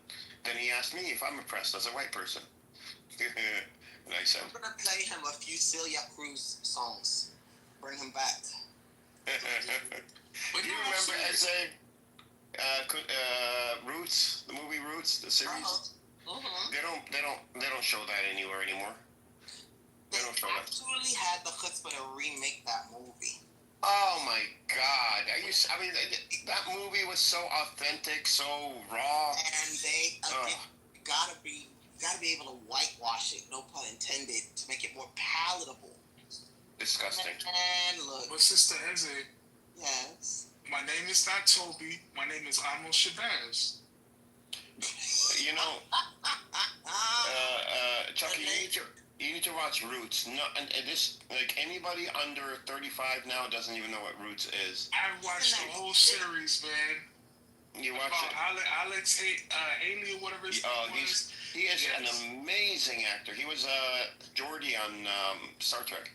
Speaker 12: Then he asked me if I'm oppressed as a white person, and I said,
Speaker 3: I'm gonna play him a few Celia Cruz songs, bring him back.
Speaker 12: Do you remember S.A. Roots, the movie Roots, the series? They don't show that anywhere anymore. They don't show that.
Speaker 3: Actually had the chutzpah to remake that movie.
Speaker 12: Oh my God! That movie was so authentic, so raw.
Speaker 3: And they gotta be able to whitewash it, no pun intended, to make it more palatable.
Speaker 12: Disgusting.
Speaker 3: And look.
Speaker 4: But Sister Eze.
Speaker 3: Yes.
Speaker 4: My name is not Toby. My name is Amos Shabazz.
Speaker 12: You know, Chucky, you need to watch Roots. No, and this, like, anybody under 35 now doesn't even know what Roots is.
Speaker 4: I watched the whole series, man.
Speaker 12: You watched it?
Speaker 4: Alex Haley or whatever his name was.
Speaker 12: He is an amazing actor. He was Geordi on Star Trek,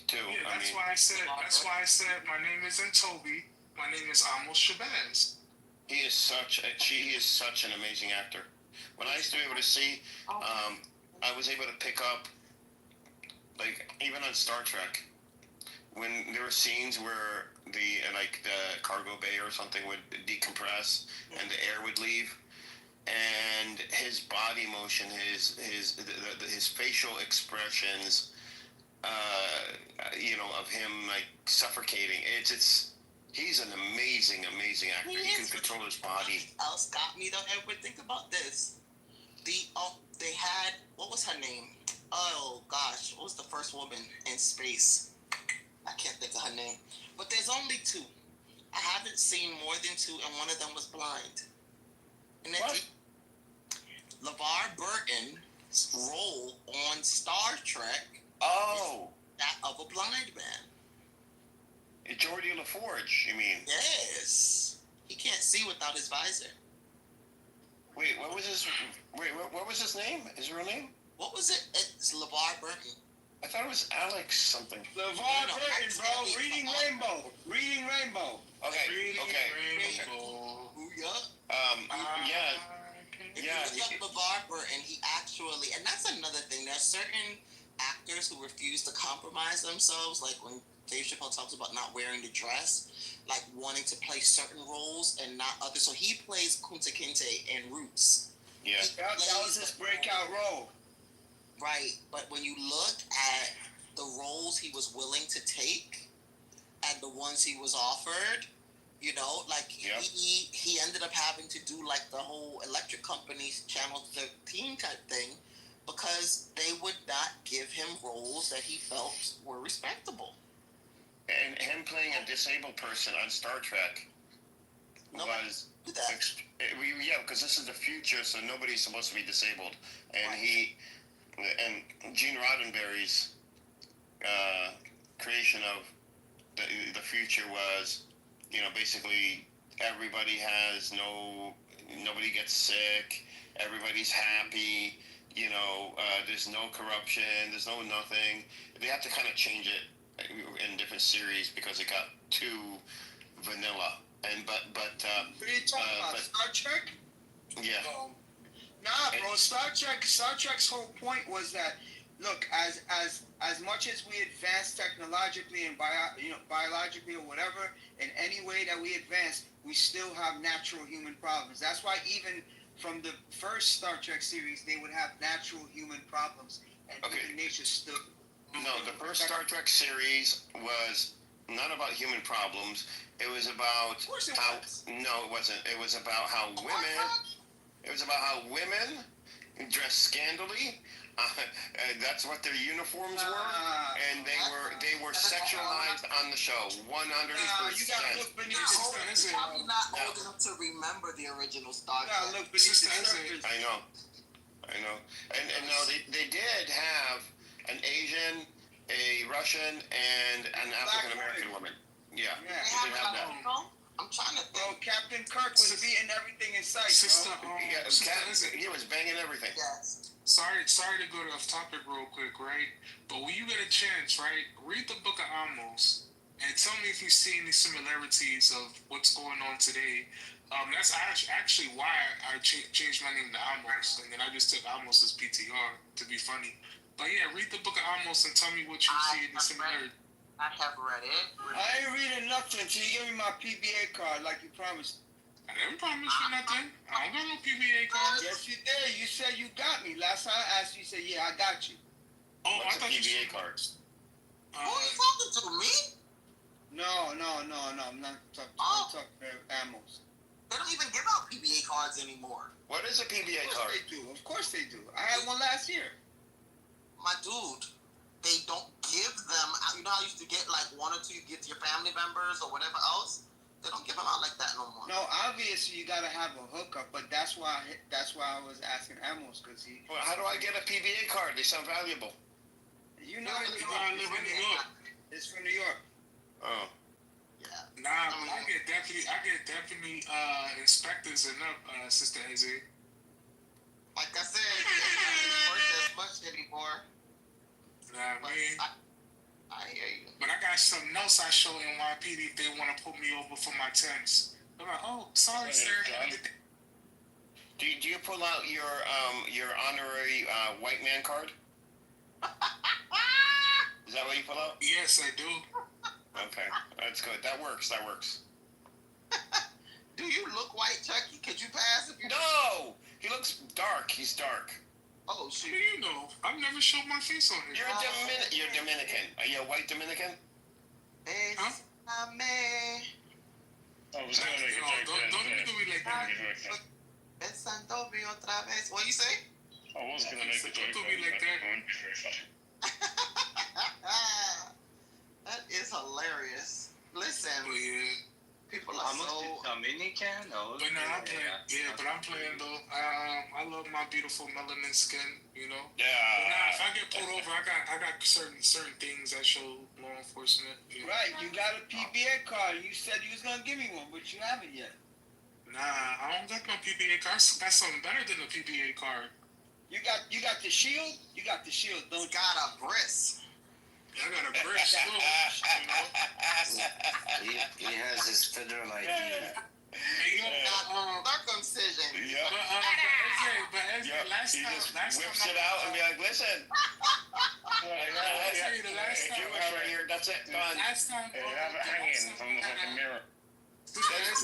Speaker 12: too.
Speaker 4: Yeah, that's why I said my name isn't Toby. My name is Amos Shabazz.
Speaker 12: He is such an amazing actor. When I used to be able to see, I was able to pick up, like, even on Star Trek, when there were scenes where the cargo bay or something would decompress and the air would leave, and his body motion, his facial expressions, of him like suffocating. He's an amazing actor. He can control his body.
Speaker 3: Else got me though, Edward. Think about this.
Speaker 12: they had, what was her name? Oh gosh, what was the first woman in space? I can't think of her name. But there's only two. I haven't seen more than two, and one of them was blind. And that's LeVar Burton's role on Star Trek.
Speaker 17: Oh,
Speaker 12: that of a blind man.
Speaker 17: Geordie LaForge, you mean?
Speaker 12: Yes. He can't see without his visor.
Speaker 17: Wait, what was his? What was his name? His real name?
Speaker 12: What was it? It's LeVar Burton.
Speaker 17: I thought it was Alex something.
Speaker 1: LeVar Burton, bro. Reading Rainbow. Reading Rainbow.
Speaker 17: Okay.
Speaker 12: Rainbow.
Speaker 17: Yeah.
Speaker 12: If you look up LeVar Burton, he actually, and that's another thing. There's certain actors who refuse to compromise themselves, like when Dave Chappelle talks about not wearing the dress, like wanting to play certain roles and not others. So he plays Kunta Kinte in Roots.
Speaker 17: Yeah.
Speaker 1: That was his breakout role.
Speaker 12: Right, but when you look at the roles he was willing to take and the ones he was offered, you know, like he ended up having to do like the whole electric company's Channel 13 type thing because they would not give him roles that he felt were respectable.
Speaker 17: And him playing a disabled person on Star Trek was because this is the future, so nobody's supposed to be disabled, and and Gene Roddenberry's creation of the future was, you know, basically everybody nobody gets sick, everybody's happy, you know, there's no corruption, there's no nothing. They have to kind of change it in different series because it got too vanilla. And but
Speaker 1: what are you talking about? Star Trek?
Speaker 17: Yeah.
Speaker 1: Nah, bro. Star Trek's whole point was that, look, as much as we advance technologically and biologically or whatever, in any way that we advance, we still have natural human problems. That's why even from the first Star Trek series, they would have natural human problems, and human nature still.
Speaker 17: No, the first Star Trek series was not about human problems. It was about how. No, it wasn't. It was about how women. It was about how women dressed scandally. That's what their uniforms were, and they were sexualized on the show. 100%.
Speaker 12: You gotta look beneath the surface. You're probably not old enough to remember the original Star Trek.
Speaker 1: Look beneath the surface.
Speaker 17: I know. And no, they did have an Asian, a Russian, and an African American woman. Yeah. They did have that.
Speaker 12: I'm trying to think.
Speaker 1: Bro, Captain Kirk was beating everything in sight.
Speaker 17: He was banging everything.
Speaker 12: Yes.
Speaker 4: Sorry to go off topic real quick, right? But when you get a chance, right, read the Book of Amos and tell me if you see any similarities of what's going on today. That's actually why I changed my name to Amos, and then I just took Amos's PTR to be funny. But yeah, read the Book of Amos and tell me what you see in the similarity.
Speaker 12: I have read it.
Speaker 1: I ain't reading nothing until you give me my PBA card like you promised.
Speaker 4: I didn't promise you nothing. I don't got no PBA card.
Speaker 1: Yes, you did. You said you got me. Last time I asked you, you said, yeah, I got you.
Speaker 4: Oh,
Speaker 17: What's
Speaker 4: I thought
Speaker 17: PBA
Speaker 4: you
Speaker 17: cards?
Speaker 12: Who are you talking to, me?
Speaker 1: No. I'm not talking to I'm talking to Amos.
Speaker 12: They don't even give out PBA cards anymore.
Speaker 17: What is a PBA card?
Speaker 1: Of course they do. I had one last year.
Speaker 12: My dude, they don't give them. You know how you used to get like one or two, you get to your family members or whatever else. They don't give them out like that no more.
Speaker 1: No, obviously you gotta have a hookup, but that's why I was asking Amos because he.
Speaker 17: Well, how do I get a PBA card? They sound valuable.
Speaker 1: You know, I live in New York. It's from New York.
Speaker 17: Oh.
Speaker 12: Yeah.
Speaker 4: Nah, but I get definitely inspectors enough, Sister Eze.
Speaker 12: Like I said, they don't work as much anymore.
Speaker 4: Nah,
Speaker 12: But
Speaker 4: man.
Speaker 12: I hear you.
Speaker 4: But I got something else I show NYPD if they want to put me over for my temps. I'm like, oh, sorry, sir.
Speaker 17: Do you pull out your honorary white man card? Is that what you pull out?
Speaker 4: Yes, I do.
Speaker 17: Okay, that's good. That works.
Speaker 12: Do you look white, Chucky? Could you pass if you?
Speaker 17: No, he looks dark. He's dark.
Speaker 12: Oh
Speaker 4: What
Speaker 12: shit!
Speaker 4: do you know? I've never showed my face on here.
Speaker 17: You're Dominican. Are you a white Dominican?
Speaker 4: Huh?
Speaker 12: Don't
Speaker 4: Don't do me like that.
Speaker 12: Pensando otra vez. What you say?
Speaker 2: I was gonna make a joke
Speaker 4: Don't be like that.
Speaker 12: That is hilarious. Listen, people are so.
Speaker 7: Dominican? No.
Speaker 4: But nah, I'm playing. Yeah, but I'm playing though. I love my beautiful melanin skin. You know.
Speaker 17: Yeah.
Speaker 4: But nah, if I get pulled over, I got certain things that show law enforcement. You know?
Speaker 18: Right, you got a PBA card. You said you was gonna give me one, but you haven't yet.
Speaker 4: Nah, I don't got no PBA card. I got something better than a PBA card.
Speaker 18: You got the shield. You got the shield, don't you?
Speaker 12: Got a bris.
Speaker 4: I got a bris too.
Speaker 13: He has his federal ID.
Speaker 4: Hey,
Speaker 12: Circumcision.
Speaker 17: Yeah.
Speaker 4: But SJ, last
Speaker 17: he
Speaker 4: time,
Speaker 17: just
Speaker 4: last
Speaker 17: whips
Speaker 4: time
Speaker 17: it out and be like, listen.
Speaker 4: I'll tell you the last time.
Speaker 17: Jewish right here. That's it. Done.
Speaker 4: Last time.
Speaker 2: Hey, have it hanging from the fucking mirror.
Speaker 4: Last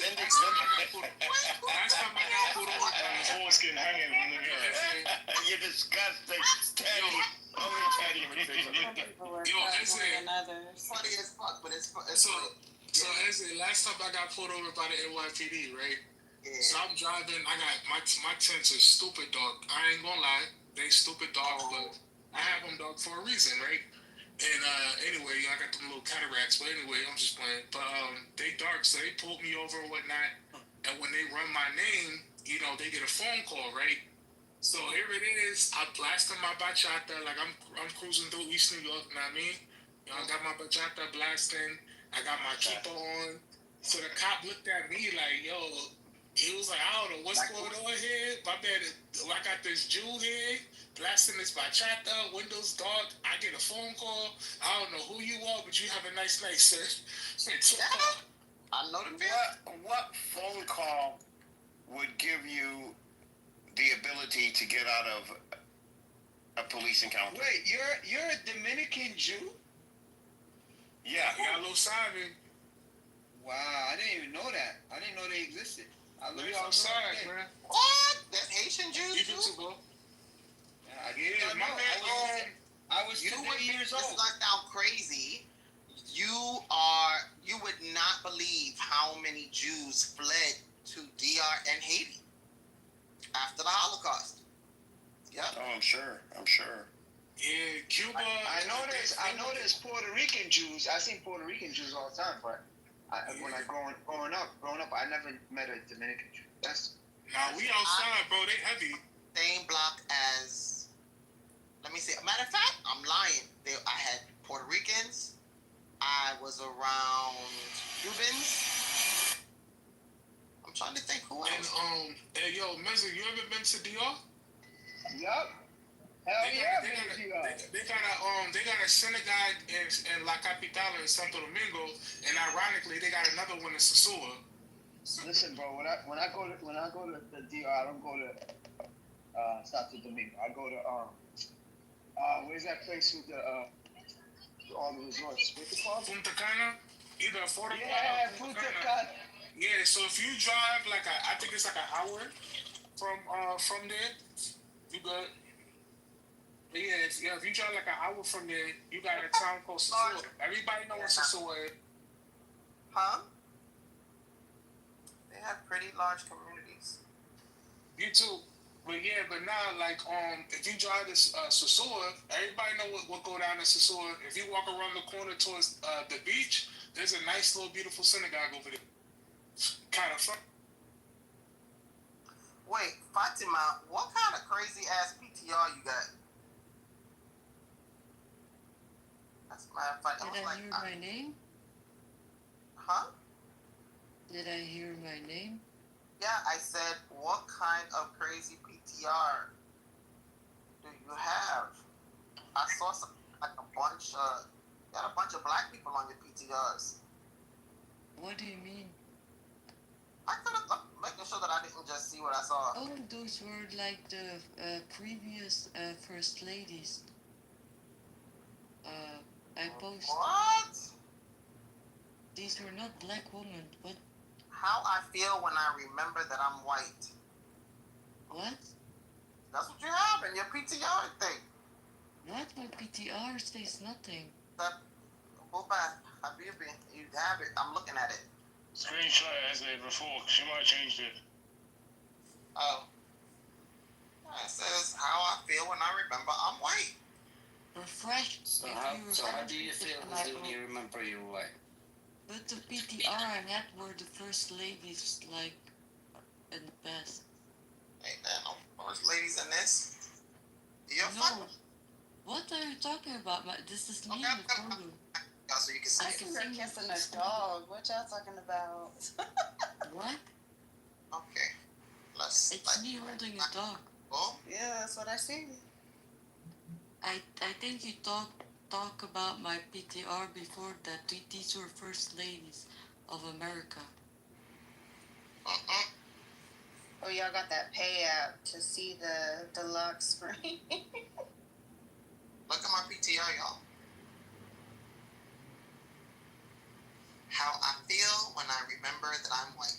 Speaker 4: time I got pulled over.
Speaker 2: His foreskin hanging from the mirror.
Speaker 17: You're disgusting. Teddy. Only Teddy would say something.
Speaker 4: Yo, SJ.
Speaker 12: Funny as fuck, but it's
Speaker 4: So SJ, last time I got pulled over by the NYPD, right?
Speaker 12: Yeah.
Speaker 4: So I'm driving. I got my tints are stupid, dog. I ain't gonna lie, they stupid dogs, but I have them, dog, for a reason, right? And anyway, I got them little cataracts. But anyway, I'm just playing. But they dark, so they pulled me over or whatnot. And when they run my name, you know, they get a phone call, right? So here it is. I blasted my bachata like I'm cruising through East New York. You know what I mean? You know, I got my bachata blasting. I got my keeper on. So the cop looked at me like, yo. He was like, I don't know what's going on here. My man, I got this Jew here, blasting this bachata, windows dark. I get a phone call. I don't know who you are, but you have a nice night, sir.
Speaker 12: I know the
Speaker 17: What phone call would give you the ability to get out of a police encounter?
Speaker 18: Wait, you're a Dominican Jew?
Speaker 17: Yeah.
Speaker 4: You got a little Simon.
Speaker 18: Wow, I didn't even know that. I didn't know they existed.
Speaker 4: We outside, man.
Speaker 12: What? That's Haitian Jews
Speaker 4: too?
Speaker 18: Yeah, I was 2 years old.
Speaker 12: It's not sound crazy. You would not believe how many Jews fled to DR and Haiti after the Holocaust. Yeah.
Speaker 17: Oh, I'm sure.
Speaker 4: Yeah, Cuba.
Speaker 18: I know there's Puerto Rican Jews. I seen Puerto Rican Jews all the time, but when I growing up, I never met a Dominican Jew.
Speaker 4: Nah, we outside, bro. They heavy.
Speaker 12: Same block as. Let me see. Matter of fact, I'm lying. I had Puerto Ricans. I was around Cubans. I'm trying to think who else.
Speaker 4: And hey, yo, Mezzo, you ever been to DR?
Speaker 18: Yup. Hell yeah,
Speaker 4: they got a synagogue in La Capital in Santo Domingo, and ironically, they got another one in Sosua.
Speaker 18: Listen, bro. When I go to the DR, I don't go to Santo Domingo. I go to where's that place with all the resorts? What's it called?
Speaker 4: Punta Cana, either affordable.
Speaker 18: Yeah, Punta Cana.
Speaker 4: Yeah, so if you drive I think it's like an hour from there, you good. But yeah, if you drive like an hour from there, you got a town called Sosua. Everybody knows what Sosua is.
Speaker 12: Huh? They have pretty large communities.
Speaker 4: You too. But yeah, but now if you drive to Sosua, everybody know what go down in Sosua. If you walk around the corner towards the beach, there's a nice little beautiful synagogue over there. Kind of fun.
Speaker 12: Wait, Fatima, what kind of crazy ass PTR you got? That's my funny.
Speaker 19: Did I hear my name?
Speaker 12: Huh?
Speaker 19: Did I hear my name?
Speaker 12: Yeah, I said, what kind of crazy PTR do you have? I saw some you had a bunch of black people on your PTRs.
Speaker 19: What do you mean?
Speaker 12: I'm making sure that I didn't just see what I saw.
Speaker 19: Oh, those were like the previous first ladies. I posted.
Speaker 12: What?
Speaker 19: These were not black women, but.
Speaker 12: How I feel when I remember that I'm white.
Speaker 19: What?
Speaker 12: That's what you have in your PTR thing.
Speaker 19: What? My PTR says nothing.
Speaker 12: Go back. Habibi, you have it. I'm looking at it.
Speaker 2: Screenshot it as a before, 'cause she might have changed it.
Speaker 12: Oh. It says how I feel when I remember I'm white.
Speaker 19: Refresh.
Speaker 5: So how do you feel when you remember you're white?
Speaker 19: But the PTR I had were the first ladies, like, in the past.
Speaker 12: Ain't there no first ladies in this? You're
Speaker 19: No. What are you talking about? This is me in the photo.
Speaker 12: So you can see.
Speaker 16: I think they're kissing a dog. What y'all talking about?
Speaker 19: What?
Speaker 12: Okay.
Speaker 19: It's me holding a dog.
Speaker 12: Oh?
Speaker 16: Yeah, that's what I see.
Speaker 19: I think you talk about my PTR before that. These were first ladies of America.
Speaker 16: Oh, y'all got that payout to see the lock screen.
Speaker 12: Look at my PTR, y'all. How I feel when I remember that I'm white.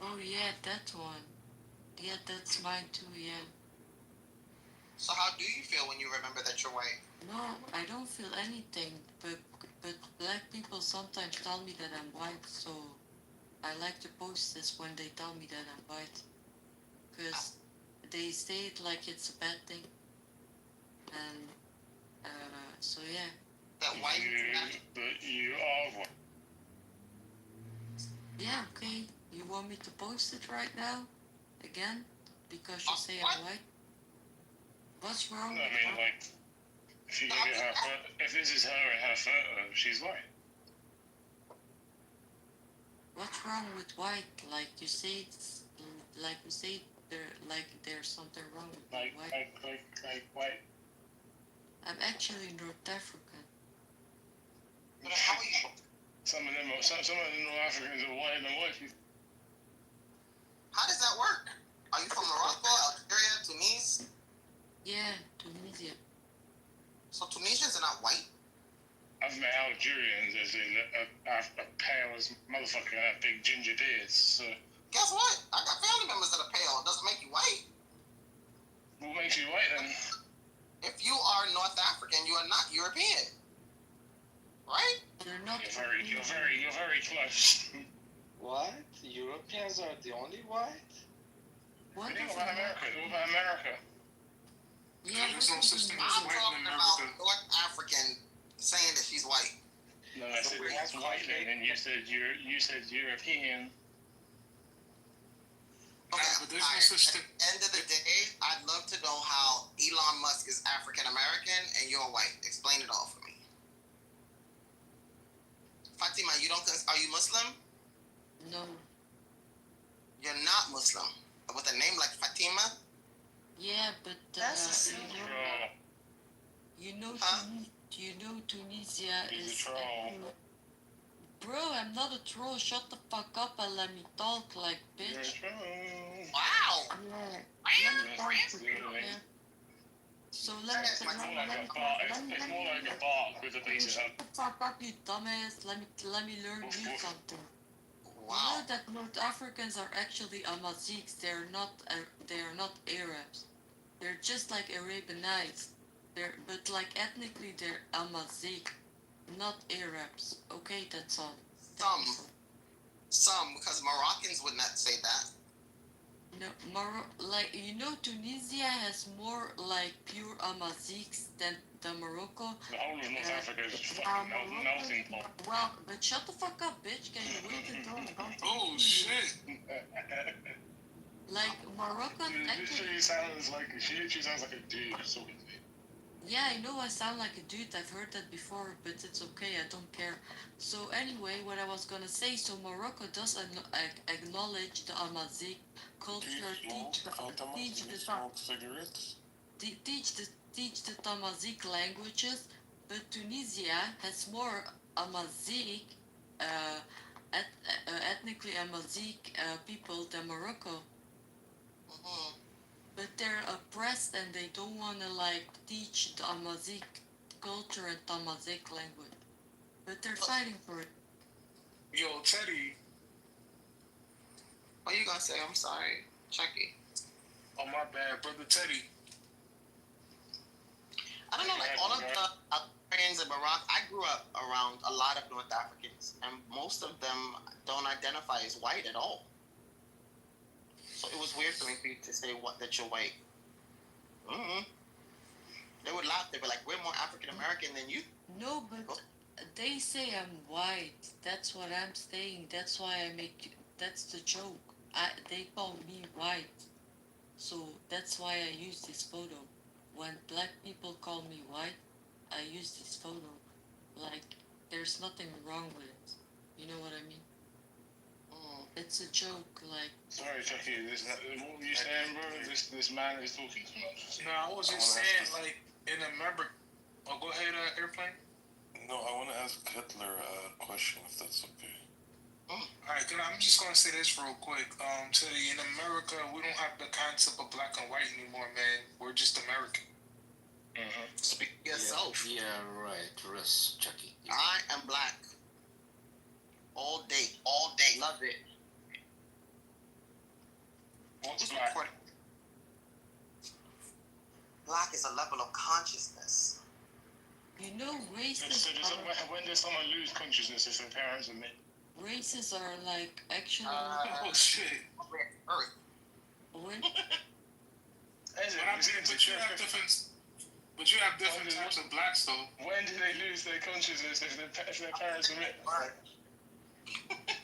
Speaker 19: Oh yeah, that one. Yeah, that's mine too. Yeah.
Speaker 12: So how do you feel when you remember that you're white?
Speaker 19: No, I don't feel anything. But black people sometimes tell me that I'm white, so I like to post this when they tell me that I'm white, because they say it like it's a bad thing. And so yeah.
Speaker 12: That white.
Speaker 5: But you are white.
Speaker 19: Yeah, okay. You want me to post it right now? Again? Because you say I'm white? What's wrong?
Speaker 5: No, I mean, like, if you look at her photo, if this is her in her photo, she's white.
Speaker 19: What's wrong with white? Like you say it's, like you say there's something wrong with
Speaker 5: like,
Speaker 19: white.
Speaker 5: Like white.
Speaker 19: I'm actually North African.
Speaker 12: But how are you?
Speaker 5: Some of the North Africans are whiter than white people.
Speaker 12: How does that work? Are you from Morocco, Algeria, Tunis?
Speaker 19: Yeah, Tunisia.
Speaker 12: So Tunisians are not white?
Speaker 5: I've met Algerians as in a pale as motherfucker and have big ginger beards, so...
Speaker 12: Guess what? I got family members that are pale. It doesn't make you white.
Speaker 5: What makes you white then?
Speaker 12: If you are North African, you are not European. Right?
Speaker 19: They're not.
Speaker 5: You're very close.
Speaker 7: What? Europeans are the only white?
Speaker 19: What
Speaker 5: about America? What about America?
Speaker 19: Yeah,
Speaker 4: there's no such thing as
Speaker 12: I'm
Speaker 4: white
Speaker 12: talking
Speaker 4: in
Speaker 12: about
Speaker 4: America.
Speaker 12: North African saying that she's white.
Speaker 5: No, I said that's white then, and you said European.
Speaker 12: Okay,
Speaker 4: but there's no such thing.
Speaker 12: At the end of the day, I'd love to know how Elon Musk is African American and you're white. Explain it all for me. Fatima, are you Muslim?
Speaker 19: No.
Speaker 12: You're not Muslim. With a name like Fatima?
Speaker 19: Yeah, but
Speaker 16: That's
Speaker 19: you know Tunisia
Speaker 5: He's
Speaker 19: is.
Speaker 5: a troll.
Speaker 19: Bro, I'm not a troll. Shut the fuck up and let me talk, like bitch.
Speaker 5: You're a troll.
Speaker 12: Wow.
Speaker 19: Yeah. So let me.
Speaker 5: It's more like a bark with a piece of
Speaker 19: Shut the fuck up, you dumbass. Let me learn you something.
Speaker 12: Wow.
Speaker 19: You know that North Africans are actually Amazighs. They are not Arabs. They're just like Arabianites. But like ethnically they're Amazigh, not Arabs. Okay, that's all.
Speaker 12: Some, because Moroccans would not say that.
Speaker 19: No, Tunisia has more like pure Amazighs than Morocco.
Speaker 5: The whole of North Africa is fucking melting pot.
Speaker 19: Well, but shut the fuck up, bitch. Can you wait until I'm done?
Speaker 4: Oh shit!
Speaker 19: Like Morocco
Speaker 5: She sounds like a dude talking to me.
Speaker 19: Yeah, I know I sound like a dude. I've heard that before, but it's okay. I don't care. So anyway, what I was gonna say. So Morocco does acknowledge the Amazigh culture. Teach the Tamazight languages, but Tunisia has more Amazigh, ethnically Amazigh people than Morocco. But they're oppressed and they don't want to like teach the Amazigh culture and Tamazight language. But they're fighting for it.
Speaker 4: Yo, Teddy.
Speaker 12: What are you gonna say? I'm sorry. Chucky.
Speaker 4: Oh, my bad, brother Teddy.
Speaker 12: I don't know, like all of the Algerians in Morocco, I grew up around a lot of North Africans, and most of them don't identify as white at all. So it was weird for me to say that you're white. They would laugh. They'd be like, "We're more African American than you."
Speaker 19: No, but they say I'm white. That's what I'm saying. That's why I make. That's the joke. They call me white, so that's why I use this photo. When black people call me white, I use this photo. Like, there's nothing wrong with it. You know what I mean? It's a joke. Like.
Speaker 5: Sorry, Chucky. What were you saying, bro? This man is talking too much.
Speaker 4: No, I was just saying, like, in America. Oh, go ahead, Airplane.
Speaker 15: No, I want to ask Hitler a question, if that's okay.
Speaker 4: Alright, I'm just gonna say this real quick. In America, we don't have the concept of black and white anymore, man. We're just American.
Speaker 12: Speak for yourself.
Speaker 13: Yeah, right. Russ, Chucky.
Speaker 12: I am black. All day. Love it.
Speaker 5: What's black?
Speaker 12: Black is a level of consciousness.
Speaker 19: You know, races.
Speaker 5: When does someone lose consciousness if their parents admit?
Speaker 19: Races are like actually.
Speaker 4: Oh shit.
Speaker 12: Earth.
Speaker 19: When?
Speaker 4: But you have different types of blacks, though.
Speaker 5: When do they lose their consciousness if their parents admit?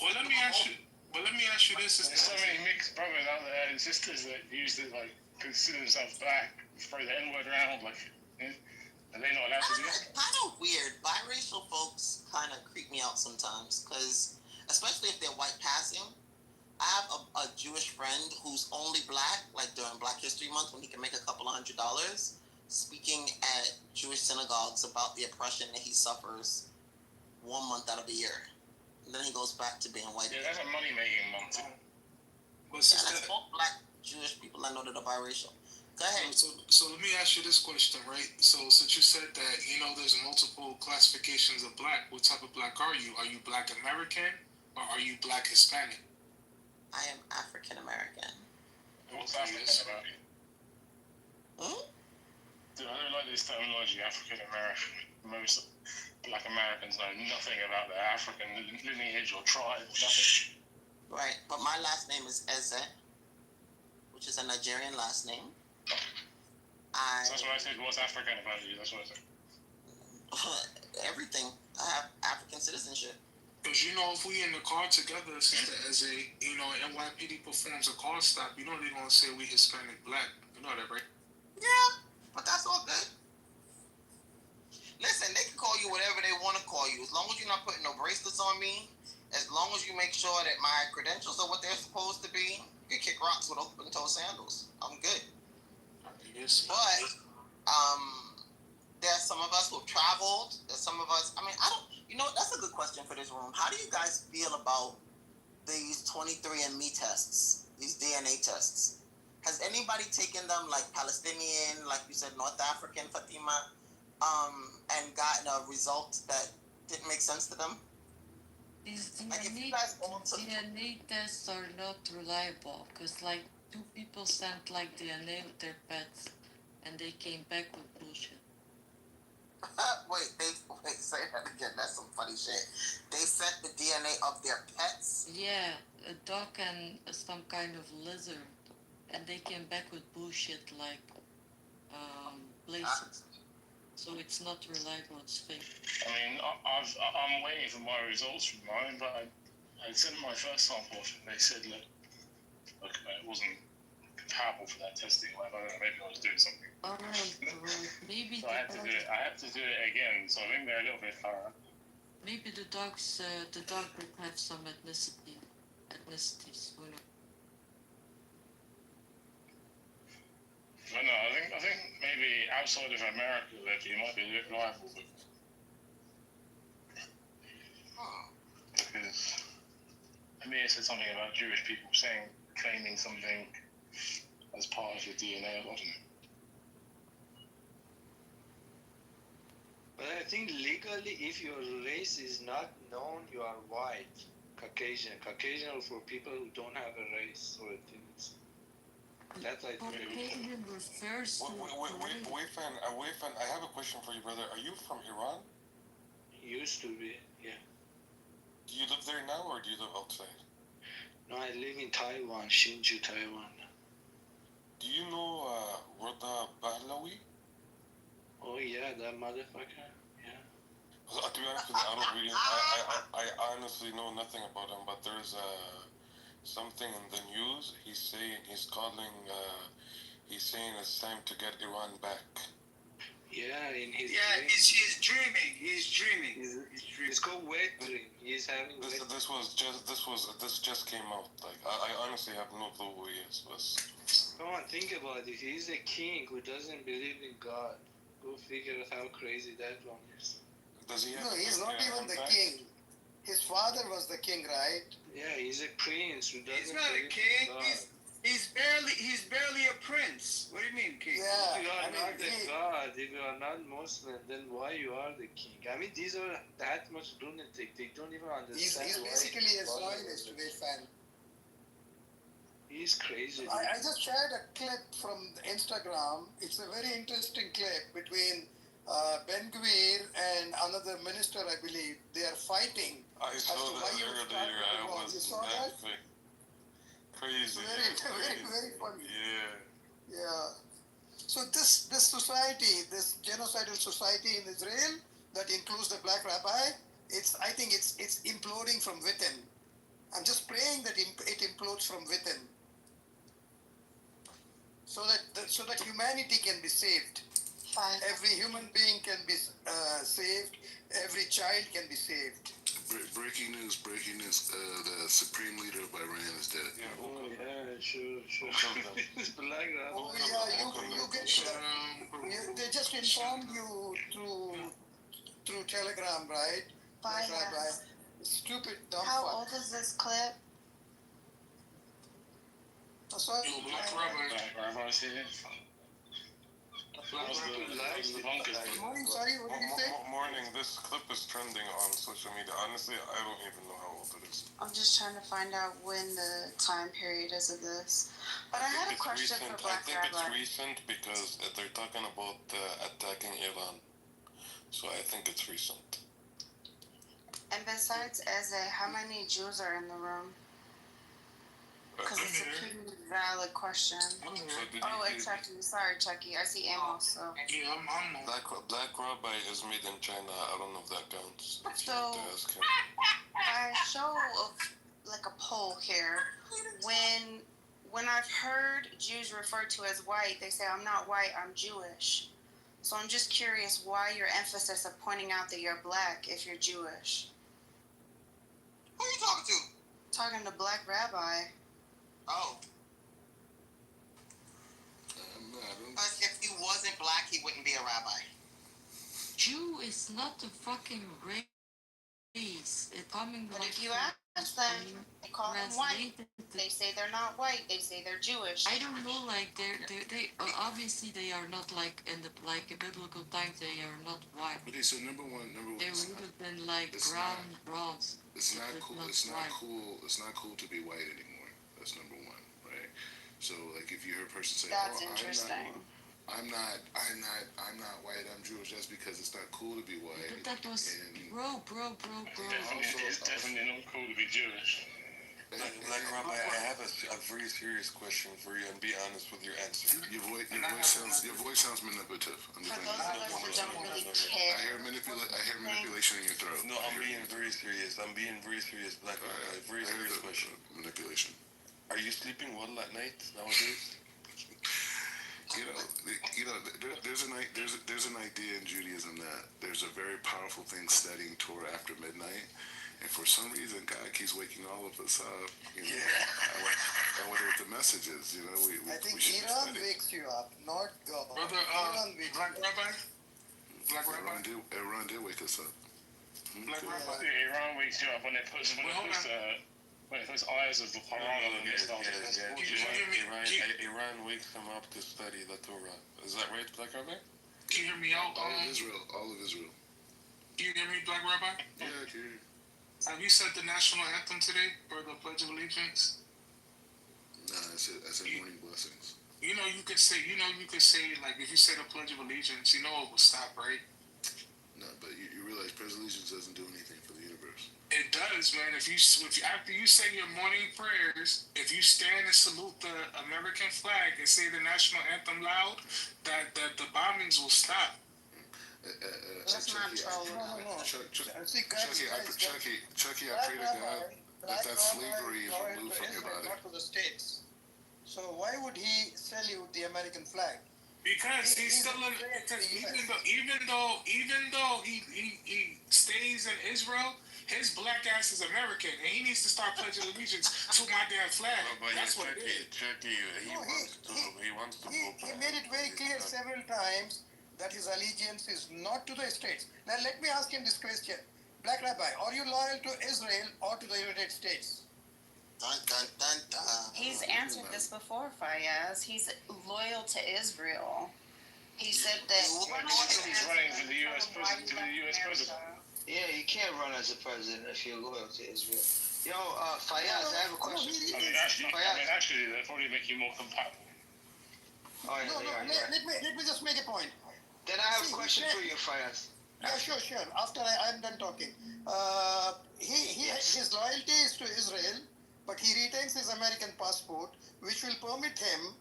Speaker 4: Well, let me ask you this:
Speaker 5: There's so many mixed brothers out there and sisters that use it, like, consider themselves black, throw the N-word around, like, are they not allowed to do that?
Speaker 12: Kind of weird. Biracial folks kind of creep me out sometimes, because especially if they're white passing. I have a Jewish friend who's only black, like during Black History Month when he can make a couple $100, speaking at Jewish synagogues about the oppression that he suffers 1 month out of the year. And then he goes back to being white.
Speaker 5: Yeah, that's a money-making month.
Speaker 4: But
Speaker 12: that's all black Jewish people I know that are biracial. Go ahead.
Speaker 4: So let me ask you this question, right? So since you said that, there's multiple classifications of black, what type of black are you? Are you black American or are you black Hispanic?
Speaker 12: I am African American.
Speaker 5: What's African about you? Dude, I don't like this terminology, African American. Most black Americans know nothing about their African lineage or tribe, nothing.
Speaker 12: Right, but my last name is Eze, which is a Nigerian last name.
Speaker 5: So that's what I said, what's African about you? That's what I said.
Speaker 12: Everything. I have African citizenship.
Speaker 4: Because if we in the car together, Sister Eze, NYPD performs a car stop, they're going to say we Hispanic black. You know that, right?
Speaker 12: Yeah, but that's all good. Listen, they can call you whatever they want to call you. As long as you're not putting no bracelets on me, as long as you make sure that my credentials are what they're supposed to be, you can kick rocks with open-toe sandals. I'm good.
Speaker 4: Yes.
Speaker 12: But, there's some of us who've traveled. There's some of us, that's a good question for this room. How do you guys feel about these 23andMe tests, these DNA tests? Has anybody taken them, like Palestinian, like you said, North African, Fatima, and gotten a result that didn't make sense to them?
Speaker 19: These DNA tests are not reliable because, like, 2 people sent like DNA of their pets, and they came back with bullshit.
Speaker 12: Wait, say that again. That's some funny shit. They sent the DNA of their pets?
Speaker 19: Yeah, a dog and some kind of lizard, and they came back with bullshit like places. So it's not reliable, it's fake.
Speaker 5: I'm waiting for my results from mine, but I sent my first sample off and they said, look, it wasn't compatible for that testing. Like, I don't know, maybe I was doing something.
Speaker 19: Alright, maybe
Speaker 5: so I had to do it again, so I think they're a little bit thorough.
Speaker 19: Maybe the dog would have some ethnicities, who knows?
Speaker 5: But no, I think maybe outside of America that you might be a bit liable, because Amir said something about Jewish people claiming something as part of your DNA. I don't know.
Speaker 7: But I think legally, if your race is not known, you are white, Caucasian. Caucasian for people who don't have a race or a thing. That's I think.
Speaker 19: Caucasian refers to.
Speaker 15: Wait, I have a question for you, brother. Are you from Iran?
Speaker 7: Used to be, yeah.
Speaker 15: Do you live there now, or do you live outside?
Speaker 7: No, I live in Taiwan, Hsinchu, Taiwan.
Speaker 15: Do you know Rhoda
Speaker 7: Yeah, that motherfucker. Yeah.
Speaker 15: To be honest with you, I don't really. I honestly know nothing about him, but there's something in the news. He's saying he's calling. He's saying it's time to get Iran back.
Speaker 7: Yeah, in his
Speaker 12: Yeah,
Speaker 7: dream.
Speaker 12: he's dreaming. He's dreaming.
Speaker 7: It's called wet dream. He's having
Speaker 15: This just came out. Like I honestly have no clue who he is.
Speaker 7: Come on, think about it. He's a king who doesn't believe in God. Go figure out how crazy that one is.
Speaker 15: Does he have?
Speaker 10: No, he's not even the king. His father was the king, right?
Speaker 7: Yeah, he's a prince who doesn't
Speaker 12: He's not a
Speaker 7: believe
Speaker 12: king.
Speaker 7: in God.
Speaker 12: He's barely a prince. What do you mean, king?
Speaker 10: Yeah.
Speaker 7: If you are not the God, if you are not Muslim, then why you are the king? I mean, these are that much lunatic. They don't even understand.
Speaker 10: He's basically a Zionist fan.
Speaker 7: He's crazy.
Speaker 10: I just shared a clip from Instagram. It's a very interesting clip between Ben Gvir and another minister, I believe. They are fighting.
Speaker 15: I saw that earlier. I was laughing. Crazy.
Speaker 10: Very funny.
Speaker 15: Yeah.
Speaker 10: Yeah. So this society, this genocidal society in Israel that includes the black rabbi, I think it's imploding from within. I'm just praying that it implodes from within, so that humanity can be saved.
Speaker 8: Fine.
Speaker 10: Every human being can be saved. Every child can be saved.
Speaker 11: Breaking news! The supreme leader of Iran is dead.
Speaker 7: Yeah, sure. Black rabbi.
Speaker 10: Oh yeah, you get. They just informed you through Telegram, right?
Speaker 8: Fine.
Speaker 10: Rabbi. Stupid dumb
Speaker 8: How
Speaker 10: fuck.
Speaker 8: old is this clip?
Speaker 10: Sorry.
Speaker 4: Black Rabbi's here.
Speaker 10: Morning, sorry, what did you say?
Speaker 15: Morning. This clip is trending on social media. Honestly, I don't even know how old it is.
Speaker 16: I'm just trying to find out when the time period is of this. But I had a question for Black
Speaker 15: I think
Speaker 16: Rabbi.
Speaker 15: it's recent because they're talking about attacking Iran. So I think it's recent.
Speaker 16: And besides Eze, how many Jews are in the room? Because it's a pretty valid question. Oh, and Chucky. Sorry, Chucky. I see Amos. So.
Speaker 4: Yeah, I'm
Speaker 15: Black Rabbi is made in China. I don't know if that counts.
Speaker 16: So, by show of like a poll here, when I've heard Jews referred to as white, they say I'm not white, I'm Jewish. So I'm just curious why your emphasis of pointing out that you're black if you're Jewish.
Speaker 12: Who are you talking to?
Speaker 16: Talking to Black Rabbi.
Speaker 12: Oh.
Speaker 14: Because if he wasn't black, he wouldn't be a rabbi.
Speaker 19: Jew is not a fucking race. It's coming
Speaker 16: But
Speaker 19: like
Speaker 16: if you ask them, they call them white. They say they're not white. They say they're Jewish.
Speaker 19: I don't know, like they obviously they are not like in the biblical times. They are not white.
Speaker 11: Okay, so number one.
Speaker 19: They would have been like bronze.
Speaker 11: It's not cool. It's not cool. It's not cool to be white anymore. That's number one, right? So like if you hear a person say,
Speaker 16: That's
Speaker 11: "Oh,
Speaker 16: interesting.
Speaker 11: I'm not white. I'm Jewish," that's because it's not cool to be white.
Speaker 19: But that was bro.
Speaker 5: It's definitely not cool to be Jewish.
Speaker 15: Black Rabbi, I have a very serious question for you, and be honest with your answer.
Speaker 11: Your voice sounds manipulative. I'm just
Speaker 16: For those of us who don't really care.
Speaker 11: I hear manipulation in your throat.
Speaker 15: No, I'm being very serious. Black Rabbi. Very serious question.
Speaker 11: Manipulation.
Speaker 15: Are you sleeping well at night nowadays?
Speaker 11: There's an idea in Judaism that there's a very powerful thing studying Torah after midnight, and for some reason God keeps waking all of us up. I wonder what the message is.
Speaker 10: I think Iran wakes you up, not God.
Speaker 4: Brother, Black Rabbi?
Speaker 11: Iran did wake us up.
Speaker 4: Black Rabbi?
Speaker 5: Iran wakes you up when it puts eyes of the Quran on the list.
Speaker 15: Iran wakes them up to study the Torah. Is that right, Black Rabbi?
Speaker 4: Can you hear me out?
Speaker 11: All of Israel.
Speaker 4: Can you hear me, Black Rabbi?
Speaker 11: Yeah, I can hear you.
Speaker 4: Have you said the national anthem today, or the Pledge of Allegiance?
Speaker 11: Nah, I said morning blessings.
Speaker 4: You could say, like, if you say the Pledge of Allegiance, it will stop, right?
Speaker 11: No, but you realize Pledge of Allegiance doesn't do anything for the universe.
Speaker 4: It does, man. If you after you say your morning prayers, if you stand and salute the American flag and say the national anthem loud, that the bombings will stop.
Speaker 16: Let's not troll.
Speaker 11: Chucky, I pray to God that slavery is removed from your body.
Speaker 10: Not to the states. So why would he salute the American flag?
Speaker 4: Because he's still in, even though he stays in Israel, his black ass is American, and he needs to start pledging allegiance to my damn flag.
Speaker 15: But
Speaker 4: That's what it is.
Speaker 15: He wants to.
Speaker 10: He made it very clear several times that his allegiance is not to the states. Now let me ask him this question. Black Rabbi, are you loyal to Israel or to the United States?
Speaker 14: Dun, dun, dun, dun.
Speaker 16: He's answered this before, Fayaz. He's loyal to Israel. He said that
Speaker 5: he's running for the U.S. president.
Speaker 18: Yeah, you can't run as a president if you're loyal to Israel. Yo, Fayaz, I have a question.
Speaker 5: Actually, they'll probably make you more compatible.
Speaker 10: Oh, yeah, let me just make a point.
Speaker 18: Then I have a question for you, Fayaz.
Speaker 10: Yeah, sure. After I'm done talking. His loyalty is to Israel, but he retains his American passport, which will permit him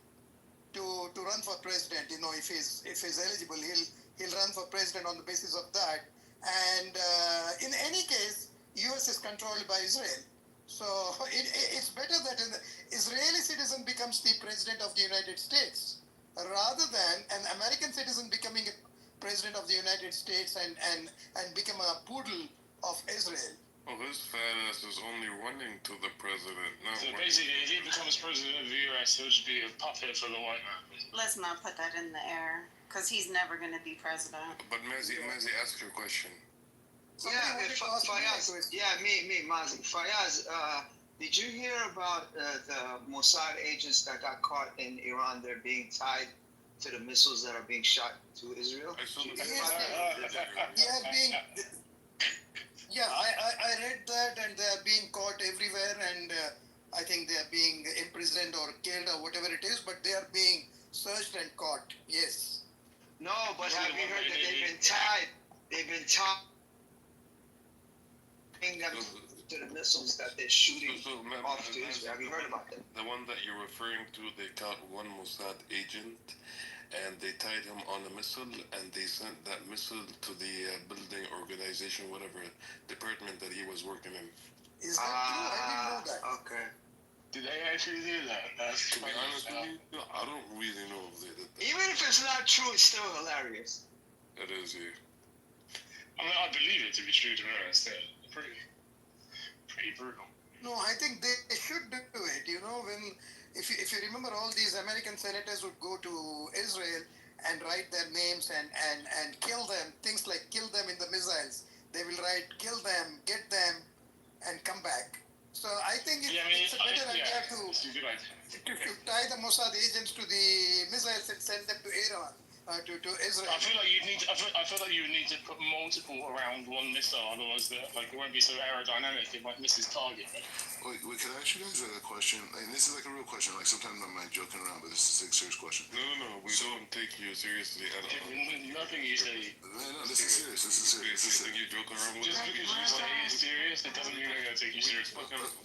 Speaker 10: to run for president. You know, if he's eligible, he'll run for president on the basis of that. And in any case, U.S. is controlled by Israel. So it's better that an Israeli citizen becomes the president of the United States rather than an American citizen becoming a president of the United States and become a poodle of Israel.
Speaker 15: Well, his fat ass is only running to the president.
Speaker 5: So basically, if he becomes president of the U.S., he'll just be a puppet for the white man.
Speaker 16: let's not put that in the air, because he's never going to be president.
Speaker 15: But Mazi, ask your question.
Speaker 18: Fayaz. Yeah, me, Mazi. Fayaz, did you hear about the Mossad agents that got caught in Iran? They're being tied to the missiles that are being shot to Israel?
Speaker 10: I read that, and they are being caught everywhere, and I think they are being imprisoned or killed or whatever it is, but they are being searched and caught. Yes.
Speaker 18: No, but have you heard that they've been tied? They've been tied to the missiles that they're shooting off to Israel. Have you heard about that?
Speaker 15: The one that you're referring to, they caught one Mossad agent, and they tied him on a missile, and they sent that missile to the building organization, whatever department that he was working in.
Speaker 10: Is that true? I didn't know that.
Speaker 18: Okay.
Speaker 5: Did they actually do that?
Speaker 15: To be honest with you, I don't really know if they did that.
Speaker 18: Even if it's not true, it's still hilarious.
Speaker 15: It is, yeah.
Speaker 5: I mean, I believe it to be true, to be honest. Pretty brutal.
Speaker 10: No, I think they should do it. You know, if you remember, all these American senators would go to Israel and write their names and kill them. Things like kill them in the missiles. They will write kill them, get them, and come back. So I think it's a better idea to tie the Mossad agents to the missiles and send them to Iran. To Israel.
Speaker 5: I feel like you need. I feel like you need to put multiple around one missile, otherwise, it won't be so aerodynamic. It might miss its target.
Speaker 11: Wait, can I ask you guys a question? And this is like a real question. Like sometimes I'm like joking around, but this is a serious question.
Speaker 15: No. We don't take you seriously at all.
Speaker 5: Nothing you say.
Speaker 11: No, this is serious.
Speaker 15: You think you joke around with
Speaker 5: just because you say it's serious, it doesn't mean I'm gonna take you serious.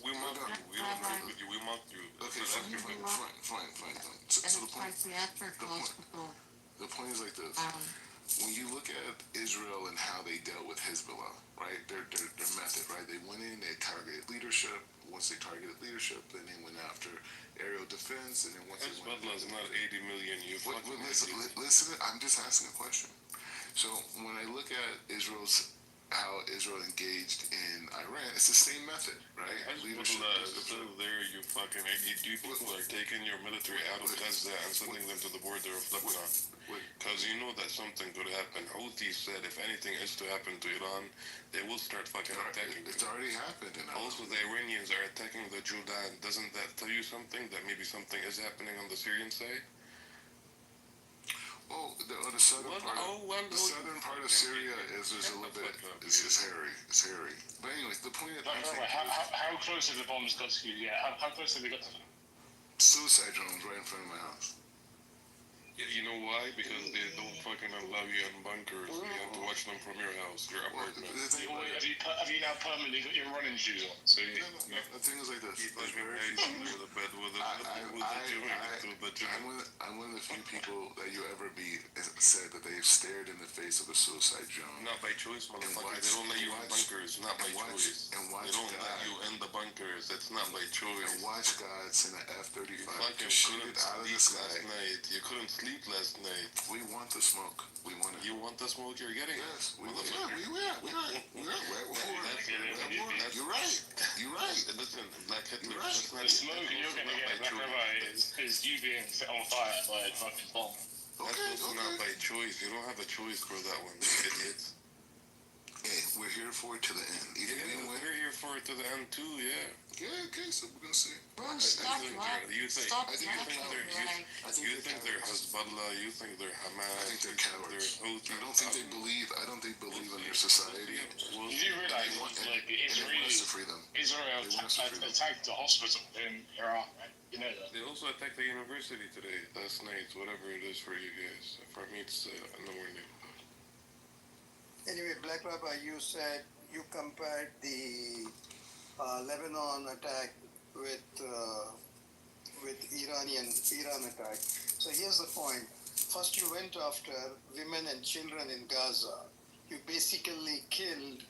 Speaker 15: We mock you. We don't agree with you. We mock you.
Speaker 11: Okay, fine. So the point is like this. When you look at Israel and how they dealt with Hezbollah, right? Their method, right? They went in, they targeted leadership. Once they targeted leadership, then they went after aerial defense, and then once
Speaker 15: Hezbollah is not 80 million.
Speaker 11: Listen, I'm just asking a question. So when I look at how Israel engaged in Iran, it's the same method, right?
Speaker 15: Leadership. Still there, you fucking people are taking your military out of Gaza and sending them to the border of Lebanon. Because you know that something could happen. Houthis said if anything is to happen to Iran, they will start fucking attacking.
Speaker 11: It's already happened.
Speaker 15: Also, the Iranians are attacking the Jordan. Doesn't that tell you something? That maybe something is happening on the Syrian side?
Speaker 11: Well, the southern part of Syria is a little bit is hairy. It's hairy. But anyways, the point is,
Speaker 5: how close have the bombs got to you? Yeah, how close have they got to you?
Speaker 11: Suicide drones right in front of my house.
Speaker 15: You know why? Because they don't fucking allow you in bunkers. You have to watch them from your house, your apartment.
Speaker 5: Have you now permanently got your running shoes on? So
Speaker 11: the thing is like this.
Speaker 15: Keep living with a bed with a
Speaker 11: I'm one of the few people that you ever be said that they've stared in the face of a suicide drone.
Speaker 15: Not by choice, motherfucker. They don't let you in bunkers. Not by choice. They don't let you in the bunkers. It's not by choice.
Speaker 11: And watch God send an F-35 to
Speaker 15: You
Speaker 11: shoot
Speaker 15: couldn't
Speaker 11: it out of the
Speaker 15: sleep
Speaker 11: sky.
Speaker 15: last night. You couldn't sleep last night.
Speaker 11: We want the smoke. We want it.
Speaker 15: You want the smoke? You're getting it.
Speaker 11: Yes. We are. You're right. You're right.
Speaker 15: Listen, Black Hitler.
Speaker 5: the smoke you're going to get Black Rabbi is you being set on fire by a fucking bomb.
Speaker 15: That's also not by choice. You don't have a choice for that one, idiots.
Speaker 11: Hey, we're here for it to the end.
Speaker 15: We're here for it to the end too, yeah.
Speaker 11: Yeah, okay, so we're gonna see.
Speaker 19: Bro, stop laughing.
Speaker 15: You think they're Hezbollah, you think they're Hamas,
Speaker 11: I think they're cowards.
Speaker 15: Houthi.
Speaker 11: I don't think they believe in their society.
Speaker 5: You do realize like the Israel attacked the hospital in Iraq, right? You know that.
Speaker 15: They also attacked the university today, last night, whatever it is for you guys. For me, it's in the morning.
Speaker 10: Anyway, Black Rabbi, you said you compared the Lebanon attack with Iran attack. So here's the point. First, you went after women and children in Gaza. You basically killed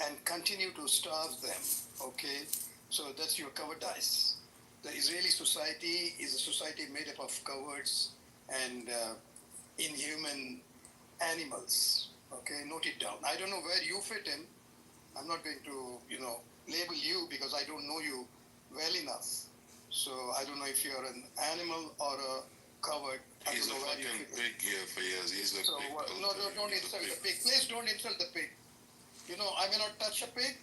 Speaker 10: and continue to starve them. Okay, so that's your cowardice. The Israeli society is a society made up of cowards and inhuman animals. Okay, note it down. I don't know where you fit in. I'm not going to, label you because I don't know you well enough. So I don't know if you're an animal or a coward.
Speaker 15: He's a fucking pig, Fayaz. He's a pig.
Speaker 10: No, don't insult the pig. Please don't insult the pig. I may not touch a pig,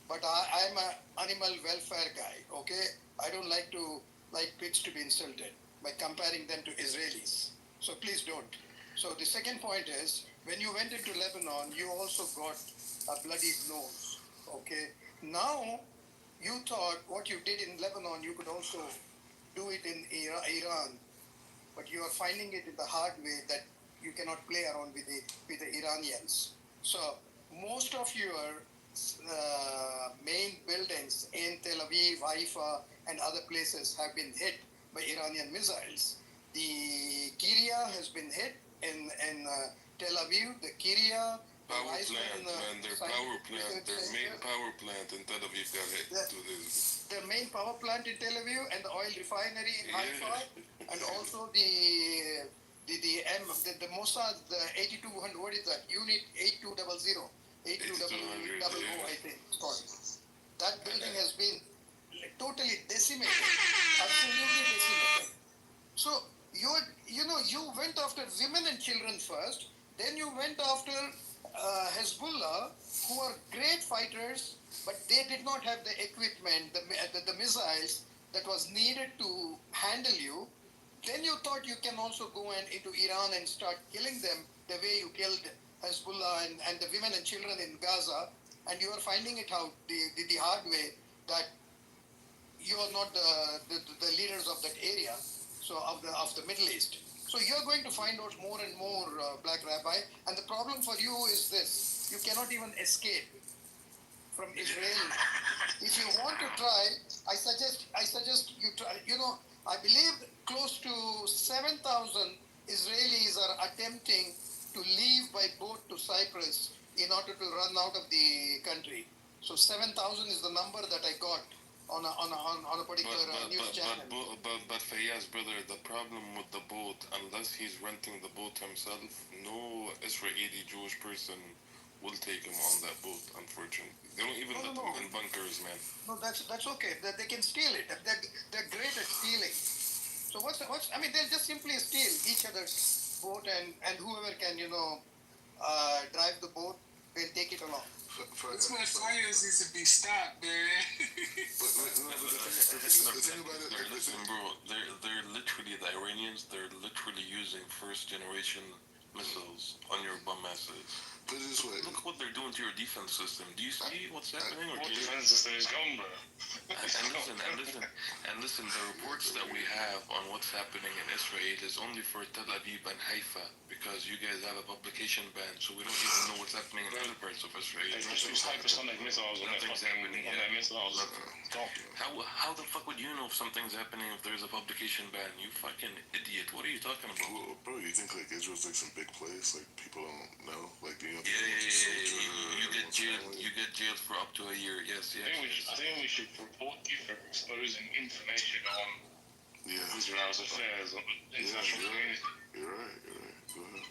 Speaker 10: but I'm an animal welfare guy, okay? I don't like pigs to be insulted by comparing them to Israelis. So please don't. So the second point is, when you went into Lebanon, you also got a bloodied nose, okay? Now, you thought what you did in Lebanon, you could also do it in Iran, but you are finding it in the hard way that you cannot play around with the Iranians. So, most of your main buildings in Tel Aviv, Haifa, and other places have been hit by Iranian missiles. The Kiria has been hit in Tel Aviv, the Kiria,
Speaker 15: their power plant, their main power plant in Tel Aviv got hit.
Speaker 10: Their main power plant in Tel Aviv and the oil refinery in Haifa, and also the Mossad, the 8200, what is that? Unit 8200, 8200, I think it's called. That building has been totally decimated, absolutely decimated. So you went after women and children first, then you went after Hezbollah, who are great fighters, but they did not have the equipment, the missiles that was needed to handle you. Then you thought you can also go into Iran and start killing them the way you killed Hezbollah and the women and children in Gaza, and you are finding it out the hard way that you are not the leaders of that area, so of the Middle East. So you're going to find out more and more, Black Rabbi, and the problem for you is this: you cannot even escape from Israel. If you want to try, I suggest you try. I believe close to 7,000 Israelis are attempting to leave by boat to Cyprus in order to run out of the country. So 7,000 is the number that I got on a particular news channel.
Speaker 15: But Fayyaz, brother, the problem with the boat, unless he's renting the boat himself, no Israeli Jewish person will take him on that boat, unfortunately. They don't even let them in bunkers, man.
Speaker 10: No, that's okay. They can steal it. They're great at stealing. So they'll just simply steal each other's boat, and whoever can, drive the boat, they'll take it along.
Speaker 4: That's why fires needs to be stopped, man.
Speaker 15: Listen, bro, they're literally, the Iranians, they're literally using first generation missiles on your bum asses.
Speaker 11: Put it this way.
Speaker 15: Look what they're doing to your defense system. Do you see what's happening?
Speaker 5: What defense system is gone, bro?
Speaker 15: And listen, And listen, the reports that we have on what's happening in Israel is only for Tel Aviv and Haifa because you guys have a publication ban, so we don't even know what's happening in other parts of Israel.
Speaker 5: They just use hypersonic missiles on their
Speaker 15: Nothing's
Speaker 5: fucking
Speaker 15: happening.
Speaker 5: on their missiles.
Speaker 15: How the fuck would you know if something's happening if there's a publication ban? You fucking idiot! What are you talking about?
Speaker 11: Well, bro, you think like Israel's like some big place, like people don't know, like you know?
Speaker 15: You get jailed. You get jailed for up to a year. Yes.
Speaker 5: I think we should report you for exposing information on Israel's affairs on the international community.
Speaker 11: You're right. Go ahead.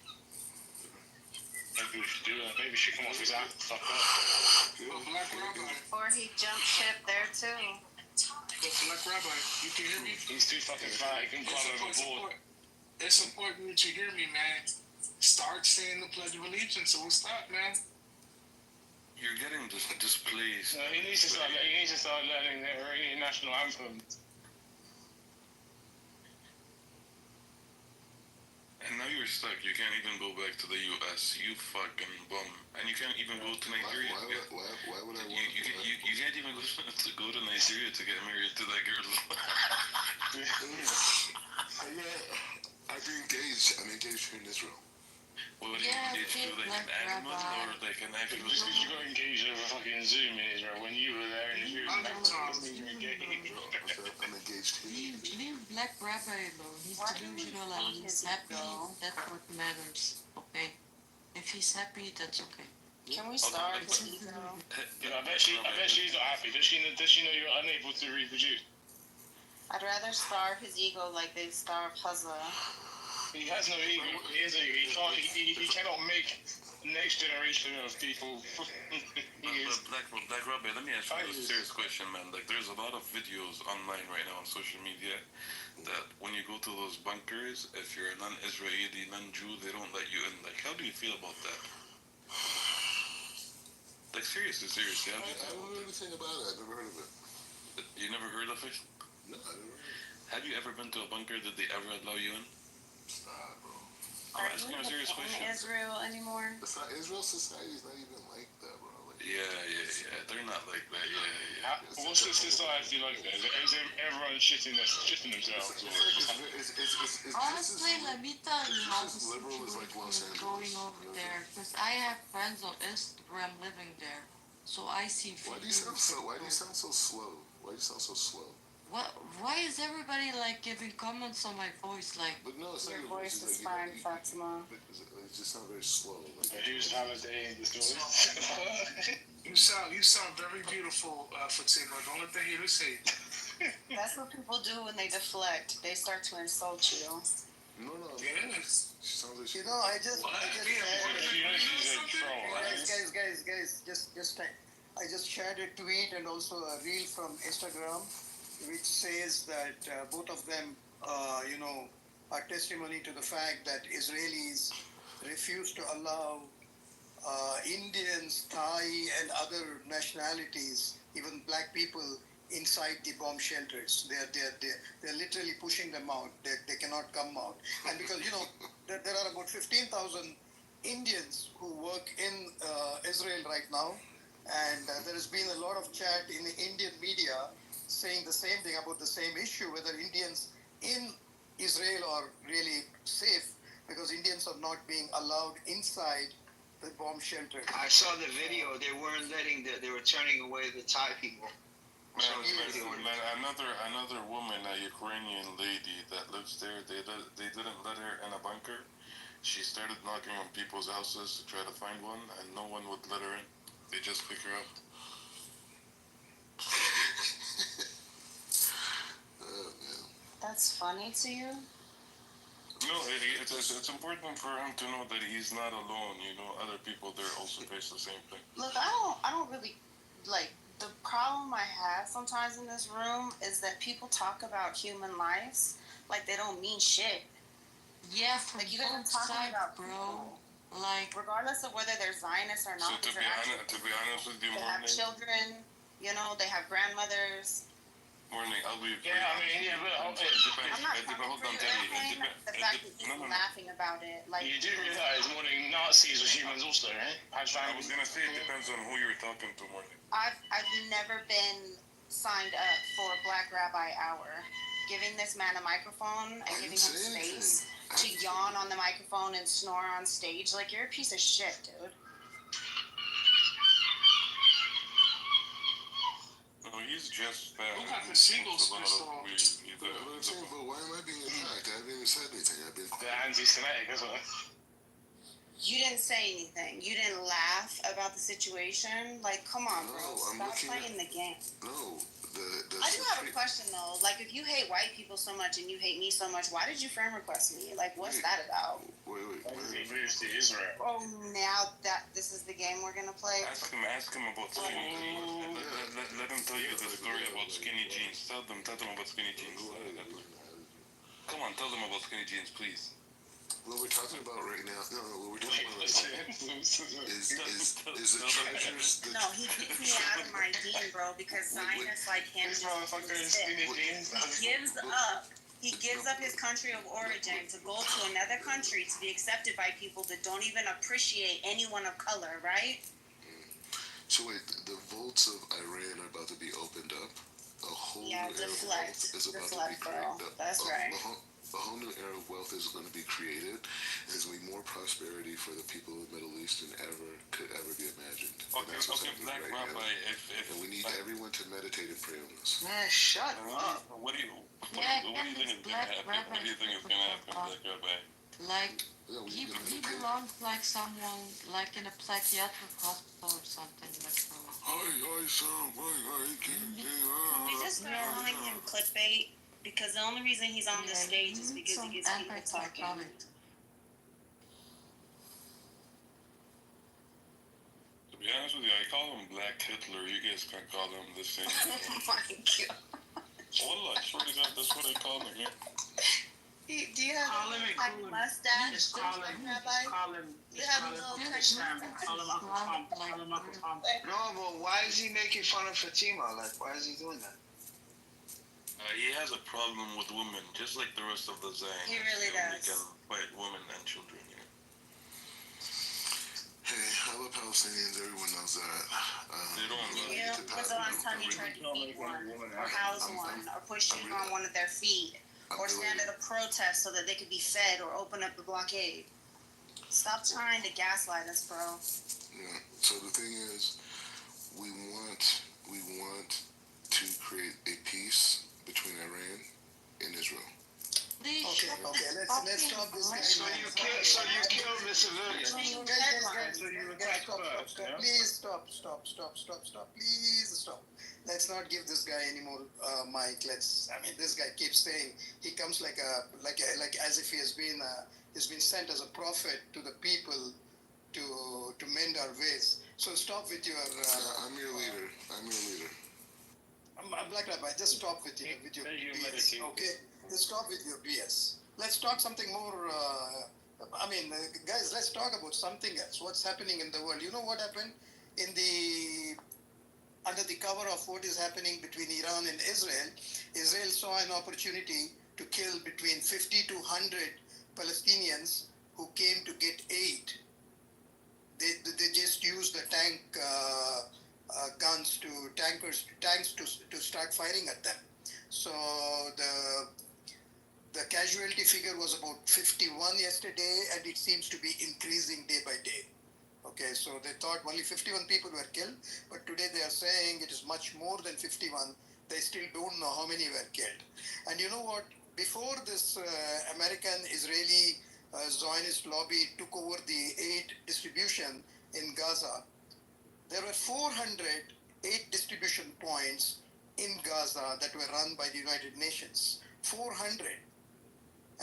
Speaker 5: Maybe we should do that. Maybe we should come off his act. Fuck off.
Speaker 10: Black Rabbi.
Speaker 16: Or he jumped ship there too.
Speaker 10: Black Rabbi, you can hear me?
Speaker 5: He's too fucking fat. He can climb overboard.
Speaker 4: It's important that you hear me, man. Start saying the Pledge of Allegiance, so we'll stop, man.
Speaker 15: You're getting displaced.
Speaker 5: No, he needs to start learning the Iranian national anthem.
Speaker 15: And now you're stuck. You can't even go back to the U.S. You fucking bum. And you can't even go to Nigeria.
Speaker 11: Why would I want
Speaker 15: you can't even go to Nigeria to get married to that girl.
Speaker 11: I'm engaged here in Israel.
Speaker 15: What do you engage to, like an animal or like an actual?
Speaker 5: Just because you got engaged over fucking Zoom in Israel when you were there and you were doesn't mean you're engaged.
Speaker 11: I'm engaged here.
Speaker 19: Leave Black Rabbi alone. He's delusional and he's happy. That's what matters. Okay. If he's happy, that's okay.
Speaker 16: Can we start his ego?
Speaker 5: Yeah, I bet she's not happy. Does she know you're unable to reproduce?
Speaker 16: I'd rather starve his ego like they starved Huzza.
Speaker 5: He has no ego. He cannot make the next generation of people.
Speaker 15: Black Rabbi, let me ask you a serious question, man. Like, there's a lot of videos online right now on social media that when you go to those bunkers, if you're a non-Israeli, non-Jew, they don't let you in. Like, how do you feel about that? Like, seriously.
Speaker 11: I don't know anything about it. I've never heard of it.
Speaker 15: You never heard of it?
Speaker 11: No, I never heard of it.
Speaker 15: Have you ever been to a bunker? Did they ever allow you in?
Speaker 11: Stop, bro.
Speaker 16: Are you in Israel anymore?
Speaker 11: It's not, Israel society is not even like that, bro. Like,
Speaker 15: yeah. They're not like that. Yeah.
Speaker 5: What's the society like there? Is everyone shitting themselves?
Speaker 19: Honestly, let me tell you how the
Speaker 11: liberal is like Los
Speaker 19: situation is going over there. Because I have friends on Instagram living there. So I see
Speaker 11: Why do you sound so slow? Why do you sound so slow?
Speaker 19: Why is everybody like giving comments on my voice? Like,
Speaker 11: but no, it's
Speaker 16: your
Speaker 11: not
Speaker 16: voice is fine, Fatima.
Speaker 11: It just sounds very slow. Like,
Speaker 5: Who's validating this voice?
Speaker 4: You sound very beautiful, Fatima. Don't let the haters hate.
Speaker 16: That's what people do when they deflect. They start to insult you.
Speaker 11: No.
Speaker 4: Yes.
Speaker 11: She sounds like she.
Speaker 10: You know, I just I just shared a tweet and also a reel from Instagram, which says that both of them, are testimony to the fact that Israelis refuse to allow Indians, Thai, and other nationalities, even black people, inside the bomb shelters. They're literally pushing them out. They cannot come out. And because, there are about 15,000 Indians who work in Israel right now, and there has been a lot of chat in the Indian media saying the same thing about the same issue, whether Indians in Israel are really safe, because Indians are not being allowed inside the bomb shelter.
Speaker 18: I saw the video. They weren't letting they were turning away the Thai people.
Speaker 15: Another woman, a Ukrainian lady that lives there, they didn't let her in a bunker. She started knocking on people's houses to try to find one, and no one would let her in. They just pick her up.
Speaker 16: That's funny to you?
Speaker 15: No, it's important for him to know that he's not alone. Other people there also face the same thing.
Speaker 16: Look, I don't really, the problem I have sometimes in this room is that people talk about human lives like they don't mean shit.
Speaker 19: Yeah, from
Speaker 16: you guys are talking about
Speaker 19: bro.
Speaker 16: People.
Speaker 19: Like,
Speaker 16: regardless of whether they're Zionists or not,
Speaker 15: So to be honest with you,
Speaker 16: they have children, they have grandmothers.
Speaker 15: Morning, I'll be.
Speaker 5: Yeah, but
Speaker 16: I'm not talking the fact that people laughing about it. Like,
Speaker 5: you do realize, Morning, Nazis are humans also, right?
Speaker 15: I was gonna say it depends on who you're talking to, Morning.
Speaker 16: I've never been signed up for Black Rabbi Hour, giving this man a microphone and giving him space to yawn on the microphone and snore on stage. Like, you're a piece of shit, dude.
Speaker 15: No, he's just bad.
Speaker 4: Who got the seagulls pissed off?
Speaker 11: But why am I being attacked? I haven't even said anything.
Speaker 5: They're anti-Semitic, isn't it?
Speaker 16: You didn't say anything. You didn't laugh about the situation. Like, come on, bro. Stop playing the game.
Speaker 11: No,
Speaker 16: I do have a question, though. Like, if you hate white people so much and you hate me so much, why did you friend request me? Like, what's that about?
Speaker 11: Wait.
Speaker 5: He moves to Israel.
Speaker 16: Oh, now that this is the game we're gonna play?
Speaker 15: Ask him about skinny jeans. Let him tell you the story about skinny jeans. Tell them about skinny jeans. Come on, tell them about skinny jeans, please.
Speaker 11: What we're talking about right now, what we're talking about right now is the treasures.
Speaker 16: No, he kicks me out of my team, bro, because Zionists like him.
Speaker 5: This motherfucker is skinny jeans.
Speaker 16: He gives up his country of origin to go to another country to be accepted by people that don't even appreciate anyone of color, right?
Speaker 11: So wait, the vaults of Iran are about to be opened up. A whole new era of wealth is about to be created.
Speaker 16: That's right.
Speaker 11: A whole new era of wealth is going to be created. There's going to be more prosperity for the people of the Middle East than could ever be imagined.
Speaker 15: Okay, Black Rabbi,
Speaker 11: and we need everyone to meditate and pray on this.
Speaker 6: Man, shut up.
Speaker 15: What do you think is going to happen? What do you think is going to happen, Black Rabbi?
Speaker 19: Like, he belongs like someone, like in a psychiatric hospital or something. Like,
Speaker 16: Can we just start calling him clickbait? Because the only reason he's on the stage is because he gets people talking.
Speaker 15: To be honest with you, I call him Black Hitler. You guys can call him the same.
Speaker 16: Oh my god.
Speaker 15: Wallah, that's what I call him, yeah.
Speaker 16: Do you have a tiny mustache? You have a little tiny mustache.
Speaker 6: No, but why is he making fun of Fatima? Like, why is he doing that?
Speaker 15: He has a problem with women, just like the rest of the Zionists.
Speaker 16: He really does.
Speaker 15: He can fight women and children, yeah.
Speaker 11: Hey, I love Palestinians. Everyone knows that.
Speaker 15: They don't know.
Speaker 16: When's the last time you tried to feed one, or house one, or push it on one of their feet, or stand at a protest so that they could be fed, or open up the blockade? Stop trying to gaslight us, bro.
Speaker 11: Yeah. So the thing is, we want to create a peace between Iran and Israel.
Speaker 10: Okay, let's stop this guy.
Speaker 6: So you kill the civilians.
Speaker 10: Please stop. Please stop. Let's not give this guy any more mic. This guy keeps saying he comes like as if he's been sent as a prophet to the people to mend our ways. So stop with your.
Speaker 11: I'm your leader.
Speaker 10: I'm Black Rabbi. Just stop with your BS. Okay, just stop with your BS. Let's talk something more. Guys, let's talk about something else. What's happening in the world? You know what happened under the cover of what is happening between Iran and Israel? Israel saw an opportunity to kill between 50 to 100 Palestinians who came to get aid. They just used the tanks to start firing at them. So the casualty figure was about 51 yesterday, and it seems to be increasing day by day. Okay, so they thought only 51 people were killed, but today they are saying it is much more than 51. They still don't know how many were killed. And you know what? Before this American-Israeli Zionist lobby took over the aid distribution in Gaza, there were 400 aid distribution points in Gaza that were run by the United Nations. 400.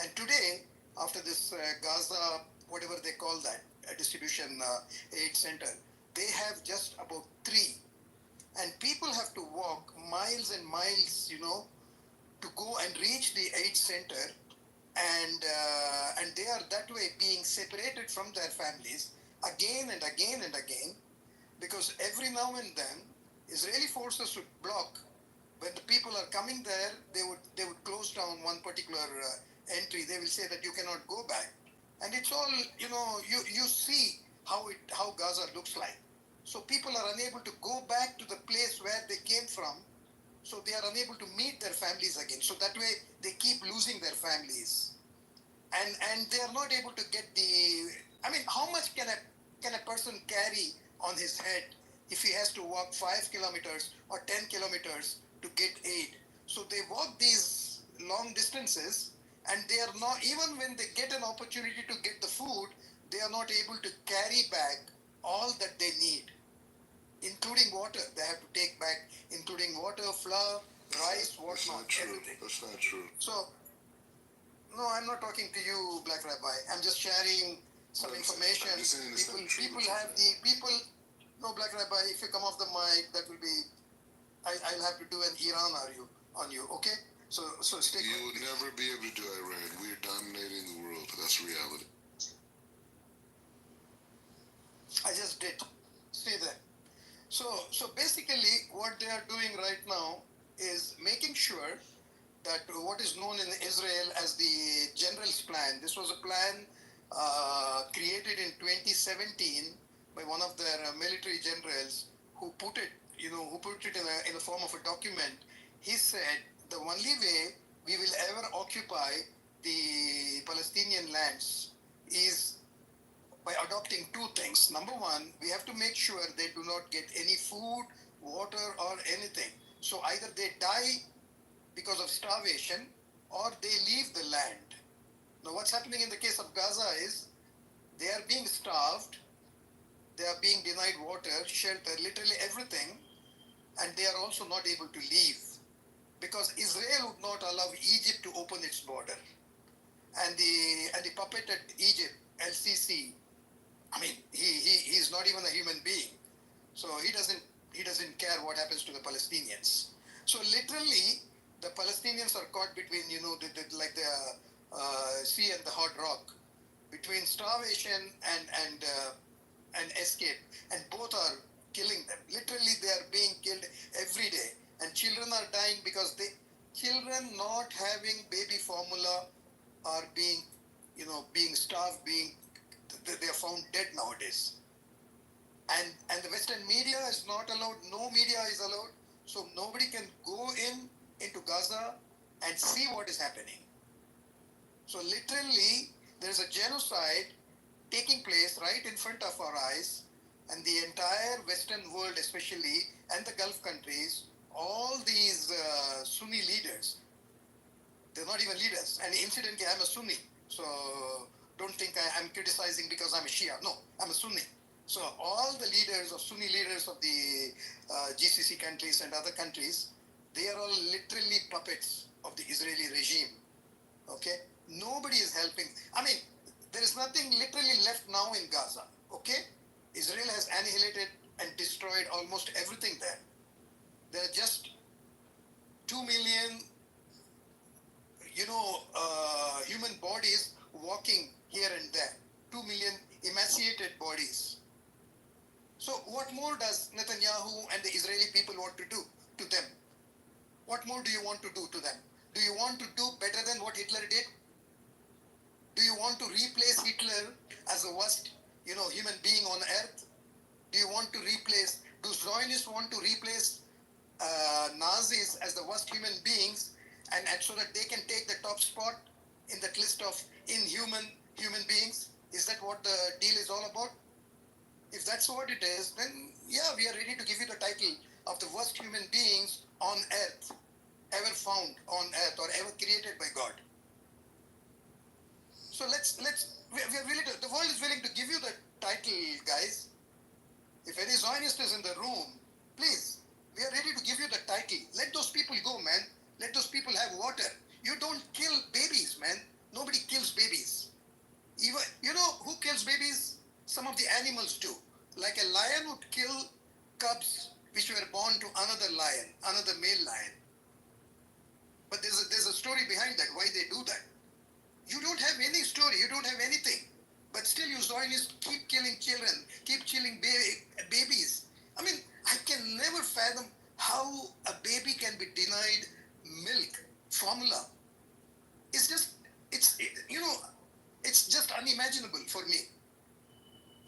Speaker 10: And today, after this Gaza, whatever they call that, distribution aid center, they have just about 3. And people have to walk miles and miles, to go and reach the aid center, and they are that way being separated from their families again and again and again, because every now and then Israeli forces would block. When the people are coming there, they would close down one particular entry. They will say that you cannot go back, and it's all you see how Gaza looks like. So people are unable to go back to the place where they came from
Speaker 20: so they are unable to meet their families again. So that way they keep losing their families, and they are not able to get the. I mean, how much can a person carry on his head if he has to walk 5 kilometers or 10 kilometers to get aid? So they walk these long distances, and they are not, even when they get an opportunity to get the food, they are not able to carry back all that they need, including water. They have to take back, including water, flour, rice, whatnot, everything.
Speaker 11: That's not true.
Speaker 20: So, no, I'm not talking to you, Black Rabbi. I'm just sharing some information. People have the people. No, Black Rabbi. If you come off the mic, that will be. I'll have to do an Iran on you. Okay? So stay.
Speaker 11: You will never be able to do Iran. We are dominating the world. That's reality.
Speaker 20: I just did. Stay there. So basically, what they are doing right now is making sure that what is known in Israel as the General's Plan. This was a plan created in 2017 by one of their military generals who put it, in the form of a document. He said the only way we will ever occupy the Palestinian lands is by adopting two things. Number one, we have to make sure they do not get any food, water, or anything. So either they die because of starvation or they leave the land. Now, what's happening in the case of Gaza is they are being starved, they are being denied water, shelter, literally everything, and they are also not able to leave because Israel would not allow Egypt to open its border. And the puppet at Egypt, LCC, I mean, he's not even a human being. So he doesn't care what happens to the Palestinians. So literally, the Palestinians are caught between, the sea and the hot rock, between starvation and escape, and both are killing them. Literally, they are being killed every day, and children are dying because children not having baby formula are being starved, they are found dead nowadays. And the Western media is not allowed, no media is allowed, so nobody can go into Gaza and see what is happening. So literally, there is a genocide taking place right in front of our eyes, and the entire Western world especially, and the Gulf countries, all these Sunni leaders, they're not even leaders. And incidentally, I'm a Sunni, so don't think I'm criticizing because I'm a Shia. No, I'm a Sunni. So all the Sunni leaders of the GCC countries and other countries, they are all literally puppets of the Israeli regime. Okay? Nobody is helping. I mean, there is nothing literally left now in Gaza. Okay? Israel has annihilated and destroyed almost everything there. There are just 2 million, human bodies walking here and there. 2 million emaciated bodies. So what more does Netanyahu and the Israeli people want to do to them? What more do you want to do to them? Do you want to do better than what Hitler did? Do you want to replace Hitler as the worst, human being on earth? Do Zionists want to replace Nazis as the worst human beings, and so that they can take the top spot in that list of inhuman human beings? Is that what the deal is all about? If that's what it is, then yeah, we are ready to give you the title of the worst human beings on earth, ever found on earth or ever created by God. So we are willing to, the world is willing to give you the title, guys. If any Zionist is in the room, please, we are ready to give you the title. Let those people go, man. Let those people have water. You don't kill babies, man. Nobody kills babies. Even, who kills babies? Some of the animals do. Like a lion would kill cubs which were born to another lion, another male lion. But there's a story behind that, why they do that. You don't have any story, you don't have anything. But still you Zionists keep killing children, keep killing babies. I mean, I can never fathom how a baby can be denied milk, formula. It's just unimaginable for me.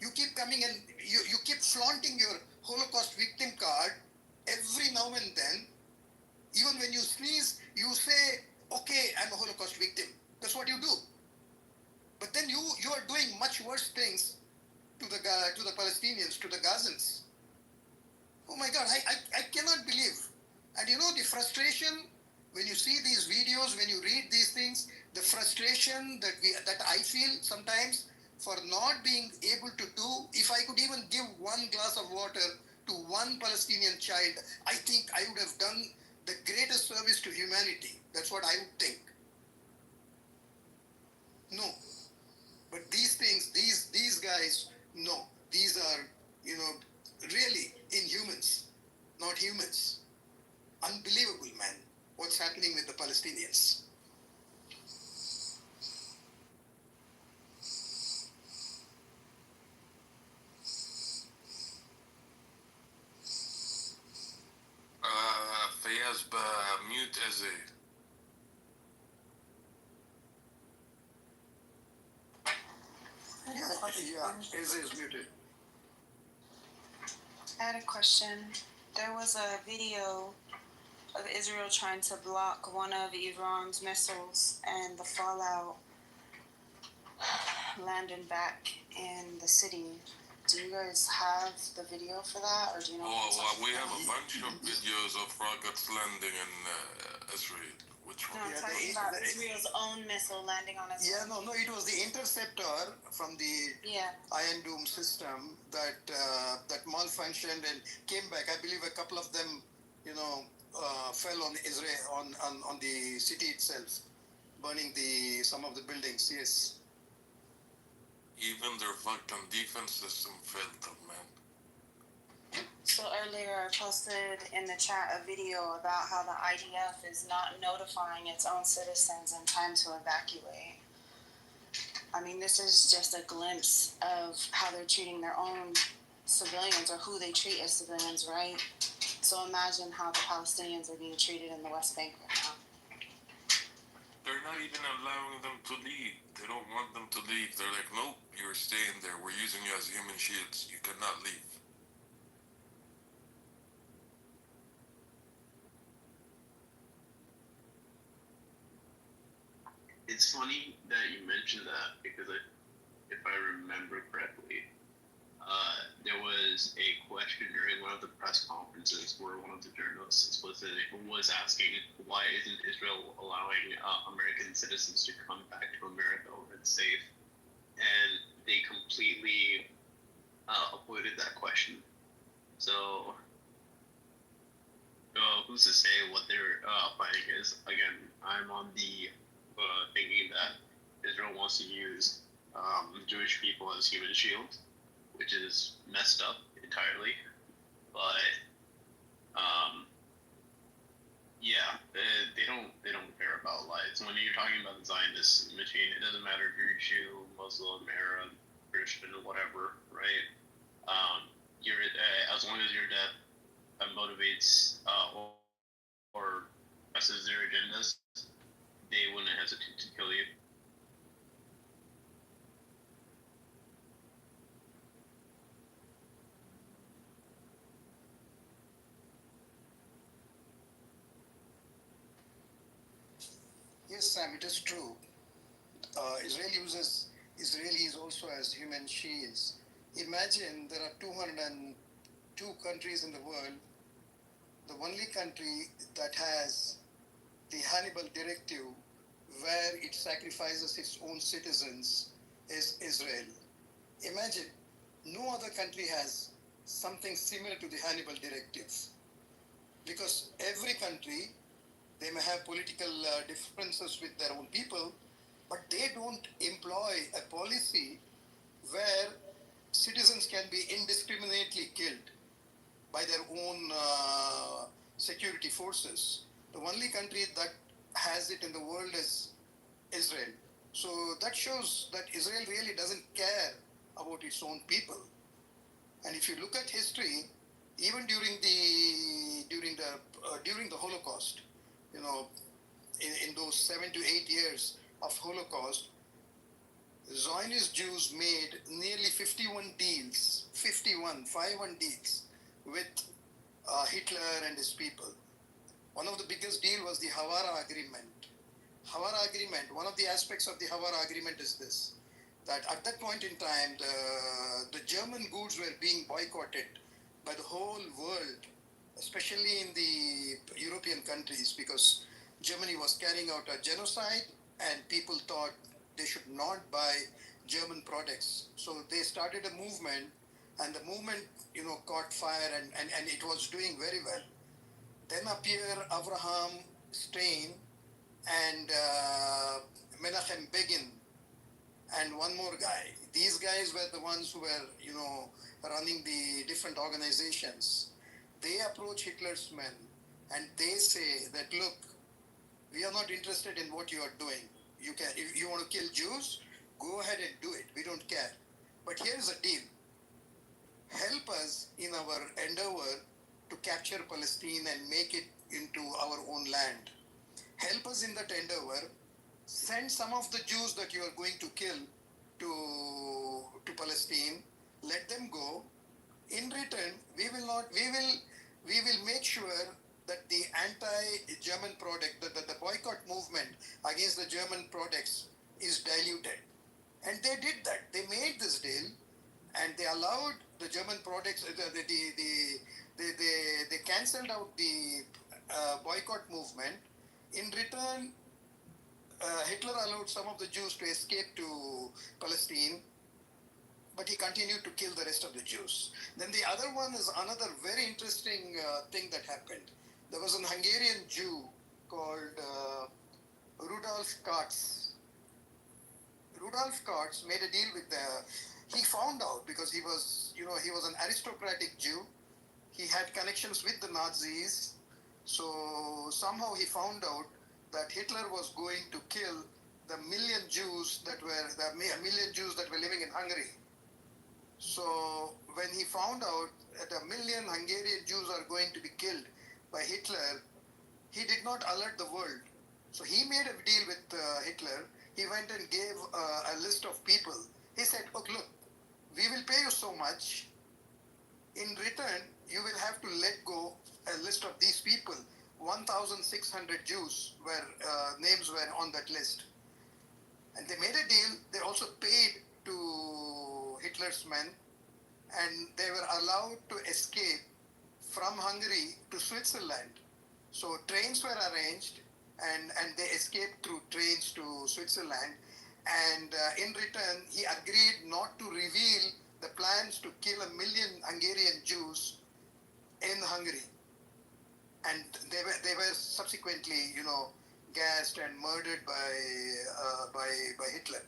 Speaker 20: You keep coming and you keep flaunting your Holocaust victim card every now and then. Even when you sneeze, you say, okay, I'm a Holocaust victim. That's what you do. But then you are doing much worse things to the Palestinians, to the Gazans. Oh my God, I cannot believe. And you know the frustration when you see these videos, when you read these things, the frustration that I feel sometimes for not being able to do, if I could even give one glass of water to one Palestinian child, I think I would have done the greatest service to humanity. That's what I would think. No. But these things, these guys, no. These are, really inhumans, not humans. Unbelievable, man, what's happening with the Palestinians.
Speaker 15: فياز mute Eze.
Speaker 20: Yeah, Eze is muted.
Speaker 16: I had a question. There was a video of Israel trying to block one of Iran's missiles and the fallout landing back in the city. Do you guys have the video for that, or do you know?
Speaker 15: Well, we have a bunch of videos of rockets landing in Israel. Which one?
Speaker 16: No, I'm talking about Israel's own missile landing on its
Speaker 20: Yeah, no, it was the interceptor from the Iron Dome system that malfunctioned and came back. I believe a couple of them, fell on Israel on the city itself, burning some of the buildings. Yes.
Speaker 15: Even their fucking defense system failed them, man.
Speaker 16: So earlier I posted in the chat a video about how the IDF is not notifying its own citizens in time to evacuate. I mean, this is just a glimpse of how they're treating their own civilians, or who they treat as civilians, right? So imagine how the Palestinians are being treated in the West Bank right now.
Speaker 15: They're not even allowing them to leave. They don't want them to leave. They're like, nope, you're staying there. We're using you as human shields. You cannot leave.
Speaker 21: It's funny that you mentioned that, because if I remember correctly, there was a question during one of the press conferences where one of the journalists was asking, why isn't Israel allowing American citizens to come back to America when it's safe? And they completely avoided that question. So who's to say what their fighting is? Again, I'm on the thinking that Israel wants to use Jewish people as human shields, which is messed up entirely. But they don't care about lives. When you're talking about the Zionist machine, it doesn't matter if you're Jew, Muslim, Arab, Christian, whatever, right? As long as your death motivates or presses their agendas, they wouldn't hesitate to kill you.
Speaker 20: Yes, Sam, it is true. Israel uses Israelis also as human shields. Imagine there are 202 countries in the world. The only country that has the Hannibal Directive, where it sacrifices its own citizens, is Israel. Imagine, no other country has something similar to the Hannibal Directive. Because every country, they may have political differences with their own people, but they don't employ a policy where citizens can be indiscriminately killed by their own security forces. The only country that has it in the world is Israel. So that shows that Israel really doesn't care about its own people. And if you look at history, even during the Holocaust, in those 7 to 8 years of Holocaust, Zionist Jews made nearly 51 deals, 51 deals with Hitler and his people. One of the biggest deal was the Havara Agreement. Havara Agreement, one of the aspects of the Havara Agreement is this, that at that point in time, the German goods were being boycotted by the whole world, especially in the European countries, because Germany was carrying out a genocide and people thought they should not buy German products. So they started a movement, and the movement, caught fire, and it was doing very well. Then appear Abraham Stein and Menachem Begin and one more guy. These guys were the ones who were, running the different organizations. They approach Hitler's men and they say that, look, we are not interested in what you are doing. If you want to kill Jews, go ahead and do it. We don't care. But here is a deal. Help us in our endeavor to capture Palestine and make it into our own land. Help us in that endeavor. Send some of the Jews that you are going to kill to Palestine. Let them go. In return, we will make sure that the anti-German product, the boycott movement against the German products is diluted. And they did that. They made this deal, and they allowed the German products. They cancelled out the boycott movement. In return, Hitler allowed some of the Jews to escape to Palestine, but he continued to kill the rest of the Jews. Then the other one is another very interesting thing that happened. There was an Hungarian Jew called Rudolf Katz. Rudolf Katz made a deal with he found out, because he was an aristocratic Jew. He had connections with the Nazis. So somehow he found out that Hitler was going to kill the million Jews that were living in Hungary. So when he found out that a million Hungarian Jews are going to be killed by Hitler, he did not alert the world. So he made a deal with Hitler. He went and gave a list of people. He said, look, we will pay you so much. In return, you will have to let go a list of these people. 1,600 Jews names were on that list. And they made a deal. They also paid to Hitler's men, and they were allowed to escape from Hungary to Switzerland. So trains were arranged, and they escaped through trains to Switzerland. And in return, he agreed not to reveal the plans to kill 1 million Hungarian Jews in Hungary. And they were subsequently, gassed and murdered by Hitler.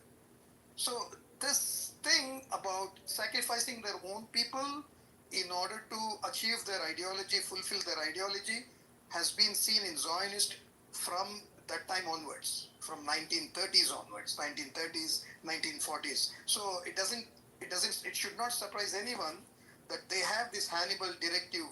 Speaker 20: So this thing about sacrificing their own people in order to achieve their ideology, fulfill their ideology, has been seen in Zionist from that time onwards, from 1930s onwards, 1930s, 1940s. So it should not surprise anyone that they have this Hannibal directive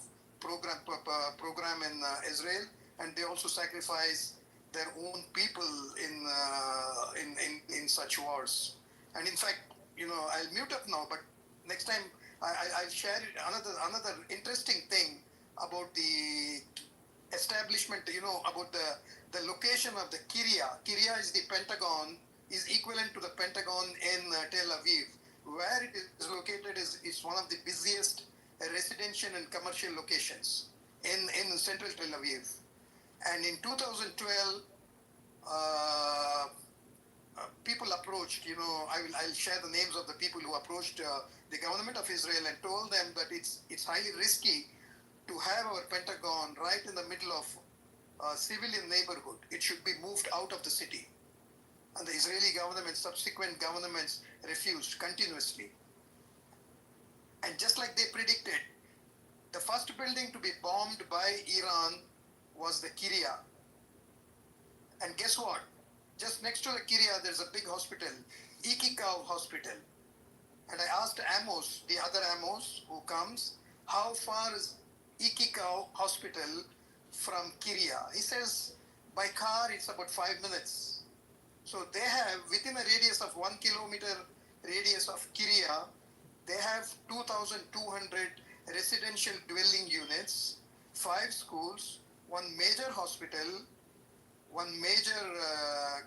Speaker 20: program in Israel, and they also sacrifice their own people in such wars. And in fact, I'll mute up now, but next time I'll share another interesting thing about the establishment, about the location of the Kiryat. Kiryat is the Pentagon, is equivalent to the Pentagon in Tel Aviv. Where it is located is one of the busiest residential and commercial locations in central Tel Aviv. And in 2012, people approached, I'll share the names of the people who approached the government of Israel and told them that it's highly risky to have our Pentagon right in the middle of a civilian neighborhood. It should be moved out of the city. And the Israeli government, subsequent governments refused continuously. And just like they predicted, the first building to be bombed by Iran was the Kiryat. And guess what? Just next to the Kiryat, there's a big hospital, Ikikau Hospital. And I asked Amos, the other Amos who comes, how far is Ikikau Hospital from Kiryat? He says, by car, it's about 5 minutes. So they have, within a radius of 1 kilometer radius of Kiryat, they have 2,200 residential dwelling units, 5 schools, one major hospital, one major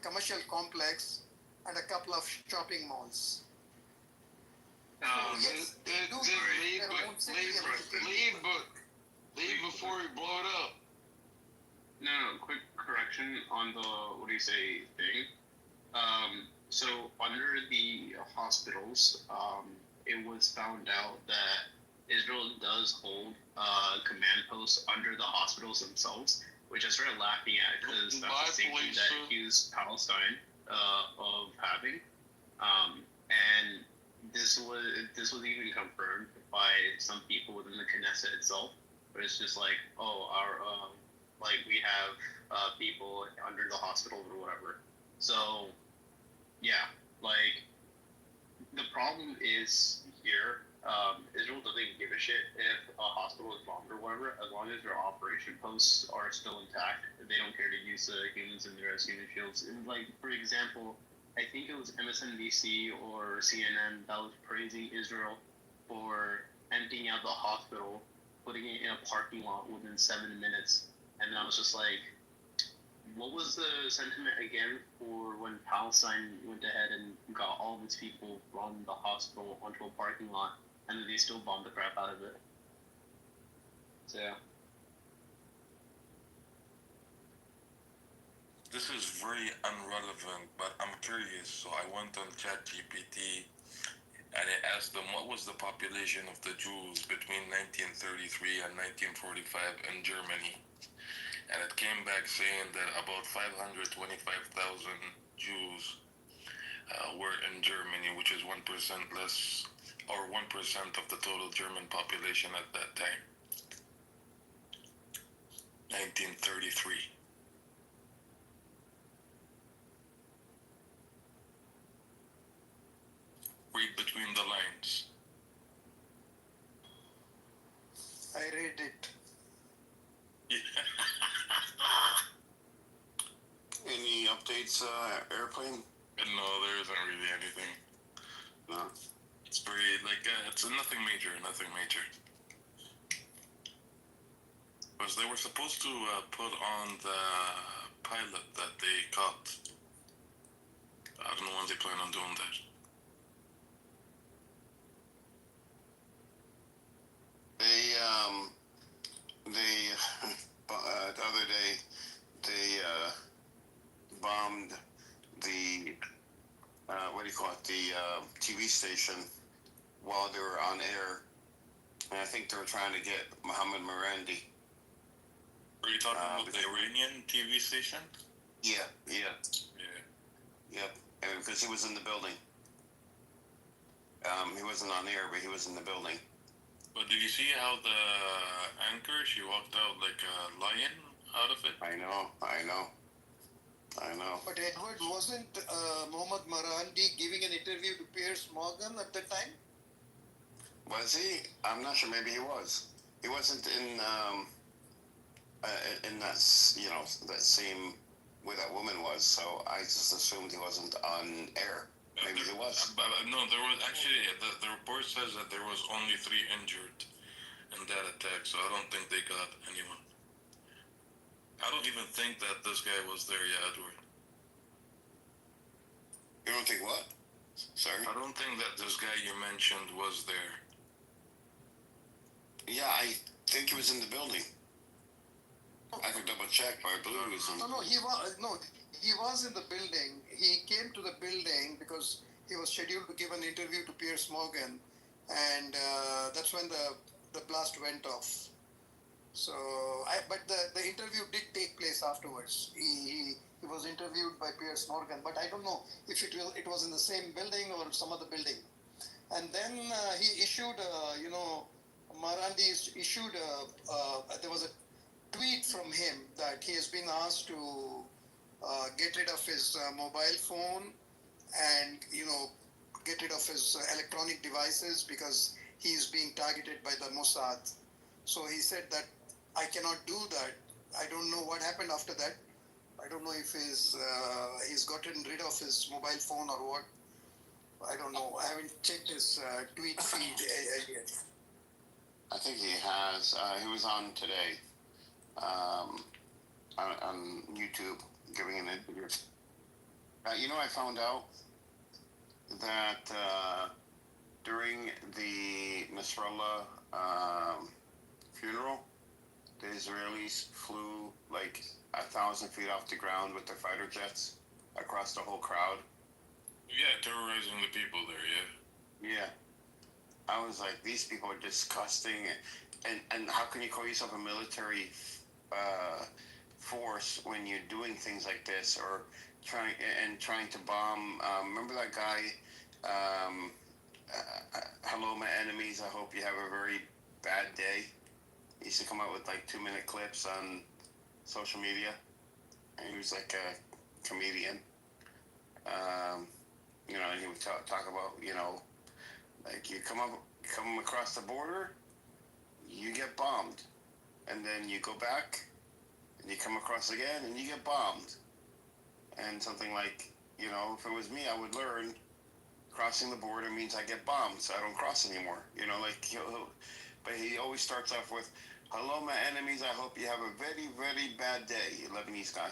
Speaker 20: commercial complex, and a couple of shopping malls. Yes, they do their own city and
Speaker 2: leave before we blow it up. No, quick correction on the thing. So under the hospitals, it was found out that Israel does hold command posts under the hospitals themselves, which I started laughing at because that's the same thing that accused Palestine of having. And this was even confirmed by some people within the Knesset itself. But it's just like, oh, our we have people under the hospital or whatever. So yeah, the problem is here. Israel doesn't give a shit if a hospital is bombed or whatever, as long as their operation posts are still intact. They don't care to use the humans in there as human shields. And for example, I think it was MSNBC or CNN that was praising Israel for emptying out the hospital, putting it in a parking lot within 7 minutes. And I was just like, what was the sentiment again for when Palestine went ahead and got all of its people from the hospital onto a parking lot, and then they still bombed the crap out of it? So yeah.
Speaker 15: This is very unrelevant, but I'm curious, so I went on ChatGPT and I asked them what was the population of the Jews between 1933 and 1945 in Germany. And it came back saying that about 525,000 Jews were in Germany, which is 1% less, or 1% of the total German population at that time. 1933. Read between the lines.
Speaker 20: I read it.
Speaker 17: Any updates, airplane?
Speaker 15: No, there isn't really anything.
Speaker 17: No.
Speaker 15: It's very, it's nothing major. Because they were supposed to put on the pilot that they caught. I don't know when they plan on doing that.
Speaker 17: The other day, they bombed the TV station while they were on air, and I think they were trying to get Mohammed Marandi.
Speaker 15: Are you talking about the Iranian TV station?
Speaker 17: Yeah. Yep, and because he was in the building. He wasn't on air, but he was in the building.
Speaker 15: But did you see how the anchor, she walked out like a lion out of it?
Speaker 17: I know.
Speaker 20: But Edward, wasn't Mohammed Marandi giving an interview to Piers Morgan at the time?
Speaker 17: Was he? I'm not sure. Maybe he was. He wasn't in that that same where that woman was. So I just assumed he wasn't on air. Maybe he was.
Speaker 15: But no, there was actually the report says that there was only 3 injured in that attack. So I don't think they got anyone. I don't even think that this guy was there yet, Edward.
Speaker 17: You don't think what? Sorry?
Speaker 15: I don't think that this guy you mentioned was there.
Speaker 17: Yeah, I think he was in the building. I could double check, but I believe he was in.
Speaker 20: He was in the building. He came to the building because he was scheduled to give an interview to Piers Morgan, and that's when the blast went off. So, but the interview did take place afterwards. He was interviewed by Piers Morgan, but I don't know if it was in the same building or some other building. And then he issued, Marandi issued, there was a tweet from him that he has been asked to get rid of his mobile phone and, get rid of his electronic devices because he is being targeted by the Mossad. So he said that I cannot do that. I don't know what happened after that. I don't know if he's gotten rid of his mobile phone or what. I don't know. I haven't checked his tweet feed yet.
Speaker 17: I think he has. He was on today. on YouTube giving an interview. I found out that during the Nasrallah funeral, the Israelis flew like 1,000 feet off the ground with their fighter jets across the whole crowd.
Speaker 15: Yeah, terrorizing the people there,
Speaker 17: Yeah. I was like, these people are disgusting. And how can you call yourself a military force when you're doing things like this or trying to bomb? Remember that guy? Hello, my enemies. I hope you have a very bad day. He used to come out with like 2-minute clips on social media, and he was like a comedian. And he would talk about, like you come across the border, you get bombed, and then you go back, and you come across again, and you get bombed, and something like, if it was me, I would learn crossing the border means I get bombed, so I don't cross anymore. But he always starts off with, "Hello, my enemies. I hope you have a very, very bad day." Lebanese guy.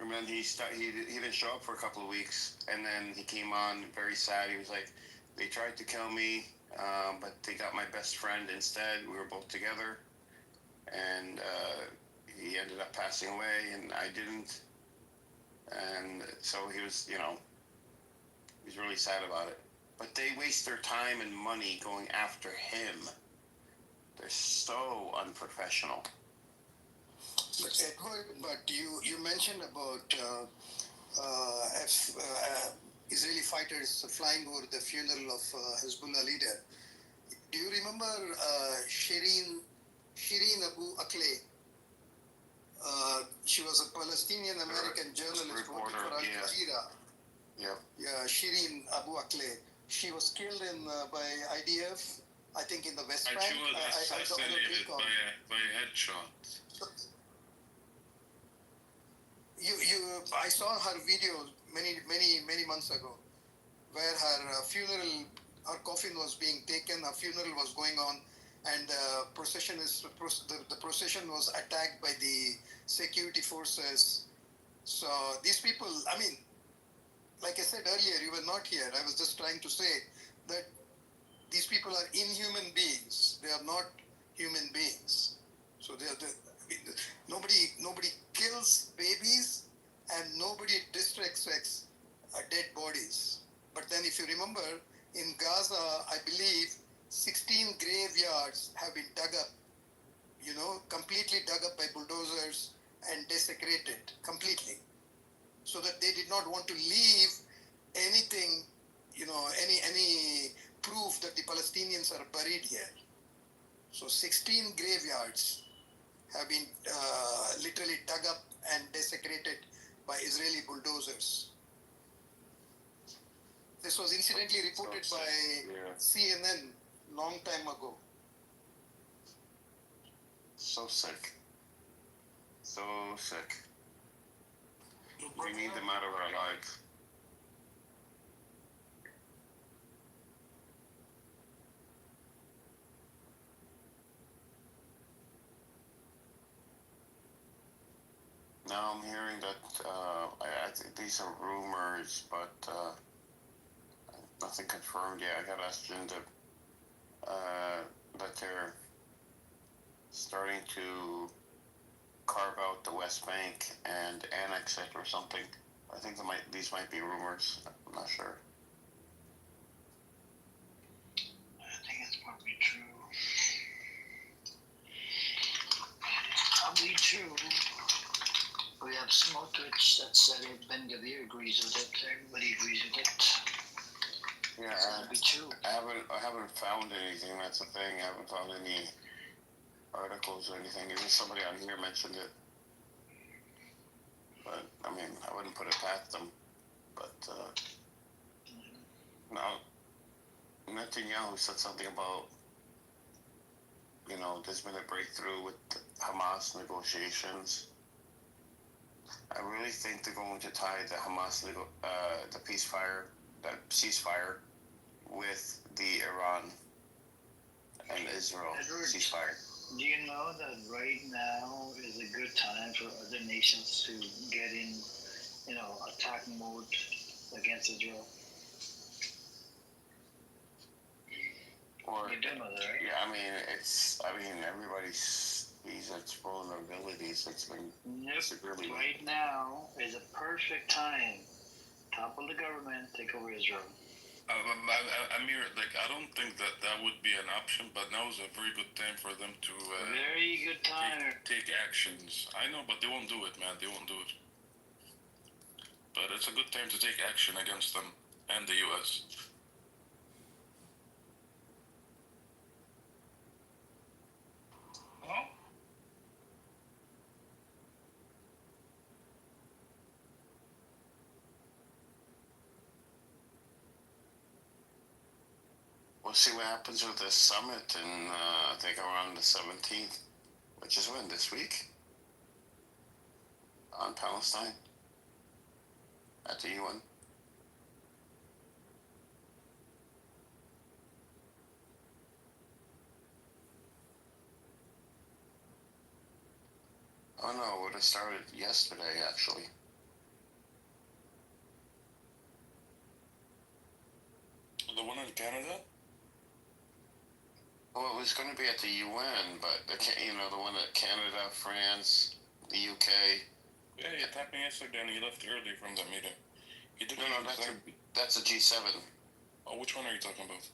Speaker 17: And then he didn't show up for a couple of weeks, and then he came on very sad. He was like, "They tried to kill me, but they got my best friend instead. We were both together, and he ended up passing away, and I didn't." And so he was, he's really sad about it. But they waste their time and money going after him. They're so unprofessional.
Speaker 20: But Edward, you mentioned about Israeli fighters flying over the funeral of Hezbollah leader. Do you remember Shireen Abu Akleh? She was a Palestinian American journalist working for Al Jazeera. Yeah, Shireen Abu Akleh. She was killed by IDF, I think in the West Bank.
Speaker 15: She was assassinated by a headshot.
Speaker 20: I saw her video many months ago, where her coffin was being taken, her funeral was going on, and the procession was attacked by the security forces. So these people, like I said earlier, you were not here. I was just trying to say that these people are inhuman beings. They are not human beings. So nobody kills babies, and nobody disrespects dead bodies. But then, if you remember, in Gaza, I believe 16 graveyards have been dug up. Completely dug up by bulldozers and desecrated completely, so that they did not want to leave anything, any proof that the Palestinians are buried here. So 16 graveyards have been literally dug up and desecrated by Israeli bulldozers. This was incidentally reported by CNN long time ago.
Speaker 17: So sick. So sick. We need them out of our lives. Now I'm hearing that I think these are rumors, but nothing confirmed yet. I got asked into that they're starting to carve out the West Bank and annex it or something. I think these might be rumors. I'm not sure.
Speaker 6: I think it's probably true. Probably true. We have Smotrich that said it, Ben Gavir agrees with it, everybody agrees with it.
Speaker 17: Yeah, I haven't found anything. That's the thing. I haven't found any articles or anything. Even somebody on here mentioned it, but I wouldn't put it past them. But now Netanyahu said something about there's been a breakthrough with Hamas negotiations. I really think they're going to tie the Hamas the ceasefire with the Iran and Israel ceasefire.
Speaker 6: Do you know that right now is a good time for other nations to get in, attack mode against Israel?
Speaker 17: Or
Speaker 6: You do know that, right?
Speaker 17: yeah, I mean everybody sees its vulnerabilities. It's been severely.
Speaker 6: Right now is a perfect time. Topple the government, take over Israel.
Speaker 15: Amir, I don't think that would be an option, but now is a very good time for them to
Speaker 6: very good time.
Speaker 15: Take actions. I know, but they won't do it, man. They won't do it. But it's a good time to take action against them and the U.S.
Speaker 4: Huh?
Speaker 17: We'll see what happens with this summit, and I think around the 17th, which is when, this week, on Palestine, at the UN. Oh no, it would have started yesterday, actually.
Speaker 15: The one in Canada?
Speaker 17: Well, it was going to be at the UN, but the one at Canada, France, the UK.
Speaker 15: Yeah, it happened yesterday, and he left early from that meeting. He did
Speaker 17: that's a G7.
Speaker 15: Oh, which one are you talking about?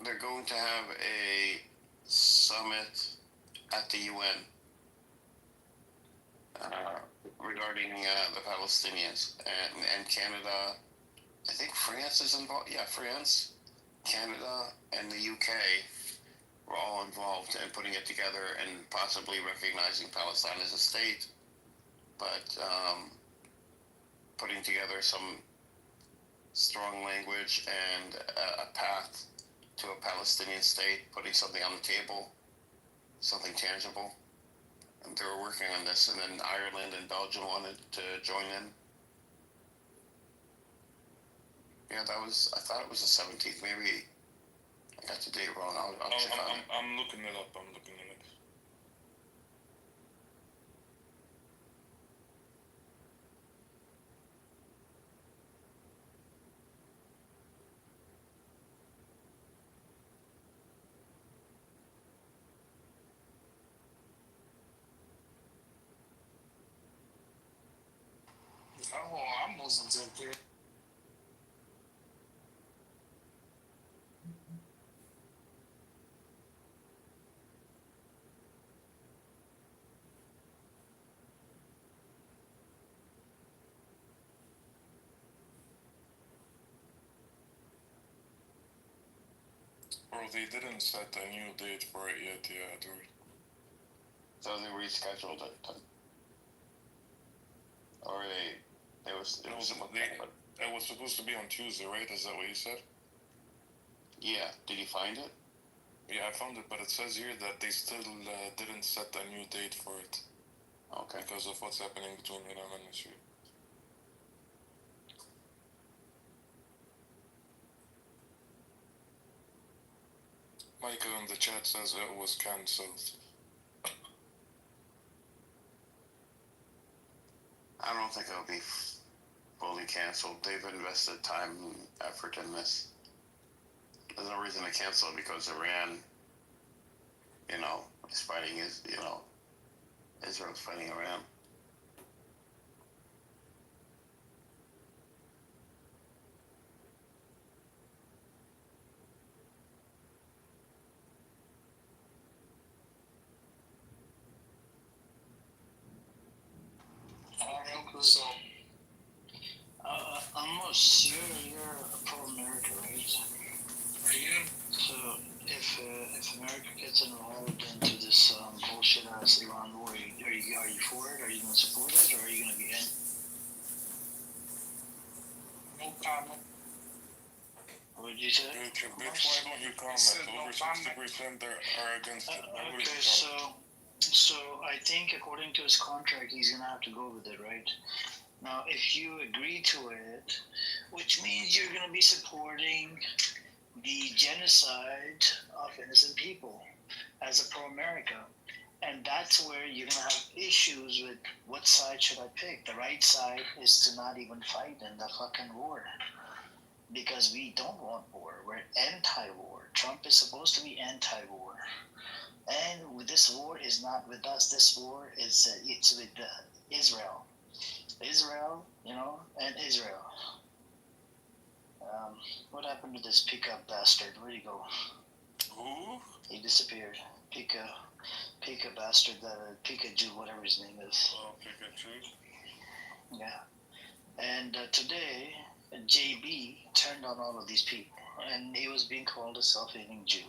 Speaker 17: They're going to have a summit at the UN regarding the Palestinians and Canada. I think France is involved. Yeah, France, Canada, and the UK were all involved in putting it together and possibly recognizing Palestine as a state, but putting together some strong language and a path to a Palestinian state, putting something on the table, something tangible. And they were working on this, and then Ireland and Belgium wanted to join in. Yeah, I thought it was the 17th. Maybe I got the date wrong. I'll check on it.
Speaker 15: I'm looking it up. I'm looking it up.
Speaker 4: Oh, I wasn't okay.
Speaker 15: Bro, they didn't set a new date for it yet, yeah, dude.
Speaker 17: So they rescheduled it then. Or it was
Speaker 15: supposed to be on Tuesday, right? Is that what you said?
Speaker 17: Yeah. Did you find it?
Speaker 15: Yeah, I found it, but it says here that they still didn't set a new date for it.
Speaker 17: Okay.
Speaker 15: Because of what's happening between Iran and Israel. Michael in the chat says it was cancelled.
Speaker 17: I don't think it'll be fully canceled. They've invested time and effort in this. There's no reason to cancel it because Iran, is fighting Israel's fighting Iran.
Speaker 4: So,
Speaker 6: I'm sure you're pro-America, right?
Speaker 4: I am.
Speaker 6: So if America gets involved into this bullshit ass Iran war, are you for it? Are you going to support it, or are you going to be in?
Speaker 4: No comment.
Speaker 6: What did you say?
Speaker 15: Bitch, why don't you comment? Over 60% are against it.
Speaker 6: Okay, so I think according to his contract, he's going to have to go with it, right? Now, if you agree to it, which means you're going to be supporting the genocide of innocent people. as a pro-America. And that's where you're gonna have issues with what side should I pick. The right side is to not even fight in the fucking war. Because we don't want war. We're anti-war. Trump is supposed to be anti-war. And this war is not with us. This war is it's with Israel. Israel, and Israel. What happened to this pickup bastard? Where'd he go?
Speaker 15: Who?
Speaker 6: He disappeared. Pika bastard, Pikachu, whatever his name is.
Speaker 15: Oh, Pikachu.
Speaker 6: Yeah. And today, JB turned on all of these people, and he was being called a self-hating Jew.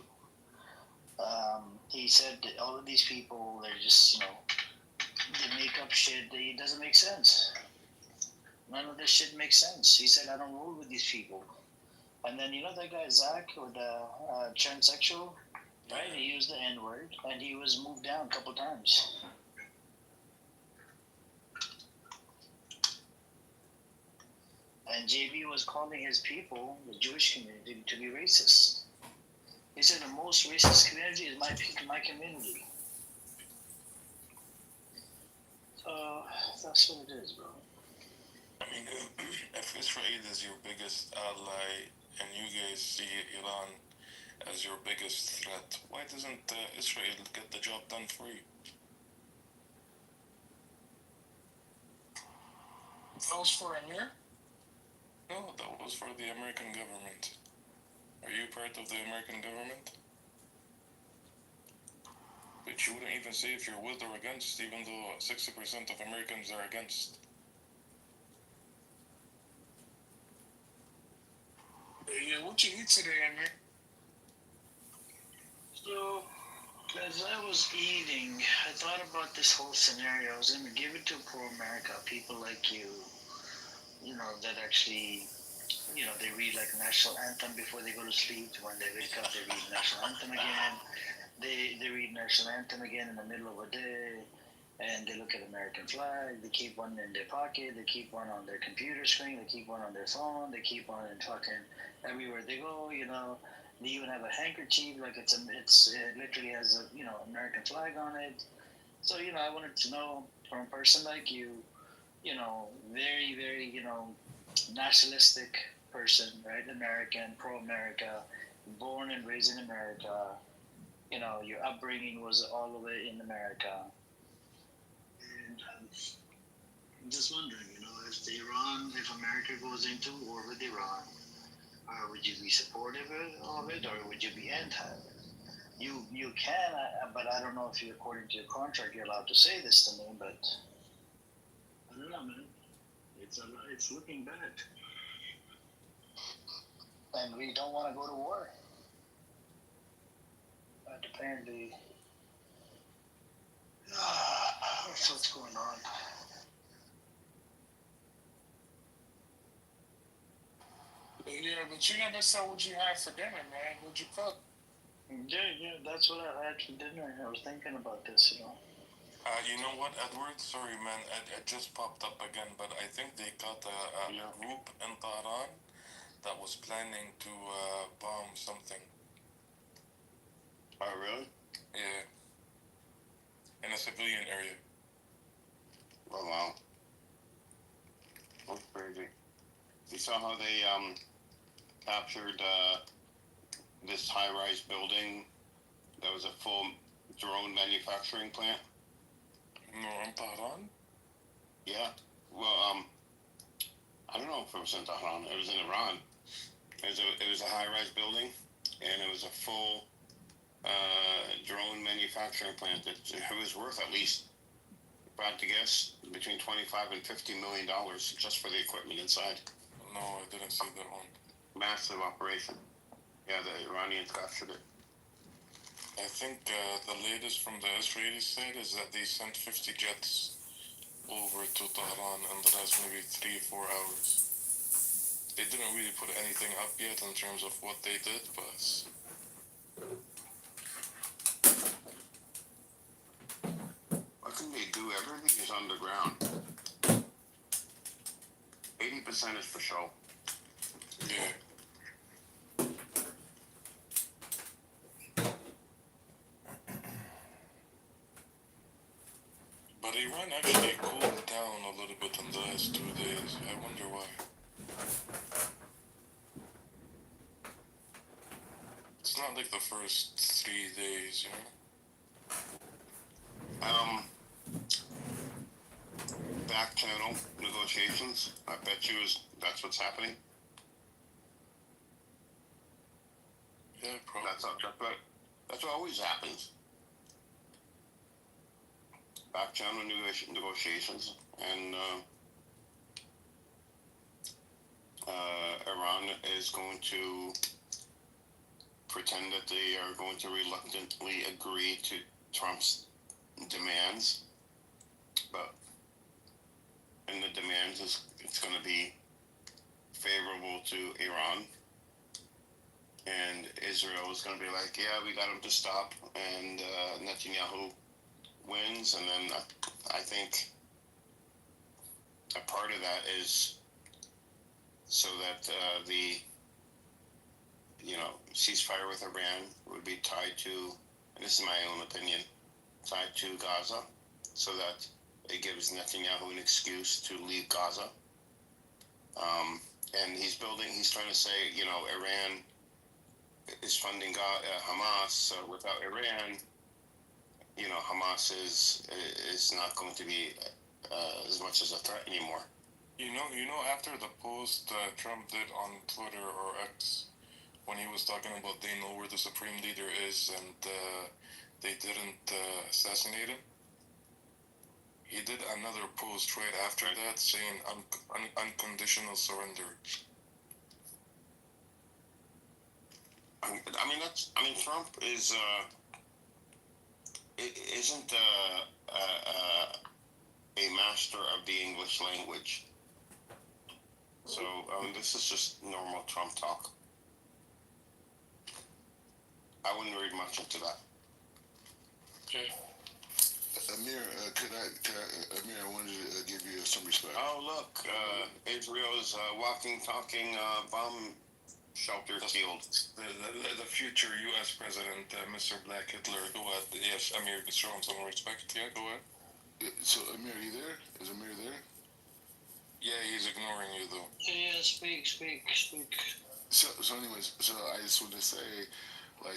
Speaker 6: He said that all of these people, they're just, they make up shit. It doesn't make sense. None of this shit makes sense. He said, I don't roll with these people. And then, that guy, Zach, with the transsexual, right? He used the N-word, and he was moved down a couple times. And JB was calling his people, the Jewish community, to be racist. He said the most racist community is my community. So that's what it is, bro.
Speaker 15: I mean, if Israel is your biggest ally and you guys see Iran as your biggest threat, why doesn't Israel get the job done for you?
Speaker 4: That was for Amir?
Speaker 15: No, that was for the American government. Are you part of the American government? But you wouldn't even say if you're with or against, even though 60% of Americans are against.
Speaker 4: Yeah, what you eat today, Amir?
Speaker 6: So, as I was eating, I thought about this whole scenario. I was going to give it to pro-America, people like you, that actually, they read like national anthem before they go to sleep. When they wake up, they read national anthem again. They read national anthem again in the middle of a day, and they look at American flag. They keep one in their pocket. They keep one on their computer screen. They keep one on their phone. They keep one in fucking everywhere they go. They even have a handkerchief, like it literally has a American flag on it. So I wanted to know from a person like you, very very nationalistic person, right? American, pro-America, born and raised in America. Your upbringing was all the way in America. And I'm just wondering, if America goes into war with Iran, would you be supportive of it, or would you be anti it? You can, but I don't know if you, according to your contract, you're allowed to say this to me, but I don't know, man. It's looking bad. And we don't want to go to war. But apparently, that's what's going on.
Speaker 4: Yeah, but you never said what you had for dinner, man. What'd you cook?
Speaker 6: Yeah, that's what I had for dinner. I was thinking about this,
Speaker 15: You know what, Edward? Sorry, man, it just popped up again, but I think they caught a group in Tehran that was planning to bomb something.
Speaker 17: Oh, really?
Speaker 15: Yeah. In a civilian area.
Speaker 17: Oh, wow. That's crazy. You saw how they captured this high-rise building that was a full drone manufacturing plant?
Speaker 15: No, in Tehran?
Speaker 17: Yeah. Well, I don't know if it was in Tehran. It was in Iran. It was a high-rise building, and it was a full drone manufacturing plant that it was worth at least, if I had to guess, between $25 and $50 million just for the equipment inside.
Speaker 15: No, I didn't see that one.
Speaker 17: Massive operation. Yeah, the Iranians captured it.
Speaker 15: I think the latest from the Israeli side is that they sent 50 jets over to Tehran in the last maybe 3 or 4 hours. They didn't really put anything up yet in terms of what they did, but
Speaker 17: I think they do. Everything is underground. 80% is for show.
Speaker 15: yeah. Iran actually cooled down a little bit in the last 2 days. I wonder why. It's not like the first 3 days, you know?
Speaker 17: Back channel negotiations. I bet you that's what's happening.
Speaker 15: Yeah, probably.
Speaker 17: That's what always happens. Back channel negotiations, and Iran is going to pretend that they are going to reluctantly agree to Trump's demands, but in the demands it's going to be favorable to Iran, and Israel is going to be like, yeah, we got him to stop, and Netanyahu wins, and then I think a part of that is so that the ceasefire with Iran would be tied to, and this is my own opinion, tied to Gaza, so that it gives Netanyahu an excuse to leave Gaza. And he's trying to say, Iran is funding Hamas, so without Iran, Hamas is not going to be as much as a threat anymore.
Speaker 15: You know, after the post Trump did on Twitter or X, when he was talking about they know where the supreme leader is and they didn't assassinate him, he did another post right after that saying unconditional surrender.
Speaker 17: Trump isn't a master of the English language. So this is just normal Trump talk. I wouldn't read much into that.
Speaker 15: Okay.
Speaker 11: Amir, Amir, I wanted to give you some respect.
Speaker 17: Oh, look, Israel's walking, talking bomb shelter field.
Speaker 15: The future U.S. president, Mr. Black Hitler. Go ahead. Yes, Amir, show him some respect. Yeah, go ahead.
Speaker 11: So, Amir, are you there? Is Amir there?
Speaker 15: Yeah, he's ignoring you, though.
Speaker 6: Yeah, speak.
Speaker 11: So anyways, I just wanted to say,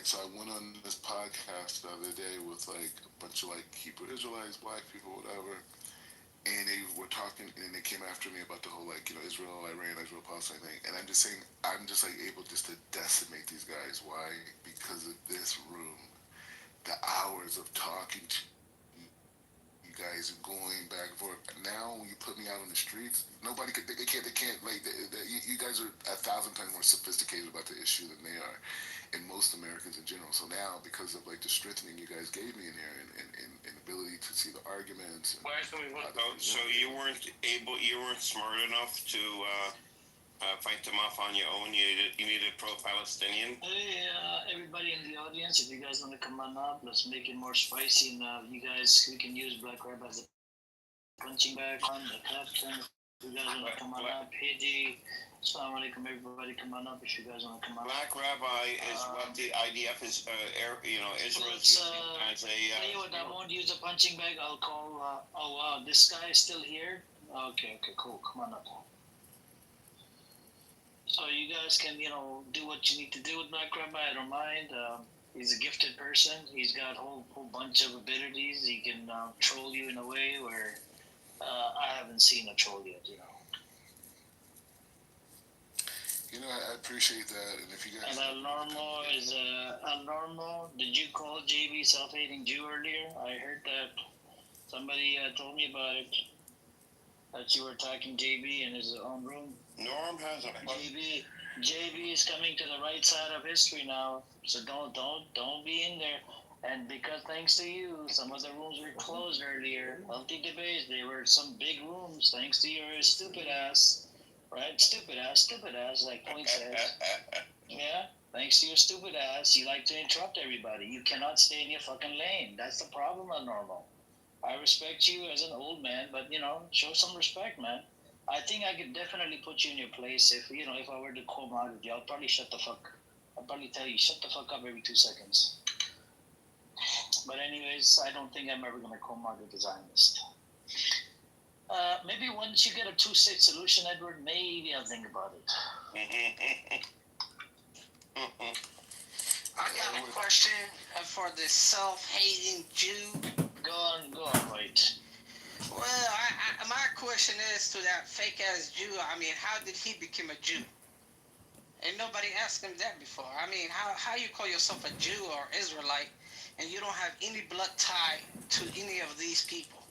Speaker 11: so I went on this podcast the other day with, a bunch of, Hebrew Israelites, black people, whatever, and they were talking, and they came after me about the whole, Israel, Iran, Israel, Palestine thing, and I'm just saying, able just to decimate these guys. Why? Because of this room. The hours of talking to you guys and going back and forth. Now, when you put me out on the streets, nobody could, they can't, you guys are 1,000 times more sophisticated about the issue than they are, and most Americans in general. So now, because of, the strengthening you guys gave me in here and ability to see the arguments.
Speaker 17: So you weren't smart enough to fight them off on your own? You needed pro-Palestinian?
Speaker 6: Hey, everybody in the audience, if you guys want to come on up, let's make it more spicy. And we can use Black Rabbi as a punching bag on the captain. If you guys want to come on up, Hiji, Assalamu alaikum, everybody come on up if you guys want to come on up.
Speaker 17: Black Rabbi is what the IDF is, Israel's using as a...
Speaker 6: Tell you what, I won't use a punching bag. I'll call, oh wow, this guy is still here? Okay, cool, come on up. So you guys can, do what you need to do with Black Rabbi. I don't mind. He's a gifted person. He's got a whole bunch of abilities. He can troll you in a way where I haven't seen a troll yet,
Speaker 11: I appreciate that. And if you guys...
Speaker 6: And Al Normo, did you call JB self-hating Jew earlier? I heard that somebody told me about it. That you were attacking JB in his own room.
Speaker 17: Norm has a...
Speaker 6: JB is coming to the right side of history now, so don't be in there. And because thanks to you, some of the rooms were closed earlier. Healthy debates, they were some big rooms, thanks to your stupid ass. Right? Stupid ass, like Point says. Yeah? Thanks to your stupid ass, you like to interrupt everybody. You cannot stay in your fucking lane. That's the problem, Normal. I respect you as an old man, but, show some respect, man. I think I could definitely put you in your place if I were to come out with you. I'll probably tell you, shut the fuck up every 2 seconds. But anyways, I don't think I'm ever going to come out with a Zionist. Maybe once you get a two-state solution, Edward, maybe I'll think about it.
Speaker 9: I got a question for the self-hating Jew.
Speaker 6: Go on, right.
Speaker 9: Well, my question is to that fake-ass Jew. I mean, how did he become a Jew? Ain't nobody asked him that before. I mean, how you call yourself a Jew or Israelite and you don't have any blood tie to any of these people?